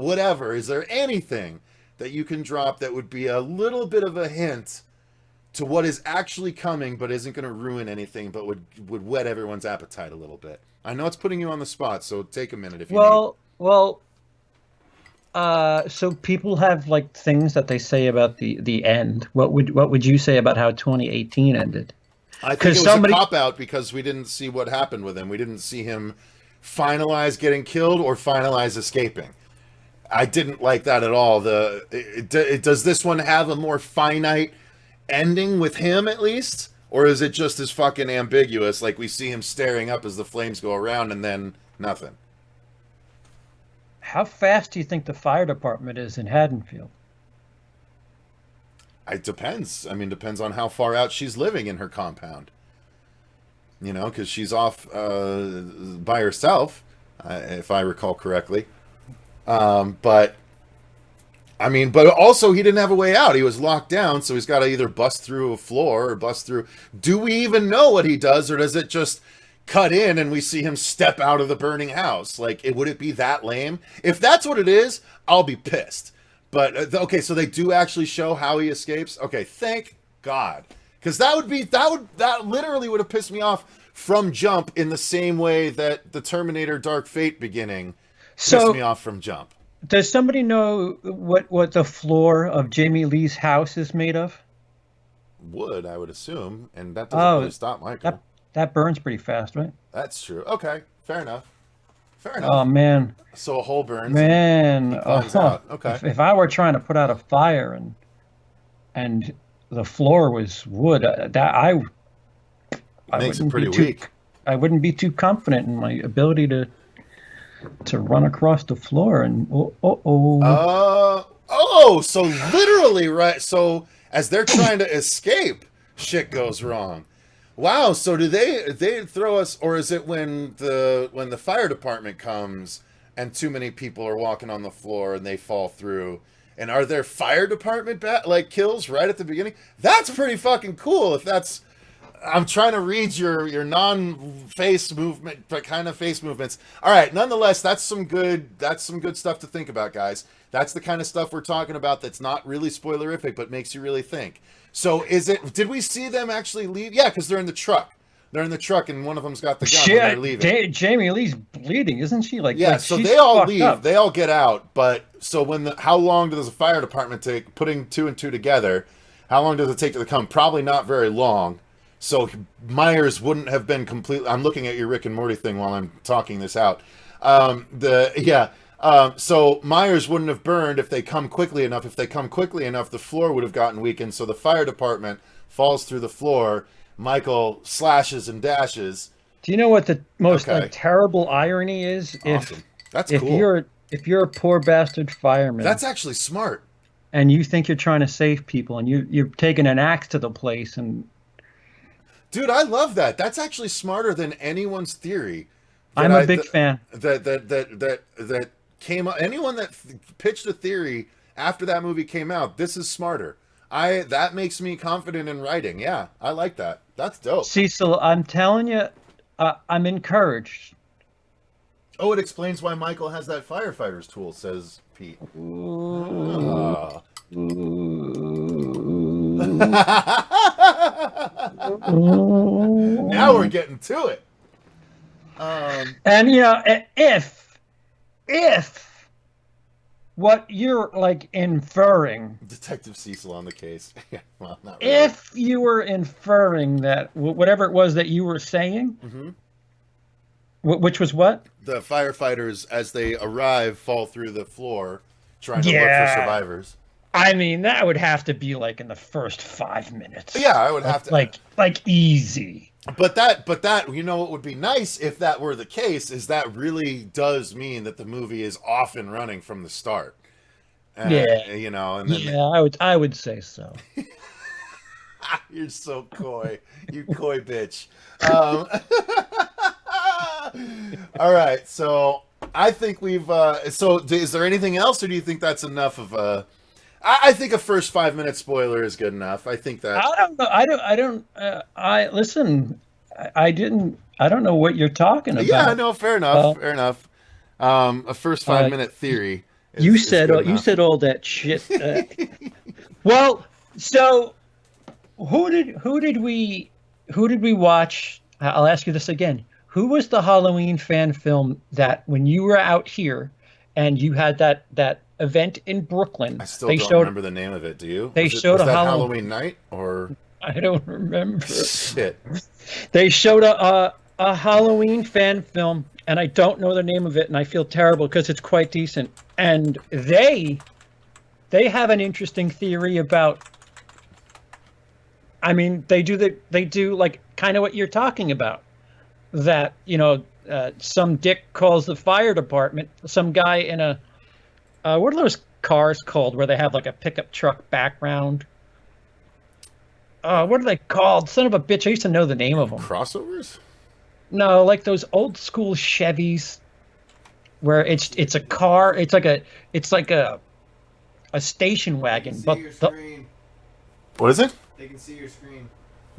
Speaker 1: whatever. Is there anything that you can drop that would be a little bit of a hint to what is actually coming, but isn't going to ruin anything, but would whet everyone's appetite a little bit? I know it's putting you on the spot, so take a minute if you need.
Speaker 2: Well, so people have things that they say about the end. What would you say about how 2018 ended?
Speaker 1: I think it was a cop-out because we didn't see what happened with him. We didn't see him finalize getting killed or finalize escaping. I didn't like that at all. Does this one have a more finite ending with him at least? Or is it just as fucking ambiguous, like we see him staring up as the flames go around and then nothing?
Speaker 2: How fast do you think the fire department is in Haddonfield?
Speaker 1: It depends. Depends on how far out she's living in her compound. Because she's off by herself, if I recall correctly. But also he didn't have a way out. He was locked down, so he's got to either bust through a floor or bust through. Do we even know what he does, or does it just cut in and we see him step out of the burning house? Would it be that lame? If that's what it is, I'll be pissed. But okay, so they do actually show how he escapes. Okay, thank God, because that literally would have pissed me off from jump in the same way that the Terminator Dark Fate beginning pissed me off from jump.
Speaker 2: Does somebody know what the floor of Jamie Lee's house is made of?
Speaker 1: Wood, I would assume, and that doesn't really stop Michael.
Speaker 2: That burns pretty fast, right?
Speaker 1: That's true. Okay, fair enough.
Speaker 2: Oh man.
Speaker 1: So a hole burns.
Speaker 2: Man,
Speaker 1: out. Okay.
Speaker 2: If I were trying to put out a fire and and the floor was wood. I
Speaker 1: Makes it
Speaker 2: wouldn't
Speaker 1: pretty
Speaker 2: be too,
Speaker 1: weak.
Speaker 2: I wouldn't be too confident in my ability to run across the floor. And
Speaker 1: So literally, right? So as they're trying to escape, shit goes wrong. Wow. So do they throw us, or is it when the fire department comes and too many people are walking on the floor and they fall through? And are there fire department kills right at the beginning? That's pretty fucking cool. If that's, I'm trying to read your non-face movement, but kind of face movements. All right. Nonetheless, that's some good stuff to think about, guys. That's the kind of stuff we're talking about. That's not really spoilerific, but makes you really think. So, did we see them actually leave? Yeah, because they're in the truck. They're in the truck, and one of them's got the gun when they're leaving.
Speaker 2: Jamie Lee's bleeding, isn't she?
Speaker 1: So they all leave. Up. They all get out. But so how long does the fire department take? Putting two and two together, how long does it take to come? Probably not very long. So Myers wouldn't have been completely. I'm looking at your Rick and Morty thing while I'm talking this out. So Myers wouldn't have burned if they come quickly enough. If they come quickly enough, the floor would have gotten weakened. So the fire department falls through the floor. Michael slashes and dashes.
Speaker 2: Do you know what the most terrible irony is?
Speaker 1: Awesome. That's
Speaker 2: cool. If you're a poor bastard fireman,
Speaker 1: that's actually smart.
Speaker 2: And you think you're trying to save people, and you're taking an axe to the place, and
Speaker 1: dude, I love that. That's actually smarter than anyone's theory.
Speaker 2: I'm a big fan.
Speaker 1: That came up. Anyone that pitched a theory after that movie came out, this is smarter. That makes me confident in writing. Yeah, I like that. That's dope.
Speaker 2: Cecil, I'm telling you, I'm encouraged.
Speaker 1: Oh, it explains why Michael has that firefighter's tool, says Pete.
Speaker 2: Now
Speaker 1: we're getting to it.
Speaker 2: And if what you're inferring,
Speaker 1: Detective Cecil on the case. Well, not really.
Speaker 2: If you were inferring that whatever it was that you were saying, which was what?
Speaker 1: The firefighters, as they arrive, fall through the floor trying to look for survivors.
Speaker 2: I mean, that would have to be in the first 5 minutes.
Speaker 1: Yeah, I would have to
Speaker 2: easy.
Speaker 1: But that what would be nice if that were the case is that really does mean that the movie is off and running from the start. And then
Speaker 2: I would say so.
Speaker 1: You're so coy, you coy bitch. All right, so I think we've. So is there anything else, or do you think that's enough of a? I think a first 5 minute spoiler is good enough. I think that.
Speaker 2: I don't know. Listen. I don't know what you're talking about.
Speaker 1: Yeah, no, fair enough. Fair enough. A first 5 minute theory.
Speaker 2: You said all that shit. Well, so who did we watch? I'll ask you this again. Who was the Halloween fan film that when you were out here and you had that event in Brooklyn?
Speaker 1: I still don't remember the name of it. Do you?
Speaker 2: Was that
Speaker 1: Halloween night or?
Speaker 2: I don't remember.
Speaker 1: Shit.
Speaker 2: They showed a Halloween fan film, and I don't know the name of it, and I feel terrible because it's quite decent. And they have an interesting theory about. I mean, they do kind of what you're talking about. That some dick calls the fire department. Some guy in a what are those cars called where they have a pickup truck background? What are they called? Son of a bitch! I used to know the name of them.
Speaker 1: Crossovers?
Speaker 2: No, those old school Chevys, where it's a car. It's like a station wagon.
Speaker 3: But your screen.
Speaker 1: What is it?
Speaker 3: They can see your screen.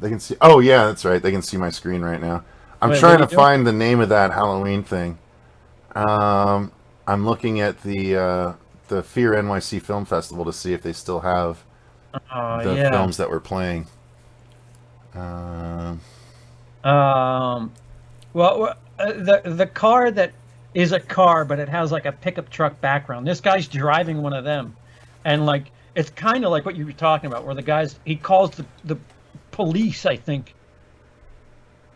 Speaker 1: They can see. Oh yeah, that's right. They can see my screen right now. I'm trying to find the name of that Halloween thing. I'm looking at the Fear NYC Film Festival to see if they still have the films that we're playing.
Speaker 2: Well, the car that is a car, but it has a pickup truck background. This guy's driving one of them, and it's kind of like what you were talking about, where he calls the police, I think.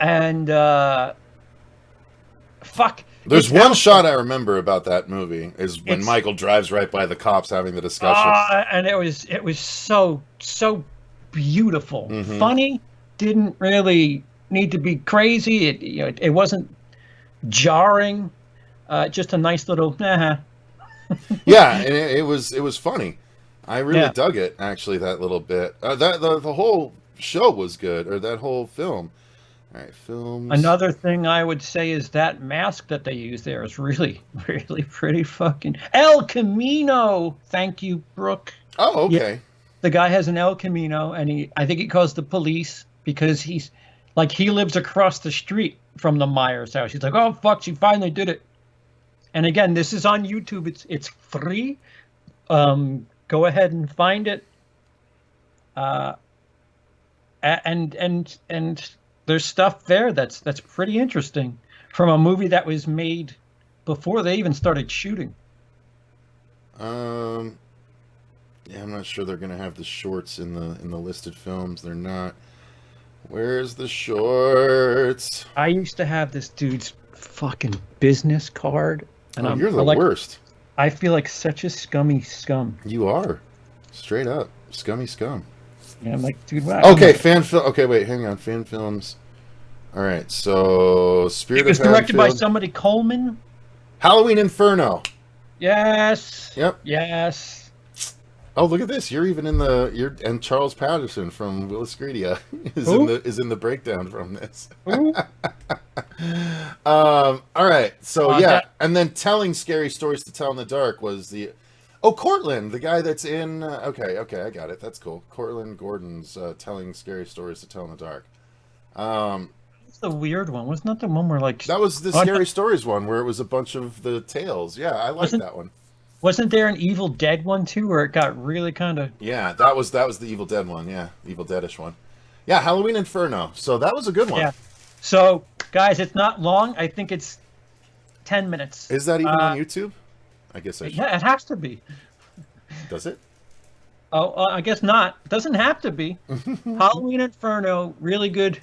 Speaker 2: And fuck.
Speaker 1: There's
Speaker 2: It's
Speaker 1: one
Speaker 2: out
Speaker 1: shot
Speaker 2: there.
Speaker 1: I remember about that movie is when
Speaker 2: It's
Speaker 1: Michael drives right by the cops having the discussion.
Speaker 2: and it was so beautiful,
Speaker 1: Hmm.
Speaker 2: funny. Didn't really need to be crazy. It wasn't jarring. Just a nice little.
Speaker 1: Yeah, and it was funny. I really
Speaker 2: Yeah.
Speaker 1: dug it actually. That little bit. That the whole show was good, or that whole film. All right, films.
Speaker 2: Another thing I would say is that mask that they use there is really, really pretty fucking El Camino. Thank you, Brooke.
Speaker 1: Oh,
Speaker 2: Yeah,
Speaker 1: okay.
Speaker 2: the guy has an El Camino, and I think he calls the police because he's like he lives across the street from the Myers house. He's like, oh fuck, she finally did it. And again, this is on YouTube. It's free. Go ahead and find it. Uh, and there's stuff there that's pretty interesting from a movie that was made before they even started shooting.
Speaker 1: Um, yeah, I'm not sure they're gonna have the shorts in the listed films. They're not. Where's the shorts?
Speaker 2: I used to have this dude's fucking business card, and
Speaker 1: Oh,
Speaker 2: I'm
Speaker 1: you're the
Speaker 2: like,
Speaker 1: worst.
Speaker 2: I feel like such a scummy scum.
Speaker 1: You are. Straight up. Scummy scum.
Speaker 2: And I'm like, dude, wow.
Speaker 1: Okay, fan film. Okay, wait, hang on. Fan films. All right, so Spirit
Speaker 2: It was
Speaker 1: of
Speaker 2: directed by
Speaker 1: Haddonfield.
Speaker 2: somebody Coleman.
Speaker 1: Halloween Inferno.
Speaker 2: Yes.
Speaker 1: Yep.
Speaker 2: Yes.
Speaker 1: Oh, look at this. You're even in the and Charles Patterson from Wiliscredia
Speaker 2: Who?
Speaker 1: is in the breakdown from this.
Speaker 2: Ooh.
Speaker 1: All right. So yeah,
Speaker 2: That
Speaker 1: and then telling scary stories to tell in the dark was the Cortland, the guy that's in okay, I got it. That's cool. Cortland Gordon's telling scary stories to tell in the dark.
Speaker 2: was the weird one. Wasn't that the one where like
Speaker 1: That was the
Speaker 2: Oh, no,
Speaker 1: scary stories one where it was a bunch of the tales. Yeah, I like
Speaker 2: wasn't
Speaker 1: that one.
Speaker 2: wasn't there an Evil Dead one too where it got really kind of
Speaker 1: Yeah, that was the Evil Dead one. Yeah, Evil Deadish one. Yeah, Halloween Inferno. So that was a good one.
Speaker 2: yeah. So guys, it's not long. I think it's 10 minutes.
Speaker 1: Is that even on YouTube? I guess I should.
Speaker 2: Yeah, it has to be.
Speaker 1: Does it?
Speaker 2: Oh, I guess not. It doesn't have to be. Halloween Inferno, really good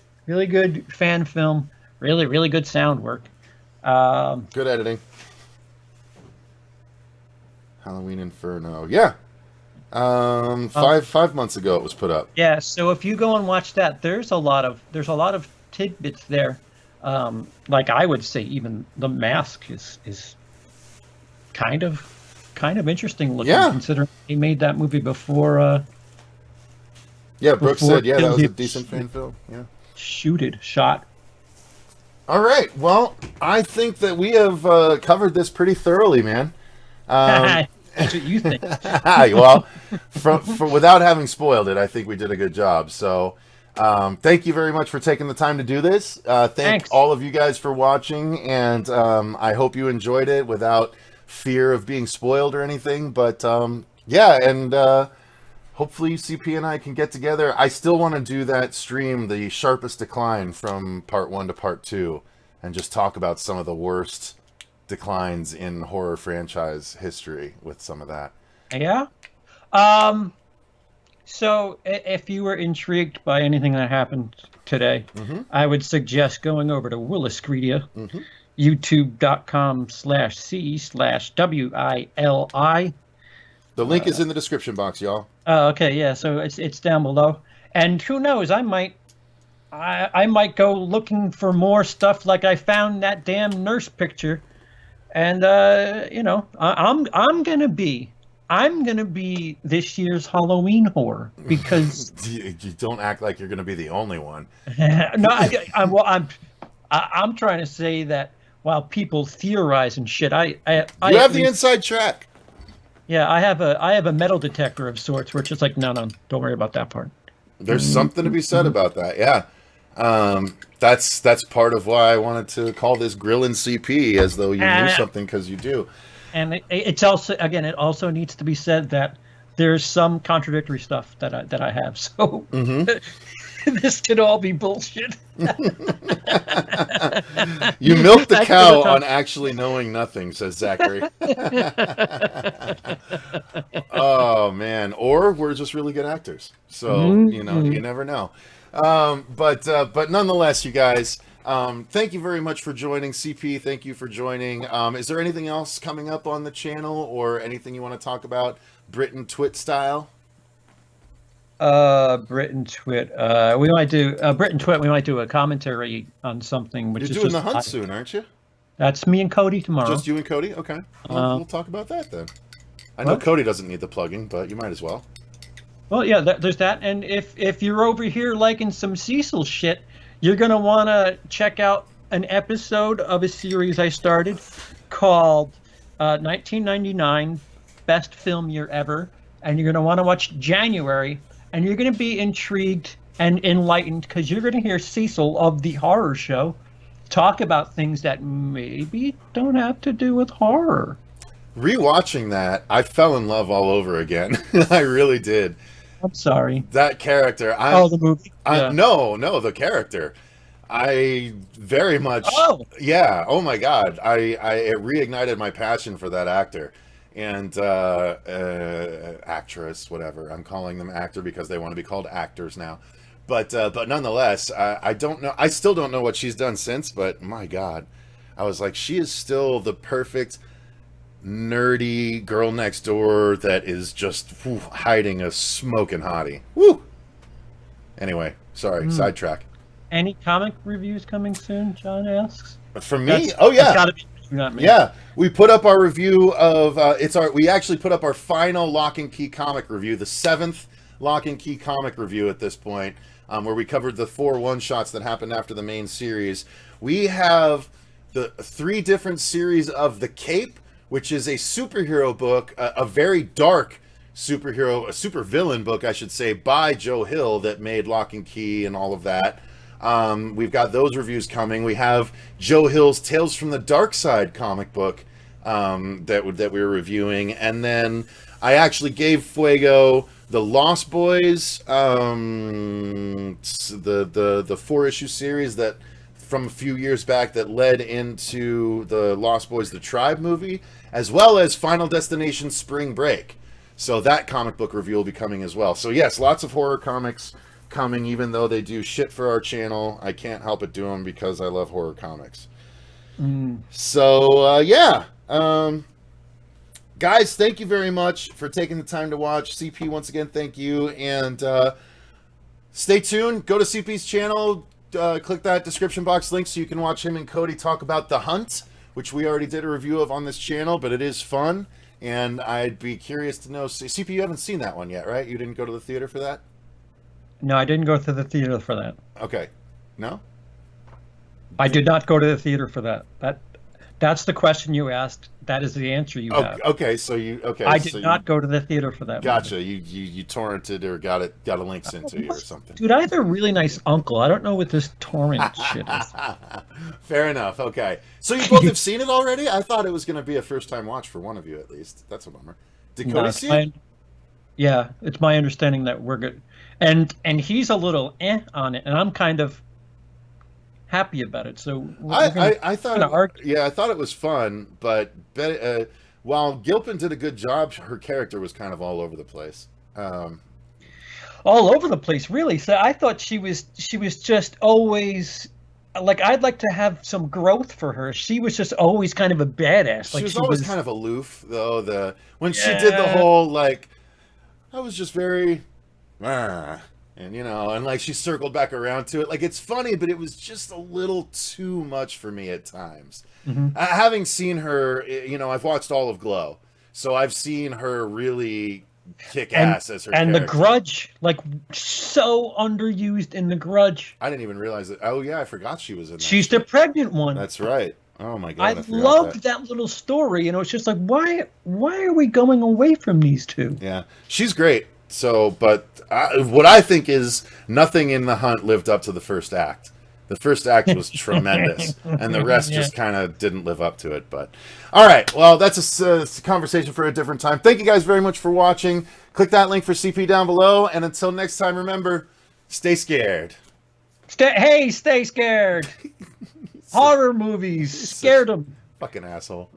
Speaker 2: fan film. Really, really good sound work.
Speaker 1: Good editing. Halloween Inferno. Yeah. 5 months ago it was put up.
Speaker 2: Yeah, so if you go and watch that, there's a lot of tidbits there. Like I would say, even the mask is kind of interesting looking,
Speaker 1: Yeah.
Speaker 2: considering he made that movie before
Speaker 1: Yeah, Brooks
Speaker 2: before
Speaker 1: said, yeah, that was a
Speaker 2: Kill-
Speaker 1: decent fan film. Yeah.
Speaker 2: shot.
Speaker 1: All right. Well, I think that we have covered this pretty thoroughly, man.
Speaker 2: That's what you think.
Speaker 1: Well, without having spoiled it, I think we did a good job. So, thank you very much for taking the time to do this. Thank
Speaker 2: Thanks.
Speaker 1: all of you guys for watching, and I hope you enjoyed it without fear of being spoiled or anything. But yeah, and hopefully CP and I can get together. I still want to do that stream, the sharpest decline from part 1 to part 2, and just talk about some of the worst declines in horror franchise history with some of that.
Speaker 2: Yeah. So if you were intrigued by anything that happened today, I would suggest going over to Wiliscredia, youtube.com/c/WILI.
Speaker 1: The link is in the description box, y'all.
Speaker 2: Oh, okay, yeah. So it's down below, and who knows? I might go looking for more stuff. Like I found that damn nurse picture, and I'm gonna be this year's Halloween horror because
Speaker 1: You don't act like you're going to be the only one.
Speaker 2: no, I'm trying to say that while people theorize and shit, I
Speaker 1: You have the inside track.
Speaker 2: yeah, I have a metal detector of sorts where it's just like no, don't worry about that part.
Speaker 1: There's something to be said about that. Yeah. That's part of why I wanted to call this Grillin' CP, as though you knew something, because you do.
Speaker 2: And it's also, again, it also needs to be said that there's some contradictory stuff that I have. So this could all be bullshit.
Speaker 1: You milked the
Speaker 2: Thanks for
Speaker 1: cow
Speaker 2: the time.
Speaker 1: on actually knowing nothing, says Zachary. Oh man, or we're just really good actors. So you never know. But nonetheless, you guys, Thank you very much for joining, CP. Thank you for joining. Is there anything else coming up on the channel or anything you want to talk about, Britain Twit style?
Speaker 2: Britain Twit. We might do Britain Twit. We might do a commentary on something. Which
Speaker 1: You're
Speaker 2: is
Speaker 1: doing
Speaker 2: just
Speaker 1: the hunt soon, aren't you?
Speaker 2: That's me and Cody tomorrow.
Speaker 1: Just you and Cody? Okay. We'll talk about that then. I know Cody doesn't need the plugging, but you might as well.
Speaker 2: Well, yeah, there's that. And if you're over here liking some Cecil shit, you're going to want to check out an episode of a series I started called 1999 Best Film Year Ever. And you're going to want to watch January. And you're going to be intrigued and enlightened because you're going to hear Cecil of the horror show talk about things that maybe don't have to do with horror.
Speaker 1: Rewatching that, I fell in love all over again. I really did.
Speaker 2: I'm sorry.
Speaker 1: That character.
Speaker 2: The movie? Yeah.
Speaker 1: No, the character. I very much.
Speaker 2: Oh.
Speaker 1: Yeah. Oh my God. It reignited my passion for that actor and actress, whatever. I'm calling them actor because they want to be called actors now. But nonetheless, I don't know. I still don't know what she's done since. But my God, I was like, she is still the perfect nerdy girl next door that is just hiding a smoking hottie. Woo! Anyway, sorry, sidetrack.
Speaker 2: Any comic reviews coming soon? John asks.
Speaker 1: For me? Oh yeah.
Speaker 2: That's gotta be not me.
Speaker 1: Yeah, we put up our review of we actually put up our final Lock and Key comic review, the 7th Lock and Key comic review at this point, where we covered the 4 one-shots that happened after the main series. We have the 3 different series of The Cape, which is a superhero book, a very dark superhero, a supervillain book, I should say, by Joe Hill that made Lock and Key and all of that. We've got those reviews coming. We have Joe Hill's Tales from the Dark Side comic book that we were reviewing. And then I actually gave Fuego the Lost Boys, the 4-issue series that from a few years back that led into the Lost Boys The Tribe movie, as well as Final Destination Spring Break. So that comic book review will be coming as well. So yes, lots of horror comics coming, even though they do shit for our channel. I can't help but do them because I love horror comics. So yeah. Guys, thank you very much for taking the time to watch. CP, once again, thank you. And stay tuned. Go to CP's channel. Click that description box link so you can watch him and Cody talk about The Hunt, which we already did a review of on this channel, but it is fun. And I'd be curious to know, CP, you haven't seen that one yet, right? You didn't go to the theater for that?
Speaker 2: No, I didn't go to the theater for that.
Speaker 1: Okay. No?
Speaker 2: I did not go to the theater for that. That's the question you asked. That is the answer you have.
Speaker 1: Okay, so you
Speaker 2: I did not go to the theater for that.
Speaker 1: Gotcha.
Speaker 2: Movie.
Speaker 1: You torrented or got a link sent to you or something.
Speaker 2: Dude, I have a really nice uncle. I don't know what this torrent shit is.
Speaker 1: Fair enough. Okay. So you both have seen it already? I thought it was going to be a first-time watch for one of you at least. That's a bummer. Did Cody see it?
Speaker 2: Yeah, it's my understanding that we're good. And he's a little on it, and I'm kind of happy about it. So
Speaker 1: I thought I thought it was fun, but while Gilpin did a good job, her character was kind of all over the place.
Speaker 2: All over the place, really. So I thought she was just always like, I'd like to have some growth for her. She was just always kind of a badass.
Speaker 1: She was always kind of aloof, though. When she did the whole like, I was just very. And and like she circled back around to it. Like, it's funny, but it was just a little too much for me at times. Having seen her, I've watched all of Glow, so I've seen her really kick ass as her
Speaker 2: and
Speaker 1: character.
Speaker 2: The Grudge, like, so underused in The Grudge.
Speaker 1: I didn't even realize it. Oh yeah, I forgot she was in that.
Speaker 2: She's the pregnant one.
Speaker 1: That's right. Oh my God,
Speaker 2: I loved that little story, it's just like, why are we going away from these two?
Speaker 1: Yeah, she's great. So, but what I think is nothing in The Hunt lived up to the first act. The first act was tremendous, and the rest just kind of didn't live up to it. But all right, well, that's a conversation for a different time. Thank you guys very much for watching. Click that link for CP down below, and until next time, remember, stay scared.
Speaker 2: Stay scared. Horror movies scared them.
Speaker 1: Fucking asshole.